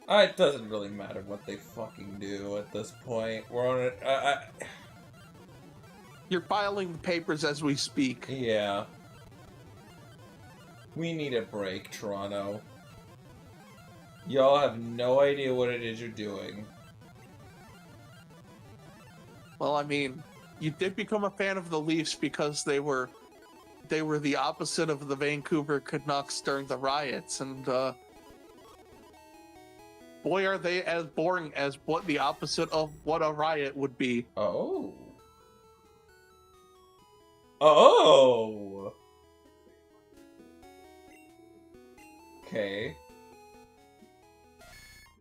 It doesn't really matter what they fucking do at this point. We're on it. You're filing the papers as we speak. Yeah. We need a break, Toronto. Y'all have no idea what it is you're doing. Well, I mean, you did become a fan of the Leafs because they were the opposite of the Vancouver Canucks during the riots, and boy, are they as boring as what the opposite of what a riot would be. Oh. Oh! Okay.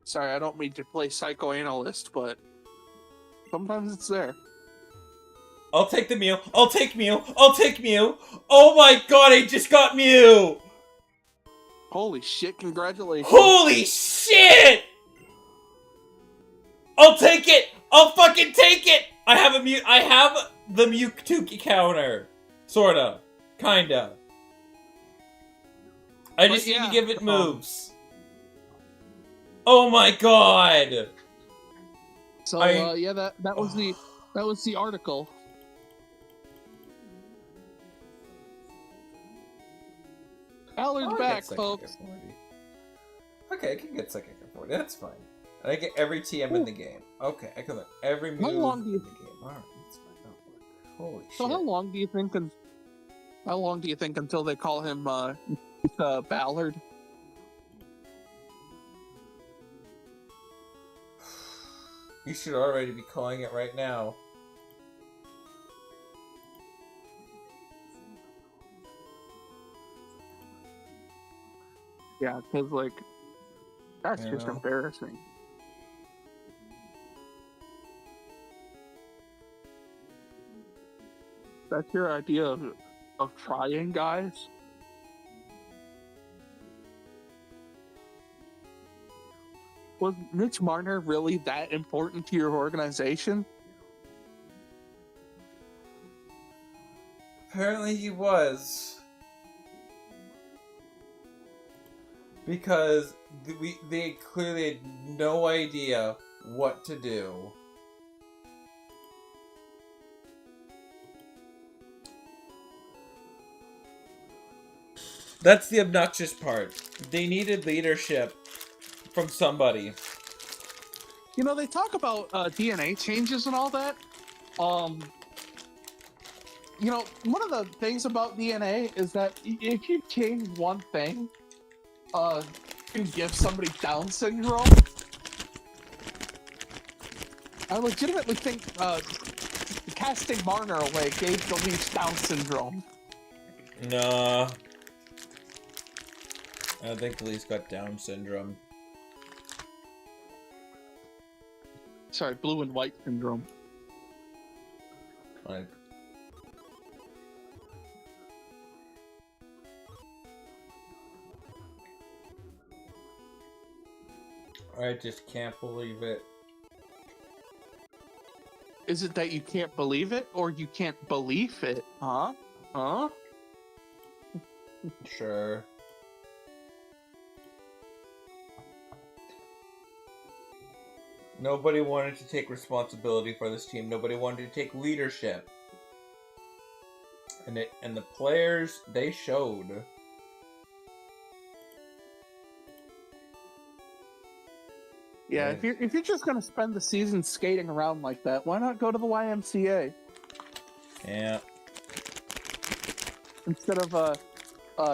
Sorry, I don't mean to play psychoanalyst, but sometimes it's there. I'll take the Mew. I'll take Mew. I'll take Mew. Oh my god, I just got Mew! Holy shit, congratulations. Holy shit! I'll take it! I'll fucking take it! I have a Mew. I have the Mewtwo counter. Sorta. Kinda. I just need to give it moves. Oh my god! So yeah, that was the article. Ballard's back, folks. Okay, I can get second authority. That's fine. And I get every TM in the game. Okay, I can learn every move in the game. Alright, that's fine. Holy shit. So how long do you think until they call him Ballard? You should already be calling it right now. Yeah, because, like, that's just embarrassing. That's your idea of trying, guys? Was Mitch Marner really that important to your organization? Apparently he was. Because they clearly had no idea what to do. That's the obnoxious part. They needed leadership from somebody. You know, they talk about DNA changes and all that. You know, one of the things about DNA is that if you change one thing, you can give somebody Down syndrome. I legitimately think casting Marner away gave the Leafs Down syndrome. Nah. I don't think the Leafs got Down syndrome. Sorry, blue and white syndrome. Like, I just can't believe it. Is it that you can't believe it, or you can't believe it? Huh? Huh? Sure. Nobody wanted to take responsibility for this team. Nobody wanted to take leadership. And the players, they showed. Yeah, Right. if you're just gonna spend the season skating around like that, why not go to the YMCA Yeah. instead of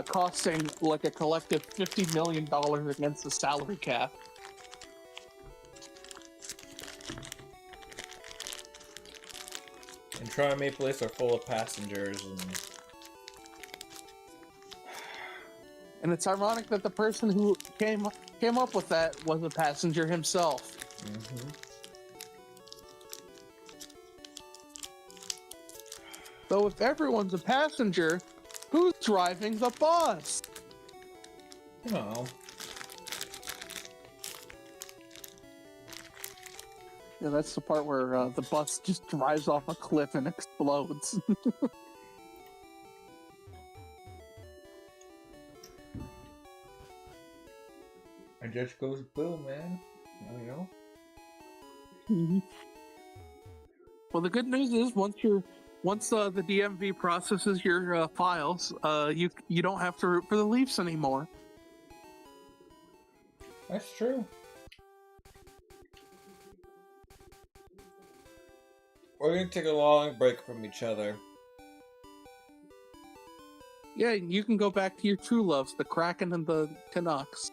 costing like a collective $50 million against the salary cap? And Toronto Maple Leafs are full of passengers And it's ironic that the person who came up with that was a passenger himself. Mm-hmm. So if everyone's a passenger, who's driving the bus? Oh. Yeah, that's the part where the bus just drives off a cliff and explodes. It just goes boom, man. I know. Mhm. Well, the good news is once the DMV processes your files, you don't have to root for the Leafs anymore. That's true. We're gonna take a long break from each other. Yeah, you can go back to your true loves, the Kraken and the Canucks.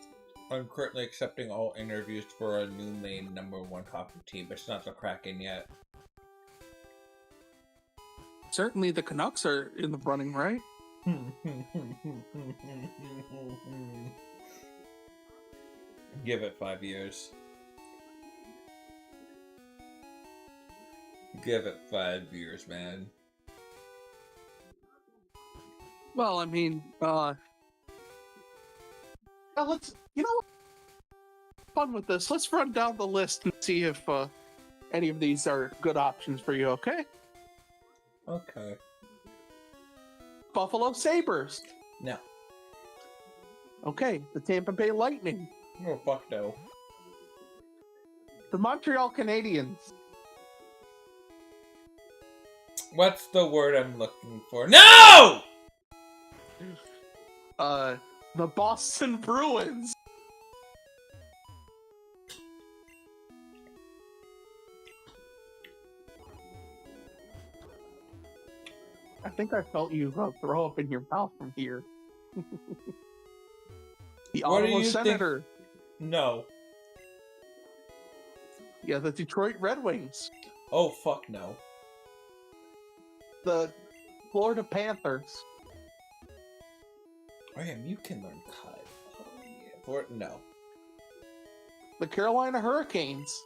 I'm currently accepting all interviews for a new main #1 hockey team. It's not the Kraken yet. Certainly the Canucks are in the running, right? Give it 5 years. Give it 5 years, man. Well, I mean, let's, you know what? Fun with this. Let's run down the list and see if any of these are good options for you, okay? Okay. Buffalo Sabres. No. Okay, the Tampa Bay Lightning. Oh, fuck no. The Montreal Canadiens. What's the word I'm looking for? No! The Boston Bruins. I think I felt you throw up in your mouth from here. The What do Ottawa you Senator. No. Yeah, the Detroit Red Wings. Oh, fuck no. The Florida Panthers. Oh, yeah, you can learn cut. Oh, yeah. No. The Carolina Hurricanes.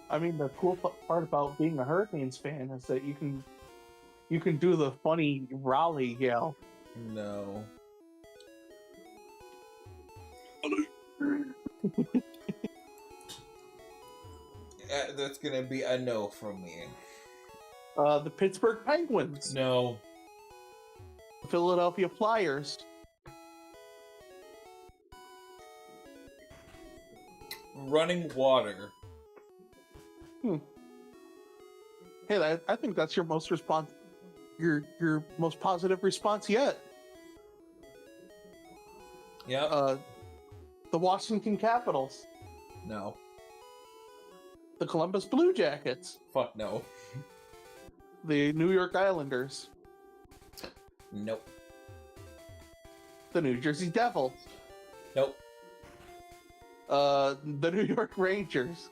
I mean, the cool part about being a Hurricanes fan is that you can You can do the funny Raleigh yell. No. That's gonna be a no from me. The Pittsburgh Penguins. No. The Philadelphia Flyers. Running water. Hey, I think that's your most your most positive response yet. Yep. The Washington Capitals. No. The Columbus Blue Jackets. Fuck no. The New York Islanders. Nope. The New Jersey Devils. Nope. The New York Rangers.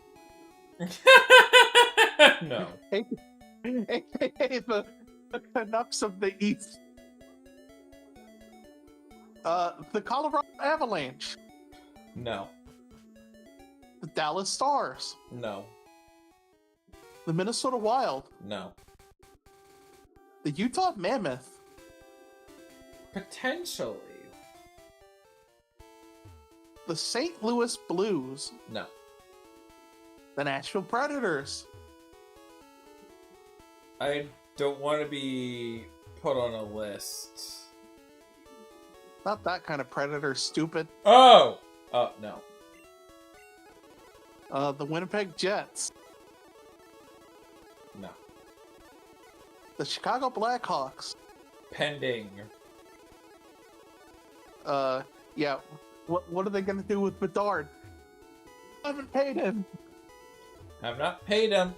No. Hey, the Canucks of the East. The Colorado Avalanche. No. The Dallas Stars. No. The Minnesota Wild. No. The Utah Mammoth. Potentially. The St. Louis Blues. No. The Nashville Predators. I don't want to be put on a list. Not that kind of predator, stupid. Oh! Oh, no. The Winnipeg Jets. No. The Chicago Blackhawks. Pending. Yeah. What are they gonna do with Bedard? I haven't paid him. I've not paid him.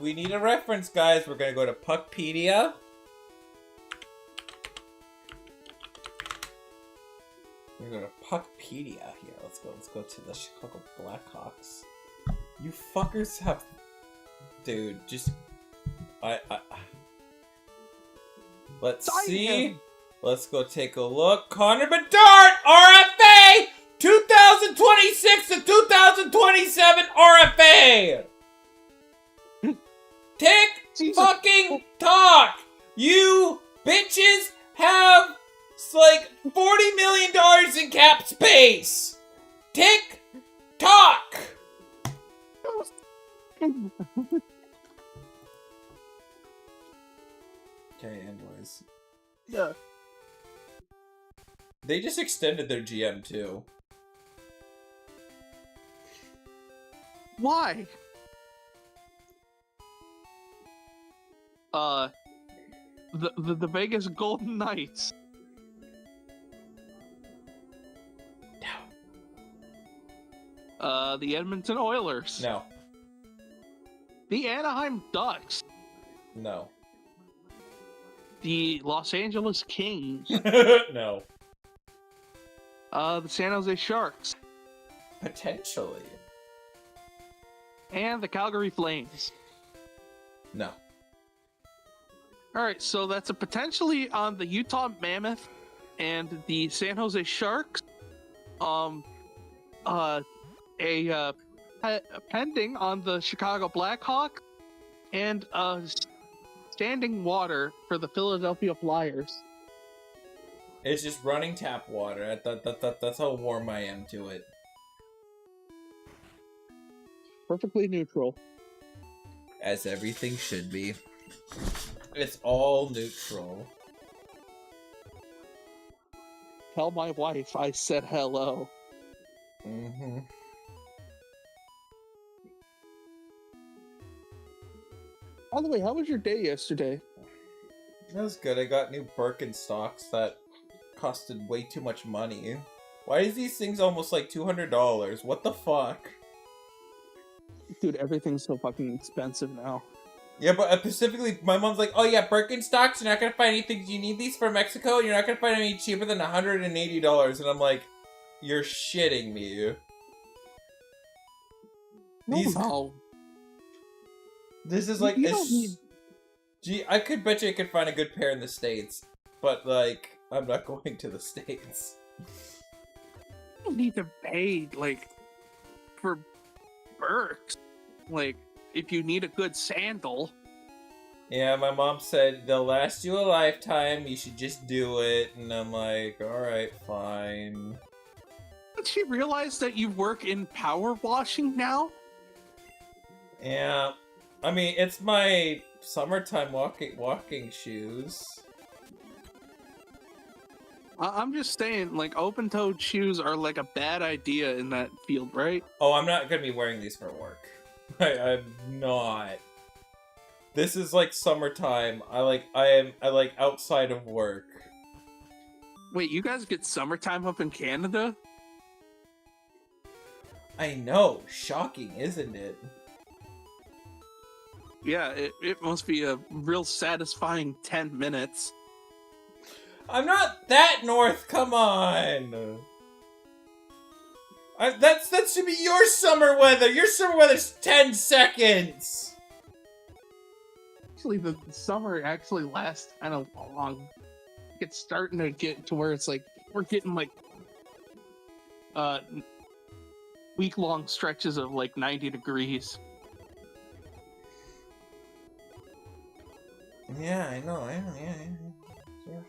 We need a reference, guys. We're gonna go to Puckpedia. We're gonna go to Puckpedia here. Let's go to the Chicago Blackhawks. You fuckers have, dude. Just let's see. Let's go take a look. Connor Bedard, RFA, 2026 to 2027 RFA. Tick fucking talk. You bitches have like $40 million in cap space. Tick tock. Okay, anyways. Yeah. They just extended their GM too. Why? The Vegas Golden Knights. No. The Edmonton Oilers. No. The Anaheim Ducks. No. The Los Angeles Kings. No. The San Jose Sharks. Potentially. And the Calgary Flames. No. Alright, so that's a potentially on the Utah Mammoth and the San Jose Sharks. Pending on the Chicago Blackhawks, and standing water for the Philadelphia Flyers. It's just running tap water. That's how warm I am to it. Perfectly neutral. As everything should be. It's all neutral. Tell my wife I said hello. Mm-hmm. By the way, how was your day yesterday? That was good. I got new Birkenstocks that costed way too much money. Why is these things almost like $200? What the fuck? Dude, everything's so fucking expensive now. Yeah, but specifically, my mom's like, oh yeah, Birkenstocks, you're not gonna find anything, you need these for Mexico, and you're not gonna find any cheaper than $180, and I'm like, you're shitting me. No. This is like, you don't need... Gee, I bet you I could find a good pair in the States, but like, I'm not going to the States. You don't need to pay, like, for Birks. Like, if you need a good sandal. Yeah, my mom said they'll last you a lifetime. You should just do it. And I'm like, all right, fine. Did she realize that you work in power washing now? Yeah, I mean it's my summertime walking shoes. I'm just saying, like, open-toed shoes are like a bad idea in that field, right? Oh, I'm not gonna be wearing these for work. I'm not. This is like summertime. I like outside of work. Wait, you guys get summertime up in Canada? I know, shocking, isn't it? Yeah, it must be a real satisfying 10 minutes. I'm not that north, come on! That should be your summer weather! Your summer weather's 10 seconds! Actually, the summer actually lasts kind of long. It's starting to get to where it's like, we're getting like, week-long stretches of like 90 degrees. Yeah, I know, yeah. Sure.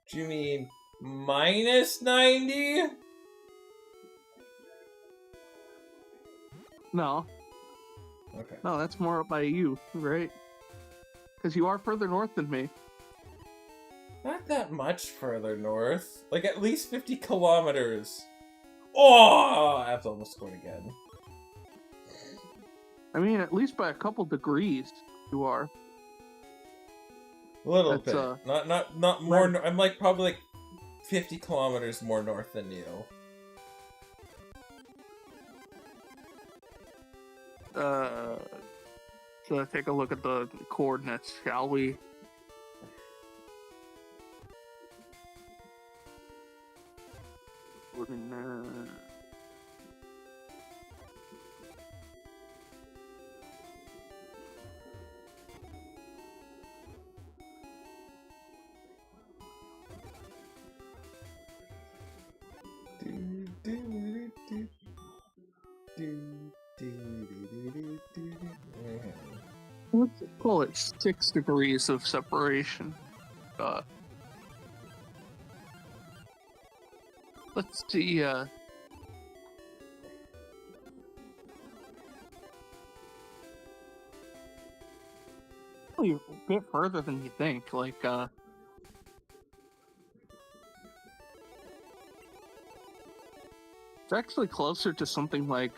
Do you mean minus 90? No. Okay. No, that's more up by you, right? Because you are further north than me. Not that much further north. Like at least 50 kilometers. Oh, I have to almost scored again. I mean, at least by a couple degrees, you are. A little That's, bit. Not more. I'm like probably like 50 kilometers more north than you. So take a look at the coordinates, shall we? Let's call it 6 degrees of separation. Let's see, oh, you're a bit further than you think, like, it's actually closer to something like,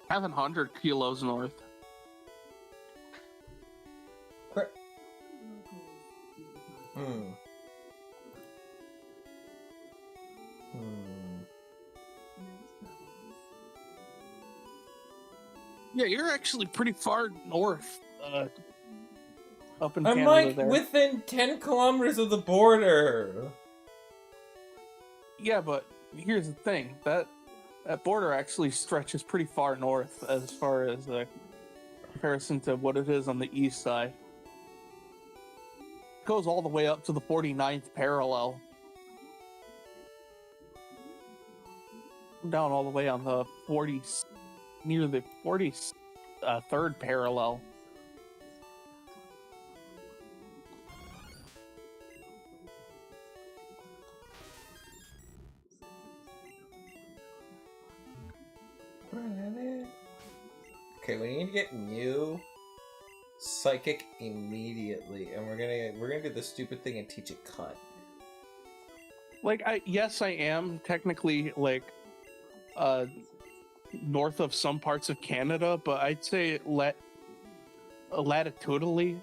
700 kilos north. Yeah, you're actually pretty far north, up in Canada. I'm like there. within 10 kilometers of the border. Yeah, but here's the thing, that border actually stretches pretty far north as far as the comparison to what it is on the east side. It goes all the way up to the 49th parallel. Down all the way on the 40s, near the 43rd parallel. Okay, we need to get Mew psychic immediately, and we're gonna do the stupid thing and teach it cut. Like, yes, I am technically like north of some parts of Canada, but I'd say latitudinally,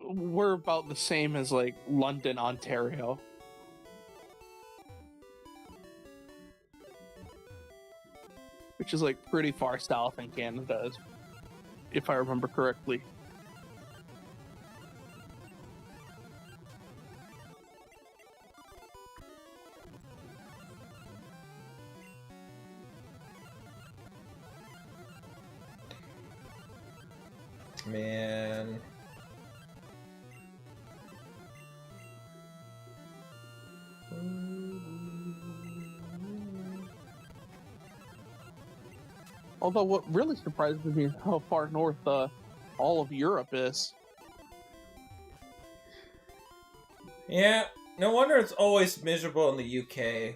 we're about the same as like London, Ontario. Which is like pretty far south in Canada, if I remember correctly. Man. Although what really surprises me is how far north all of Europe is. Yeah, no wonder it's always miserable in the UK.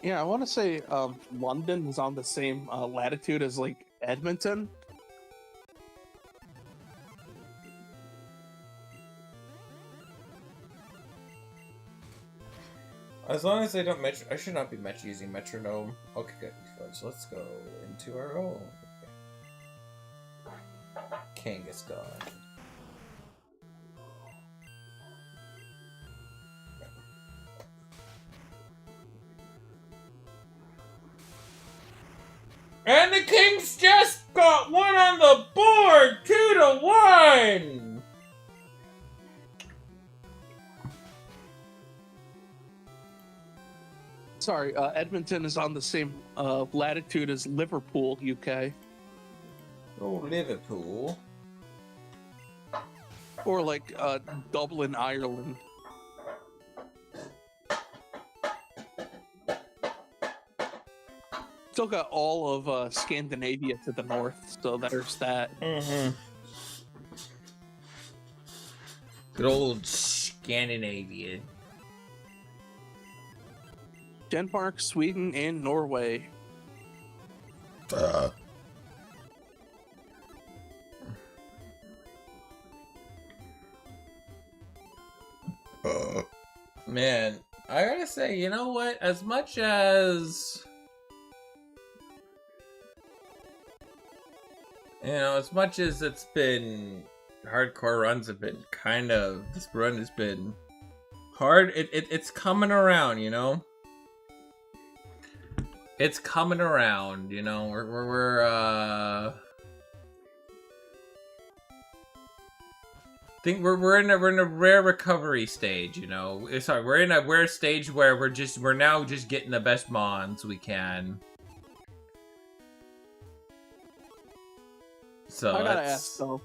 Yeah, I want to say London is on the same latitude as like Edmonton. As long as they don't I should not be using metronome. Okay, good. So let's go into our home. Kanga's gone. And the Kings just got one on the board! 2-1! Sorry, Edmonton is on the same latitude as Liverpool, UK. Oh, Liverpool. Or like Dublin, Ireland. Still got all of Scandinavia to the north, so there's that. Mm-hmm. Good old Scandinavia. Denmark, Sweden, and Norway. Man, I gotta say, you know what? As much as... You know, as much as it's been... Hardcore runs have been kind of... This run has been hard. It's coming around, you know? It's coming around, you know? I think we're in a rare recovery stage, you know. Sorry, we're in a rare stage where we're now just getting the best mons we can. So I gotta ask though,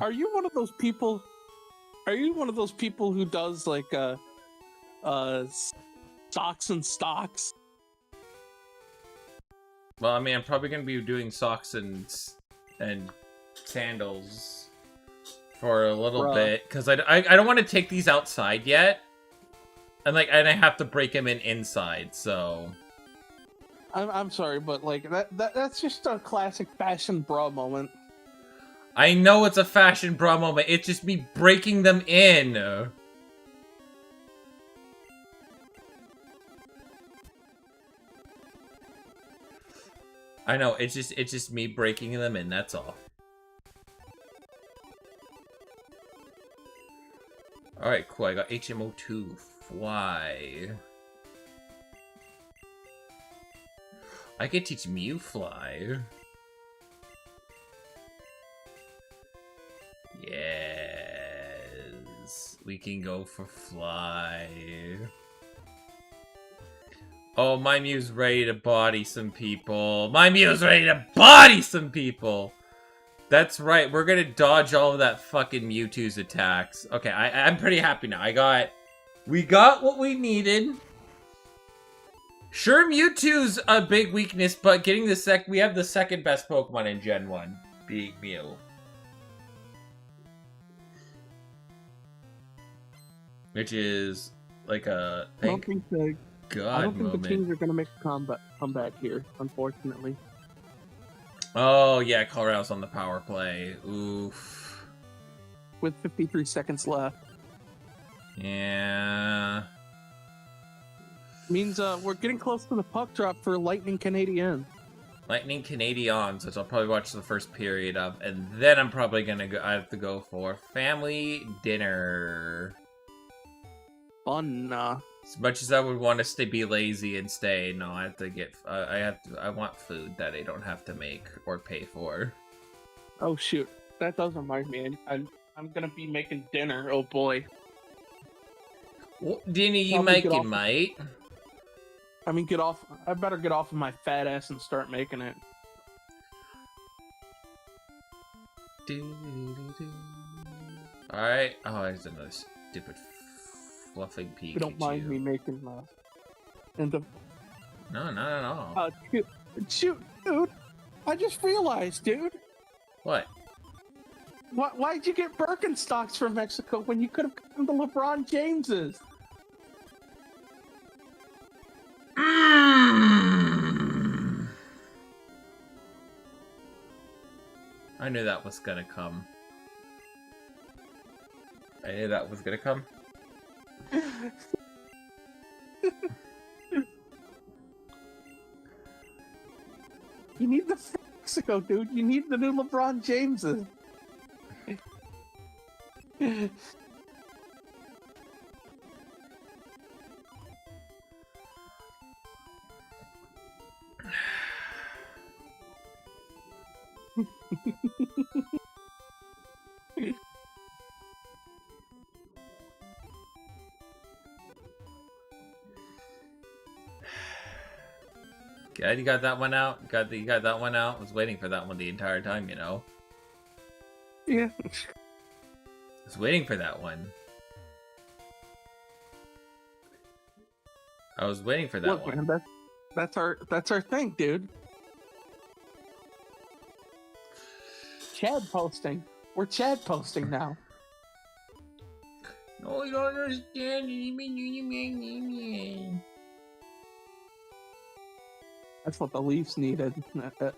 are you one of those people? Are you one of those people who does like socks and stocks? Well, I mean, I'm probably gonna be doing socks and sandals for a little bit because I don't want to take these outside yet, and I have to break them inside. So I'm sorry, but like that's just a classic fashion bra moment. I know it's a fashion bra moment. It's just me breaking them in. I know, it's just me breaking them in, that's all. Alright, cool, I got HMO2, fly. I could teach Mew fly. Yes, we can go for fly. Oh, my Mew's ready to body some people. My Mew's ready to body some people! That's right, we're gonna dodge all of that fucking Mewtwo's attacks. Okay, I'm pretty happy now. We got what we needed. Sure, Mewtwo's a big weakness, but getting we have the second best Pokemon in Gen 1, being Mew. Which is, like a... Thank God I don't think moment. the Kings are gonna make a comeback here, unfortunately. Oh, yeah, Colorado's on the power play. Oof. With 53 seconds left. Yeah. Means we're getting close to the puck drop for Lightning Canadian. Lightning Canadians, which I'll probably watch the first period of, and then I'm probably gonna go. I have to go for family dinner. Fun. As much as I would want to be lazy and stay, no, I have to get. I want food that I don't have to make or pay for. Oh shoot, that does remind me. I'm gonna be making dinner. Oh boy. What dinner you making, mate? I mean, get off. I better get off of my fat ass and start making it. Alright. Oh, there's another stupid fluffing Pikachu. You don't mind me making and the No, not at all. Shoot, dude. I just realized, dude. What? Why'd you get Birkenstocks from Mexico when you could have gotten the LeBron Jameses? I knew that was gonna come. I knew that was gonna come. You need the Mexico, dude. You need the new LeBron Jameses. Good, you got that one out? You got that one out? I was waiting for that one the entire time, you know? Yeah. I was waiting for that one. I was waiting for that Look, one. man, that's our thing, dude. Chad posting. We're Chad posting now. No, you don't understand. That's what the Leafs needed. The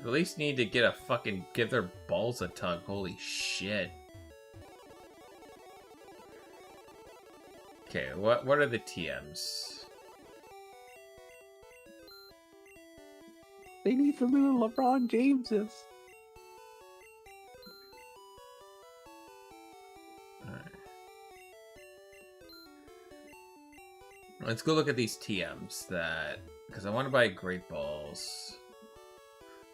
Leafs need to get a fucking give their balls a tug. Holy shit. Okay, what are the TMs? They need the new LeBron Jameses. Let's go look at these TMs because I want to buy Great Balls.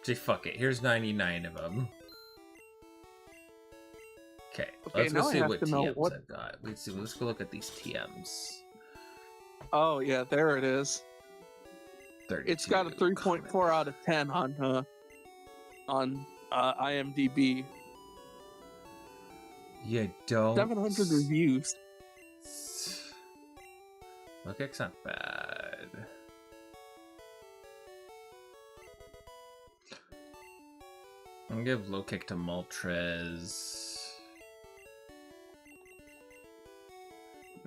Actually, fuck it. Here's 99 of them. Okay, let's go see what TMs I've got. Let's go look at these TMs. Oh yeah, there it is. 32. It's got a 3.4 out of 10 on IMDb. You don't. 700 reviews. Looks not bad. I'm gonna give low kick to Moltres.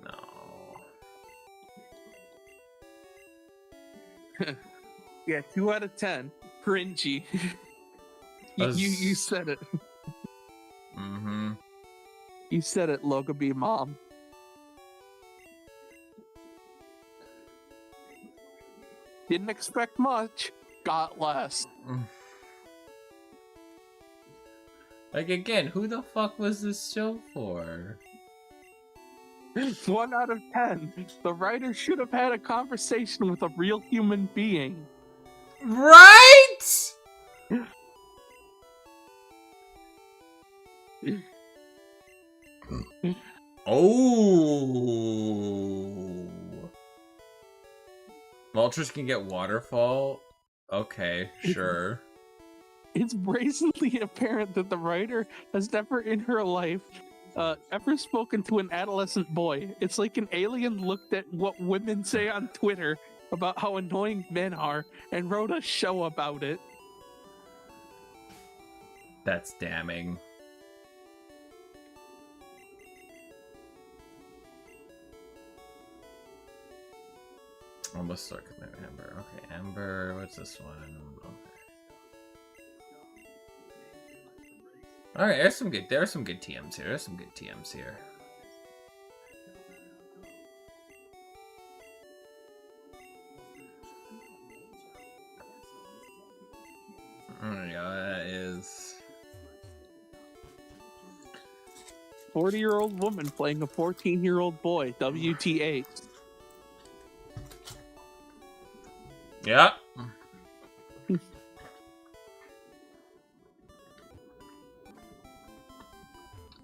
No. Yeah, 2 out of 10. Cringy. you said it. Mm-hmm. You said it, Logobee Mom. Didn't expect much. Got less. Like, again, who the fuck was this show for? 1 out of 10. The writer should have had a conversation with a real human being. Right? Oh. Moltres can get Waterfall? Okay, sure. It's brazenly apparent that the writer has never in her life ever spoken to an adolescent boy. It's like an alien looked at what women say on Twitter about how annoying men are and wrote a show about it. That's damning. Almost start with Amber. Okay, Amber, what's this one? Okay. Alright, there's some good TMs here. There's some good TMs here. There you go, that is 40-year-old woman playing a 14-year-old boy. WTA. yeah.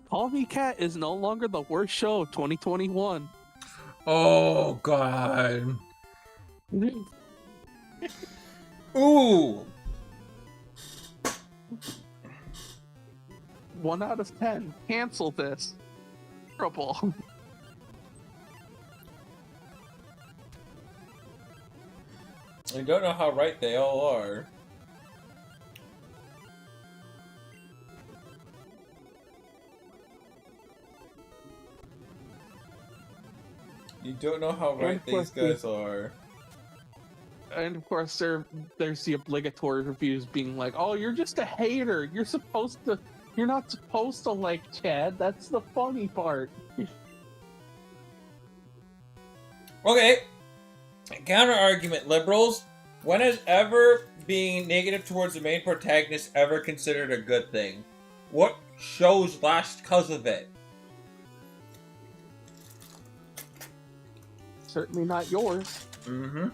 Call Me Cat is no longer the worst show of 2021. Oh god. Ooh. 1 out of 10. Cancel this. Terrible. Oh, I don't know how right they all are. You don't know how right these guys are. And of course, there's the obligatory reviews being like, "Oh, you're just a hater. You're not supposed to like Chad. That's the funny part." Okay. Counter argument, liberals. When has ever being negative towards the main protagonist ever considered a good thing? What shows last cause of it? Certainly not yours. Mm-hmm.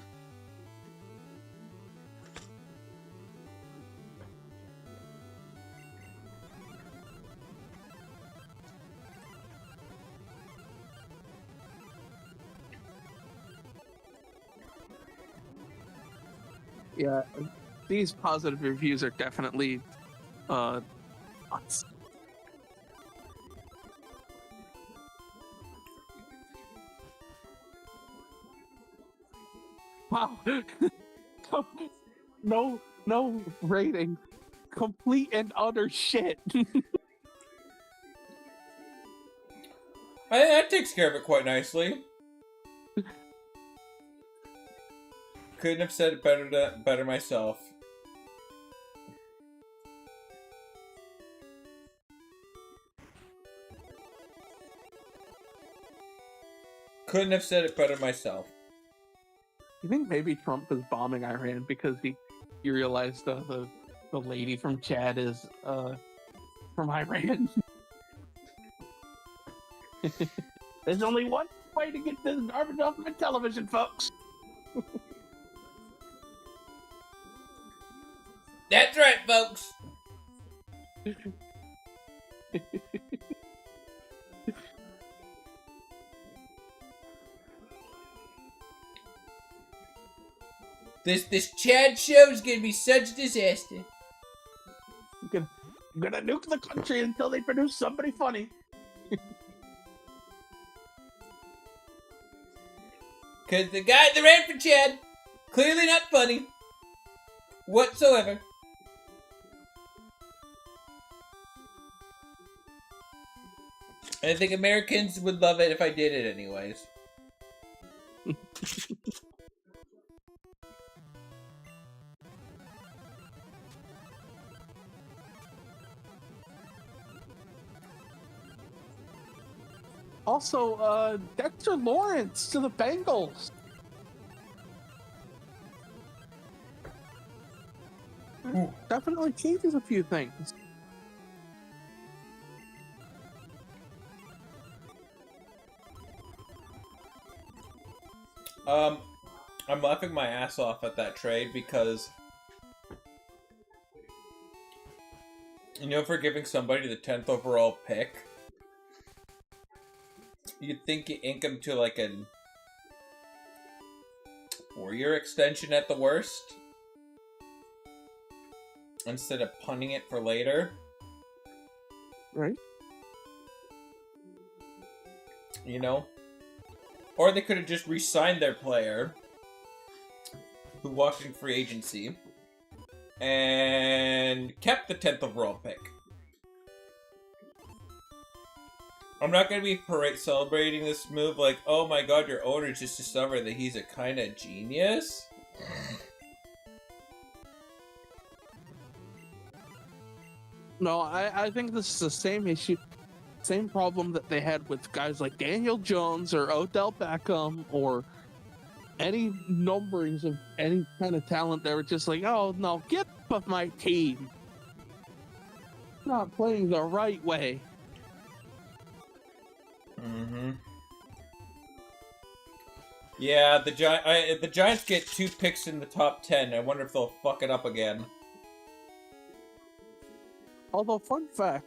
Yeah, these positive reviews are definitely nuts. Wow. No rating. Complete and utter shit. That takes care of it quite nicely. Couldn't have said it better myself. Couldn't have said it better myself. You think maybe Trump is bombing Iran because he realized the lady from Chad is from Iran? There's only one way to get this garbage off my television, folks. That's right, folks. This Chad show's gonna be such a disaster. I'm gonna nuke the country until they produce somebody funny. Cause the guy that ran for Chad, clearly not funny whatsoever. And I think Americans would love it if I did it anyways. Also, Dexter Lawrence to the Bengals. Ooh. Definitely changes a few things. I'm laughing my ass off at that trade because, you know, for giving somebody the 10th overall pick, you'd think you ink him to like a 4-year extension at the worst, instead of punting it for later. Right. You know? Or they could have just re-signed their player who walked in free agency and kept the 10th overall pick. I'm not going to be celebrating this move like, oh my god, your owner just discovered that he's a kind of genius. No, I think this is the same issue, same problem that they had with guys like Daniel Jones or Odell Beckham or any numberings of any kind of talent. They were just like, oh no, get off my team. Not playing the right way. Mm-hmm. Yeah, the Giants get 2 picks in the top 10. I wonder if they'll fuck it up again. Although, fun fact,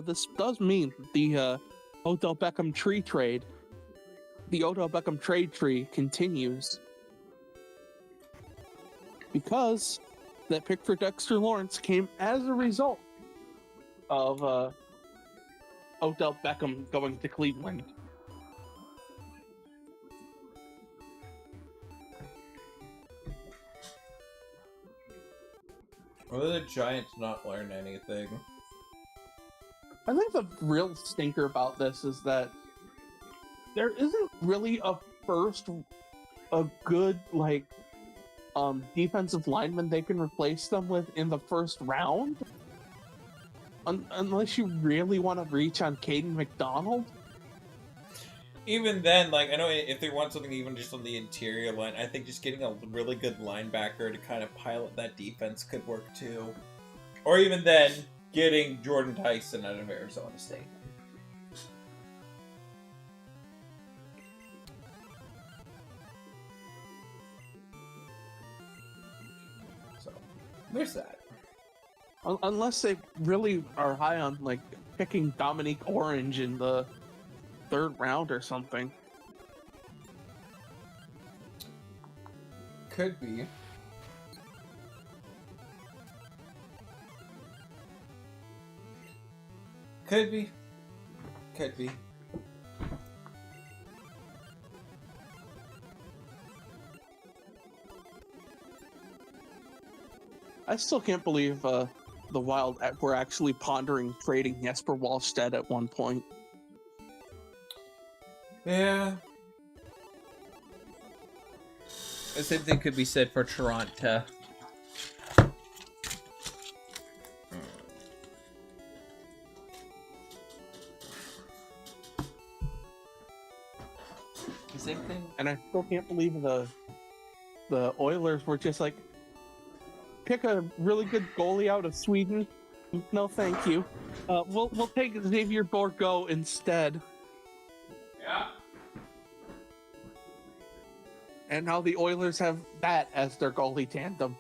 this does mean the Odell Beckham tree trade, the Odell Beckham trade tree continues. Because that pick for Dexter Lawrence came as a result of Odell Beckham going to Cleveland. Or did the Giants not learn anything? I think the real stinker about this is that there isn't really a good, like, defensive lineman they can replace them with in the first round. Unless you really want to reach on Caden McDonald. Even then, like, I know if they want something even just on the interior line, I think just getting a really good linebacker to kind of pilot that defense could work too. Or even then, getting Jordan Tyson out of Arizona State. So, there's that. Unless they really are high on, like, picking Dominique Orange in the 3rd round or something. Could be. Could be. Could be. I still can't believe the Wild were actually pondering trading Jesper Wallstedt at one point. Yeah. The same thing could be said for Toronto. The same thing. And I still can't believe the Oilers were just like, pick a really good goalie out of Sweden. No, thank you. We'll take Xavier Bourgault instead. Yeah. And now the Oilers have that as their goalie tandem.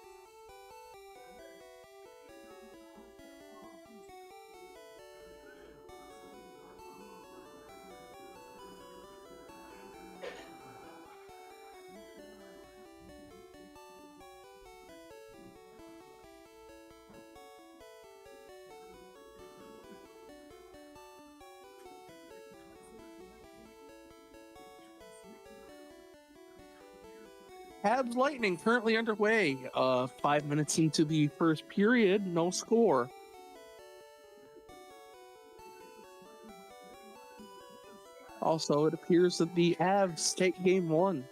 Habs Lightning currently underway. 5 minutes into the first period, no score. Also, it appears that the Avs take game 1.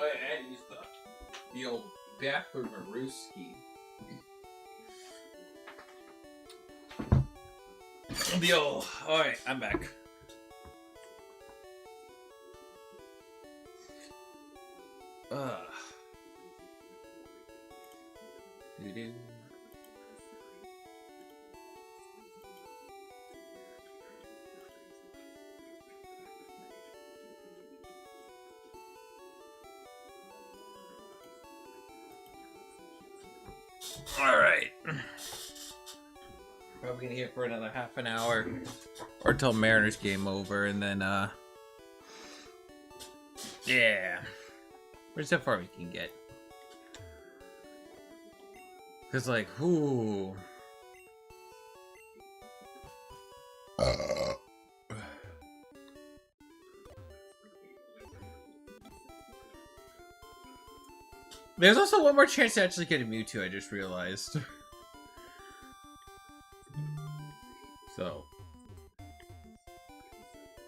Oh, yeah, and use the old bathroom Marooski. Alright, I'm back. Doo-doo. Alright. Probably gonna hit for another half an hour. Or till Mariners game over, and then, yeah. Where's how far we can get? Cause, like, whoo. There's also one more chance to actually get a Mewtwo, I just realized. So.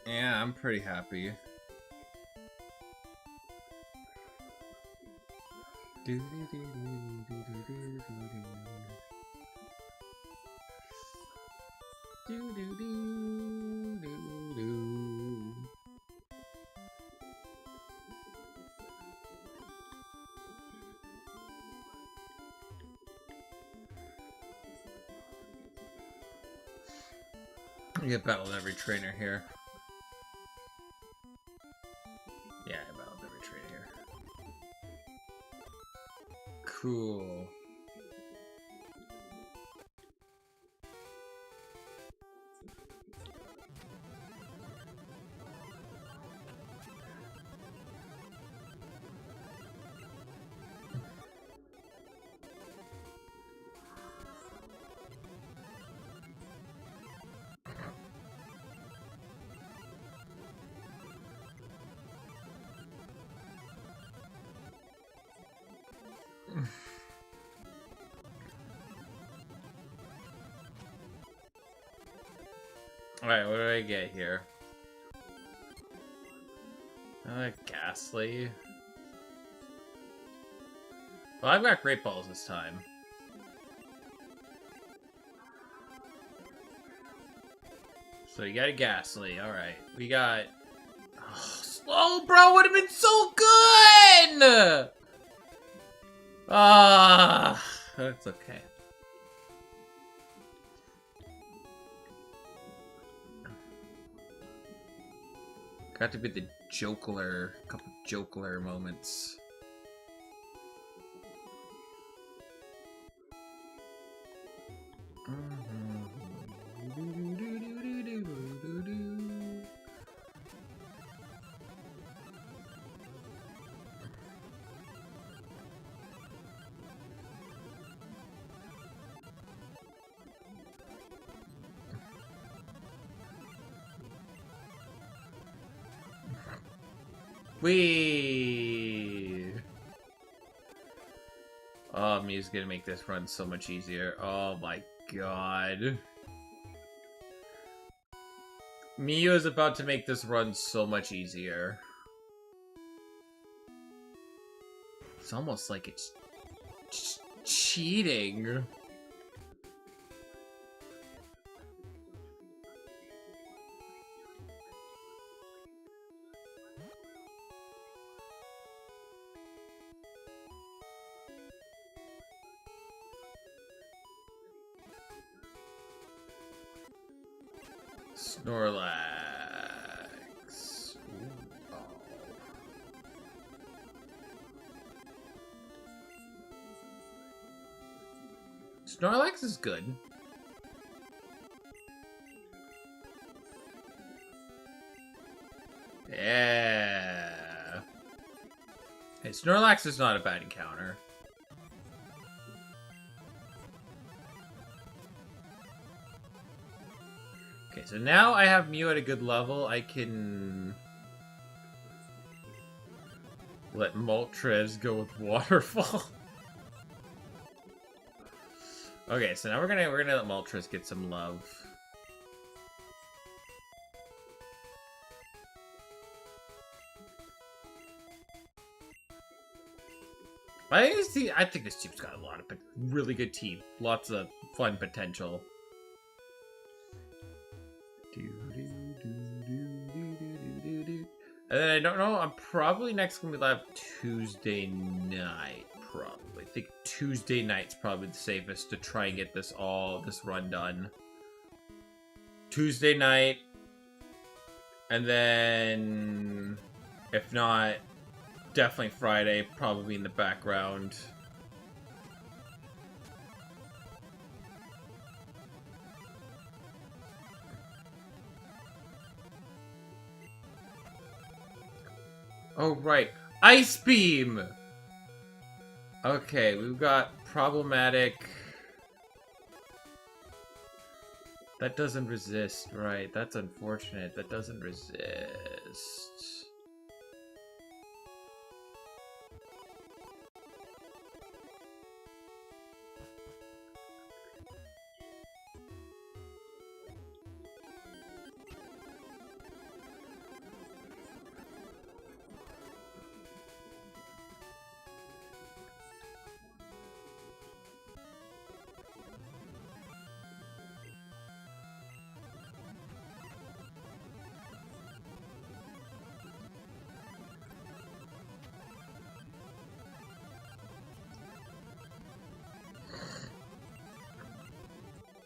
Yeah, I'm pretty happy. I get battled every trainer here. Yeah, I battled every trainer here. Cool. Alright, what do I get here? Ghastly. Well, I've got Great Balls this time. So you got a Ghastly, alright. We got... Oh, bro, would have been so good! That's okay. Got to be the Jokler, couple Jokler moments. Whee! Oh, Mew's gonna make this run so much easier. Oh my god. Mew is about to make this run so much easier. It's almost like it's cheating. Snorlax. Ooh, oh. Snorlax is good. Yeah. Hey, Snorlax is not a bad encounter. Okay, so now I have Mew at a good level. I can let Moltres go with Waterfall. Okay, so now we're gonna let Moltres get some love. I think this team's got a lot of really good team. Lots of fun potential. And then I don't know, I'm probably next gonna be live Tuesday night, probably. I think Tuesday night's probably the safest to try and get this run done. Tuesday night, and then if not, definitely Friday, probably in the background. Oh, right. Ice Beam! Okay, we've got problematic. That doesn't resist, right. That's unfortunate. That doesn't resist.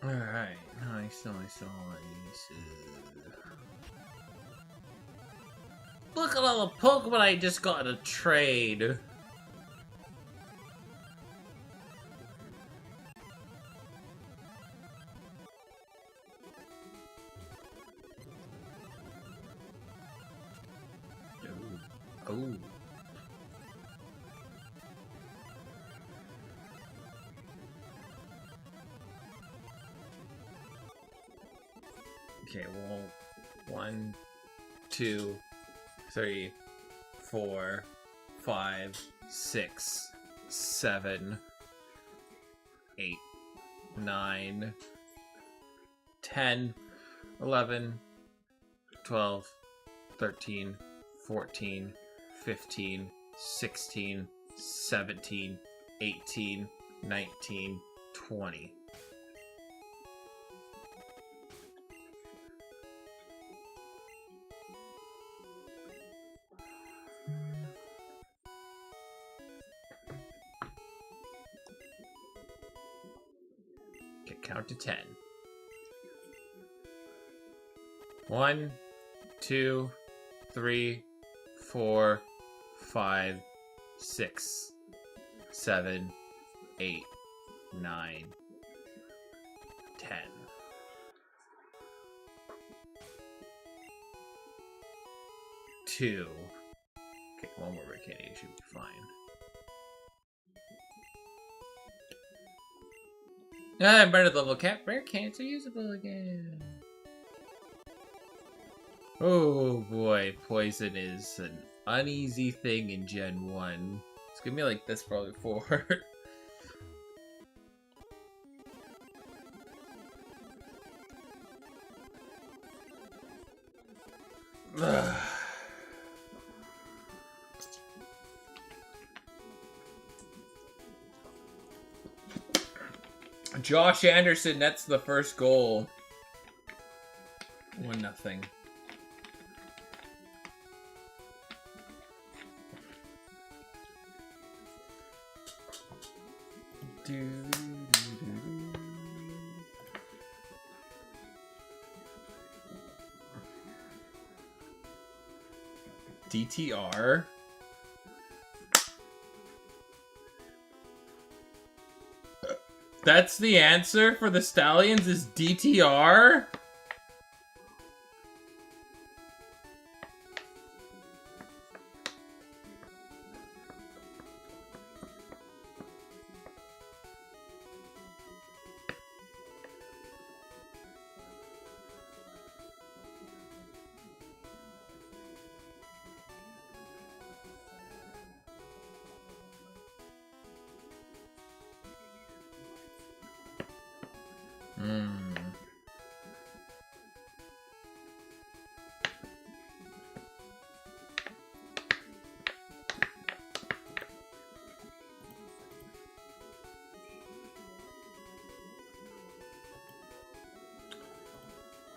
Alright, nice. Look at all the Pokemon I just got in a trade. Oh. Okay, well, 1, 2, 3, 4, 5, 6, 7, 8, 9, 10, 11, 12, 13, 14, 15, 16, 17, 18, 19, 20. Count to 10. 1, 2, 3, 4, 5, 6, 7, 8, 9, 10. 2. Okay, one more Ricketti should be fine. I'm better level cap. Rare cancer usable again. Oh boy, poison is an uneasy thing in Gen 1. It's gonna be like this probably forward. Josh Anderson, that's the first goal. 1-0. DTR. That's the answer for the Stallions is DTR?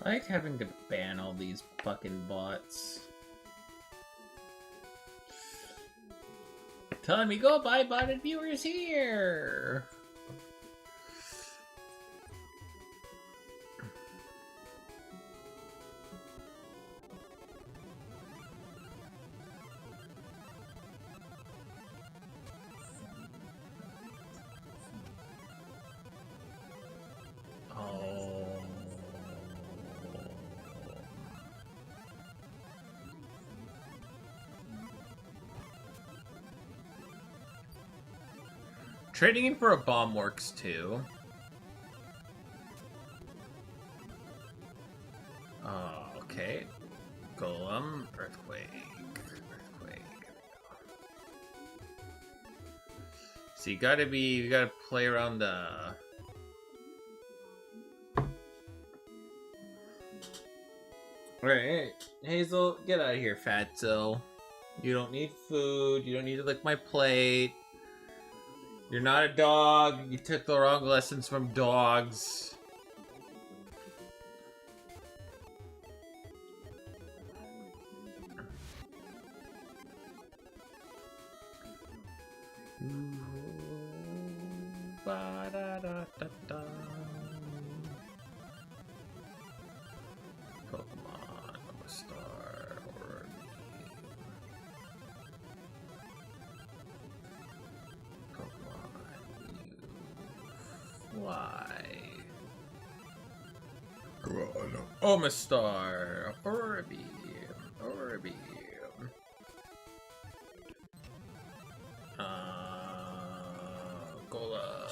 I like having to ban all these fucking bots. Telling me go buy botted viewers here. Trading in for a bomb works too. Oh, okay. Golem, earthquake. So you gotta play around the. Alright, Hazel, get out of here, fatso. You don't need food, you don't need to lick my plate. You're not a dog. You took the wrong lessons from dogs. Pokemon, I'm a star. Why? Omastar, Orbeam. Gola,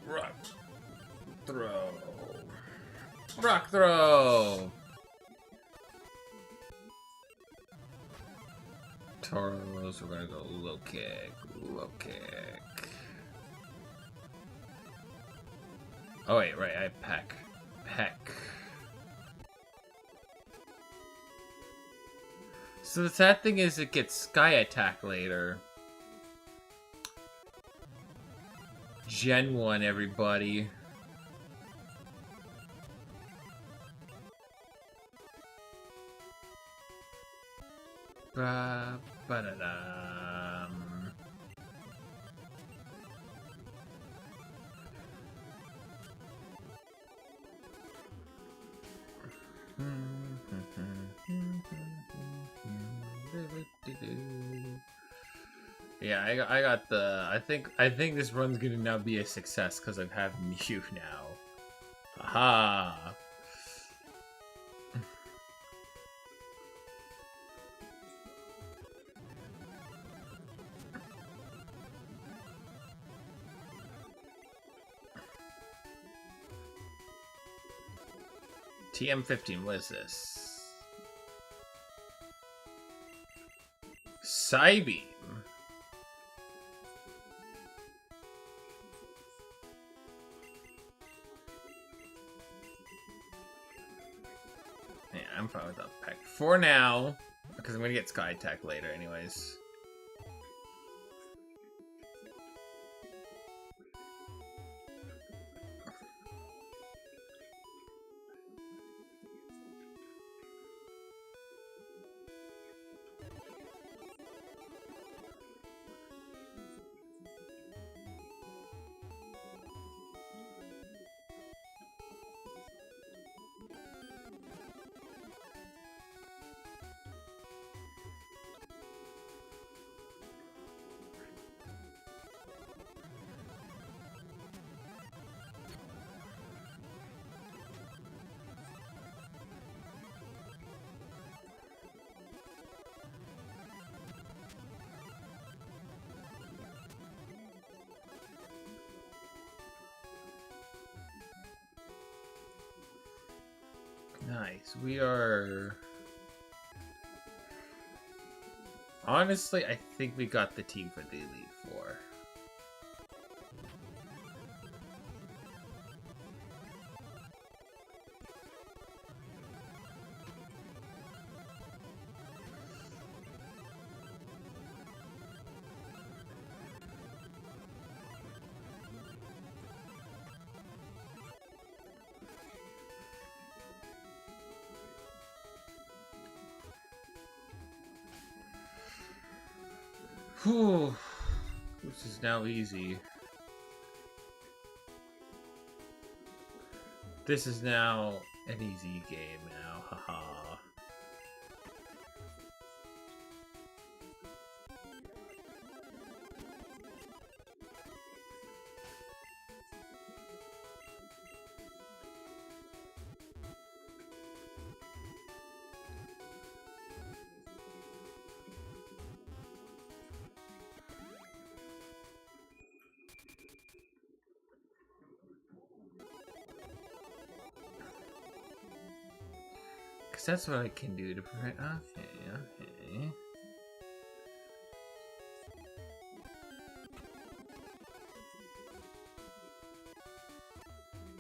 Rock Throw. Tauros, we're gonna go low kick. Oh wait, right, I have Peck. So the sad thing is it gets Sky Attack later. Gen 1, everybody. Ba-da-dum. Yeah, I got the. I think this run's gonna now be a success because I have Mew now. Aha! TM15, what is this? Psybeam. Yeah, I'm fine with that pack for now, because I'm gonna get Sky Attack later anyways. Nice. We are... Honestly, I think we got the team for the Elite Four. Whew. This is now easy. This is now an easy game now, haha. Cause that's what I can do to prevent. Okay.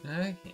Okay.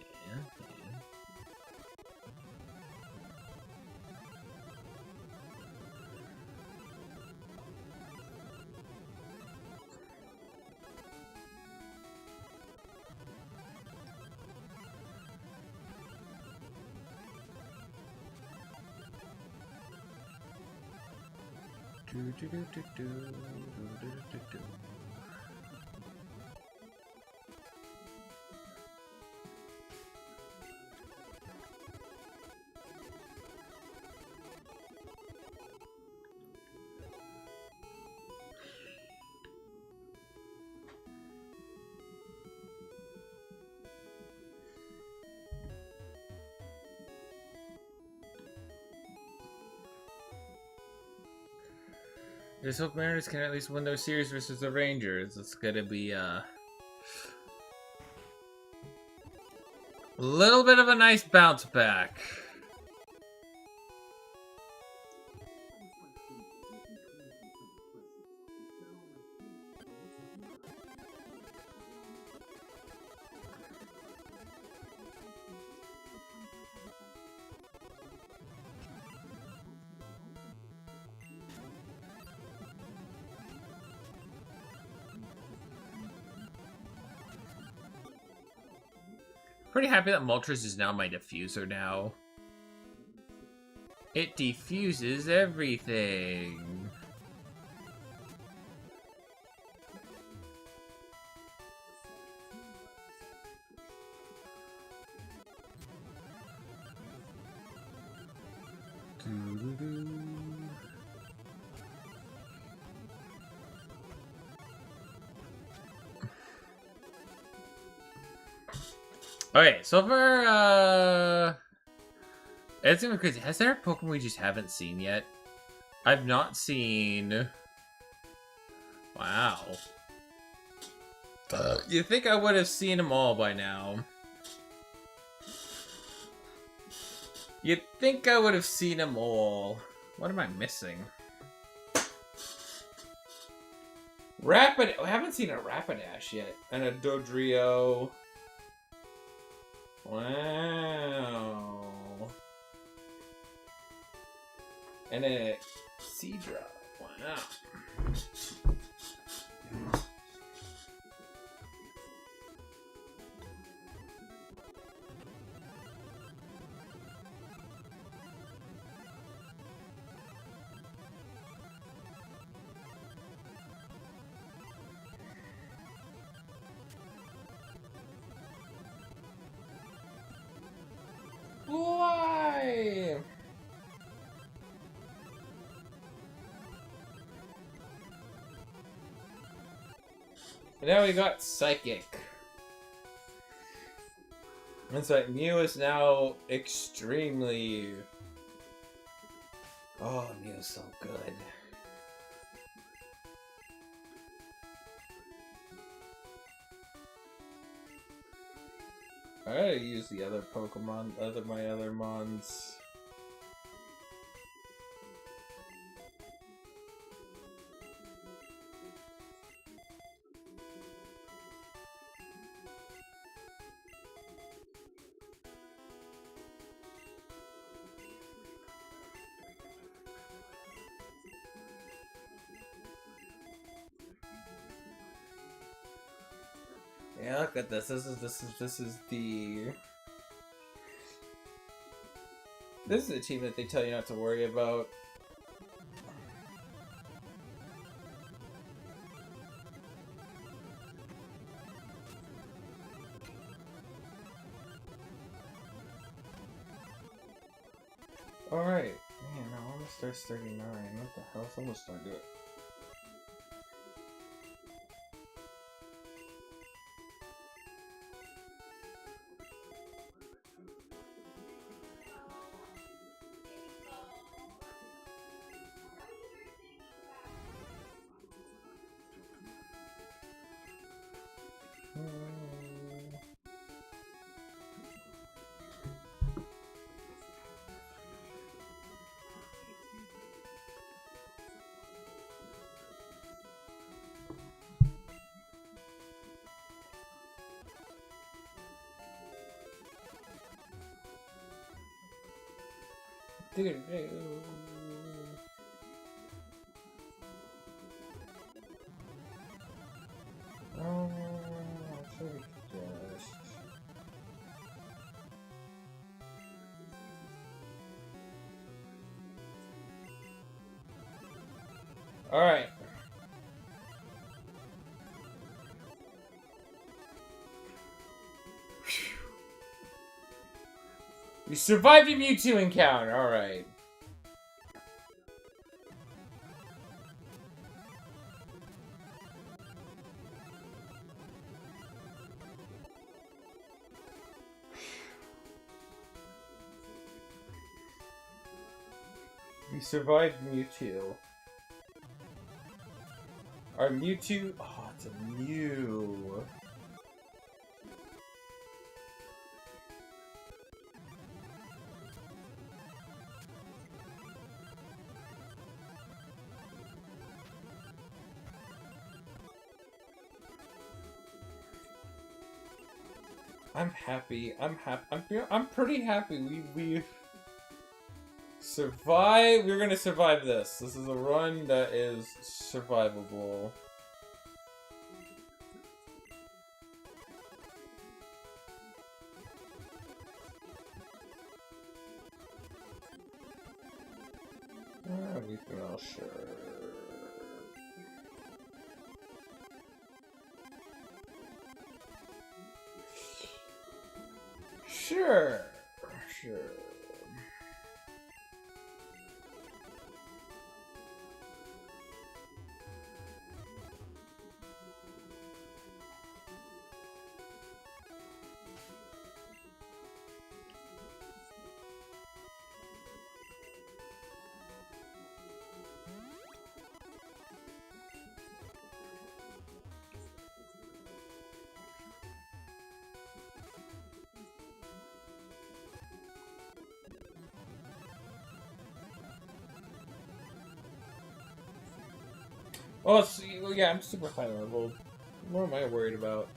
I just hope Mariners can at least win their series versus the Rangers. It's gonna be a little bit of a nice bounce back. Pretty happy that Moltres is now my diffuser now. It defuses everything. Okay, so for, it's gonna be crazy. Has there a Pokemon we just haven't seen yet? I've not seen... Wow. You'd think I would have seen them all by now. You'd think I would have seen them all. What am I missing? I haven't seen a Rapidash yet. And a Dodrio. Wow. And a Seadra. Wow. Why? And now we got Psychic. That's right, Mew is now extremely... Oh, Mew's so good. I gotta use the other Pokemon, my other mons. Yeah, look at this. This is the team that they tell you not to worry about. Alright. Man, I almost starts 39. What the hell? It's almost done it. Alright. You survived a Mewtwo encounter, alright. You survived Mewtwo. Our Mewtwo... Oh, it's a Mew. I'm happy. I'm pretty happy. We survive. We're gonna survive this. This is a run that is survivable. We can all sure. Sure. Oh, yeah, I'm super high level. What am I worried about?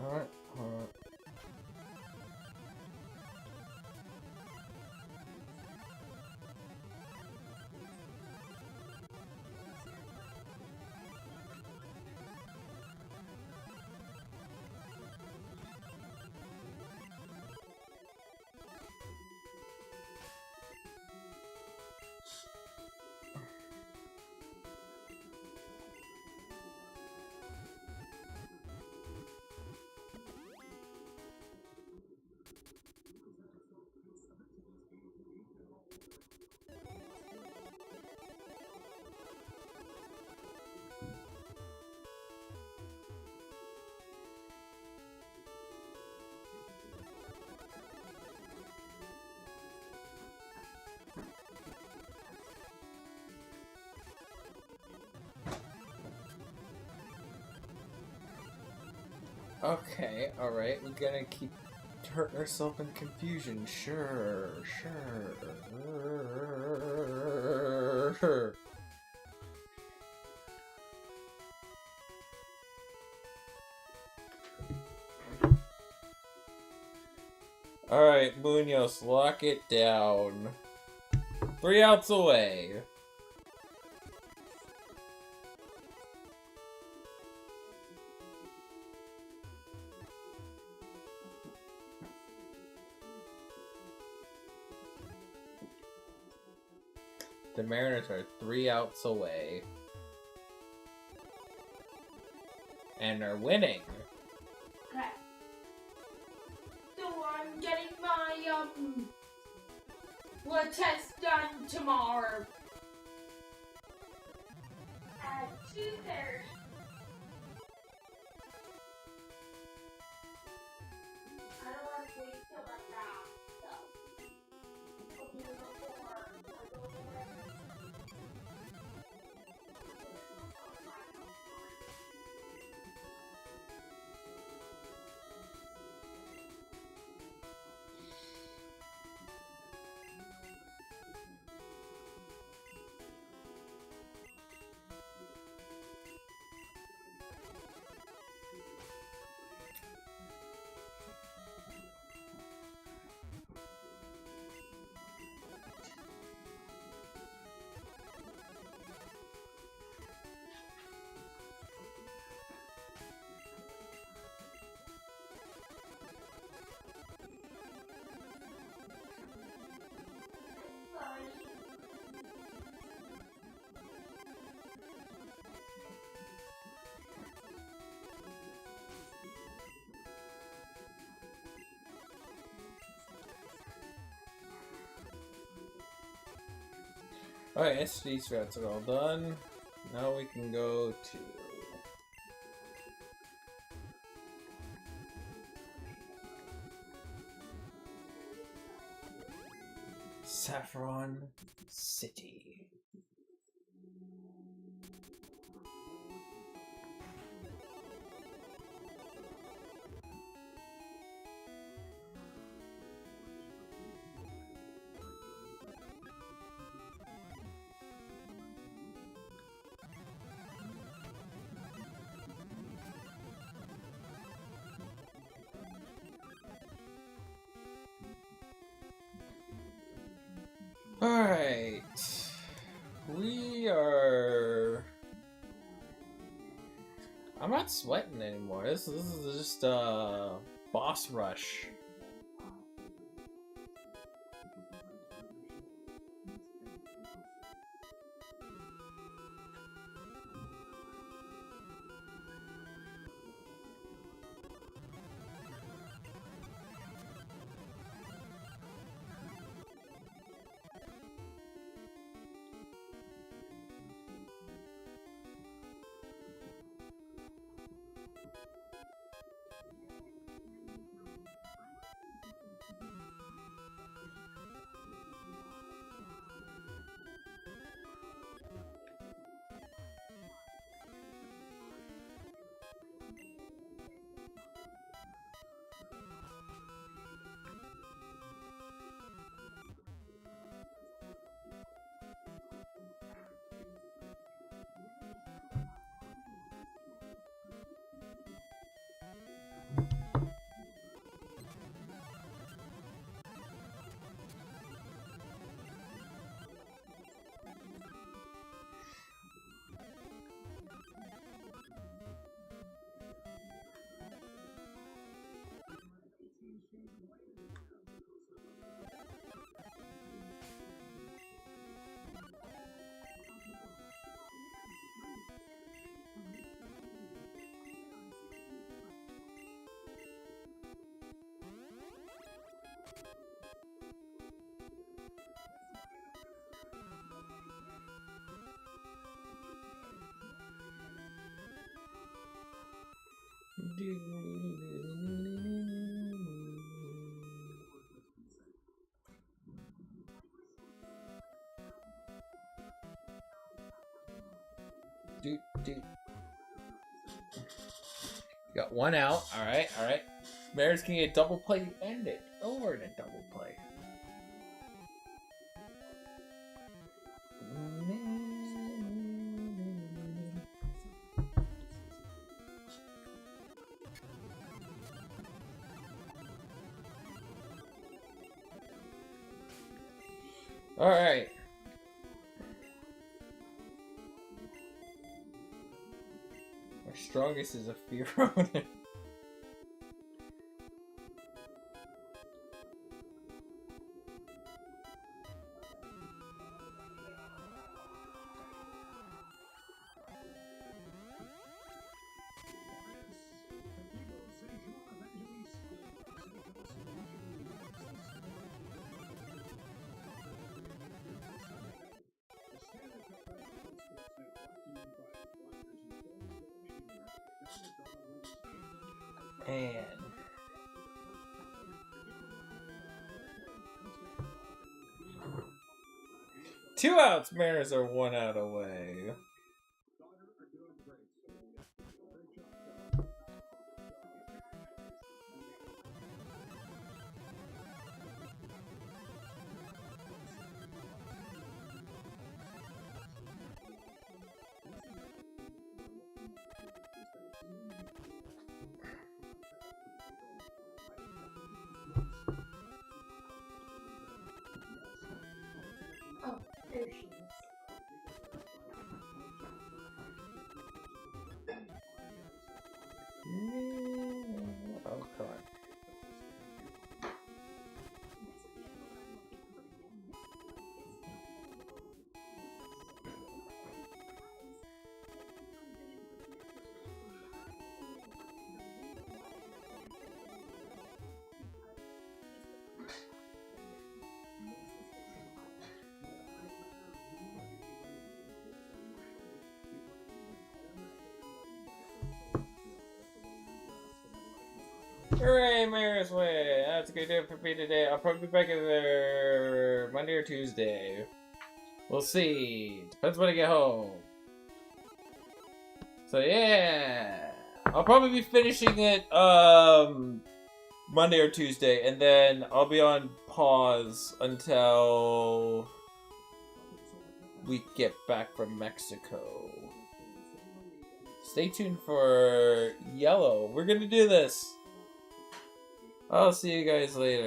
Alright. Okay, alright, we're gonna keep hurting ourselves in confusion. Sure. Alright, Munoz, lock it down. 3 outs away. The Mariners are 3 outs away. And are winning. Okay. So I'm getting my blood test done tomorrow. At 2:30. I don't want to wait till like that, so I'll do it before I go to work. Alright, SD routes are all done. Now we can go to Saffron City. Alright. We are... I'm not sweating anymore. This is just a boss rush. Got one out. Alright, alright. Mariners can get double play to end it. Over to double play. Alright. Our strongest is a Fearonin. And... Two outs, Mariners are 1 out away. Oh, there she is. Oh, come on. Hooray, Mayor's Way! That's a good day for me today. I'll probably be back either Monday or Tuesday. We'll see. Depends when I get home. So yeah, I'll probably be finishing it Monday or Tuesday, and then I'll be on pause until we get back from Mexico. Stay tuned for Yellow. We're gonna do this. I'll see you guys later.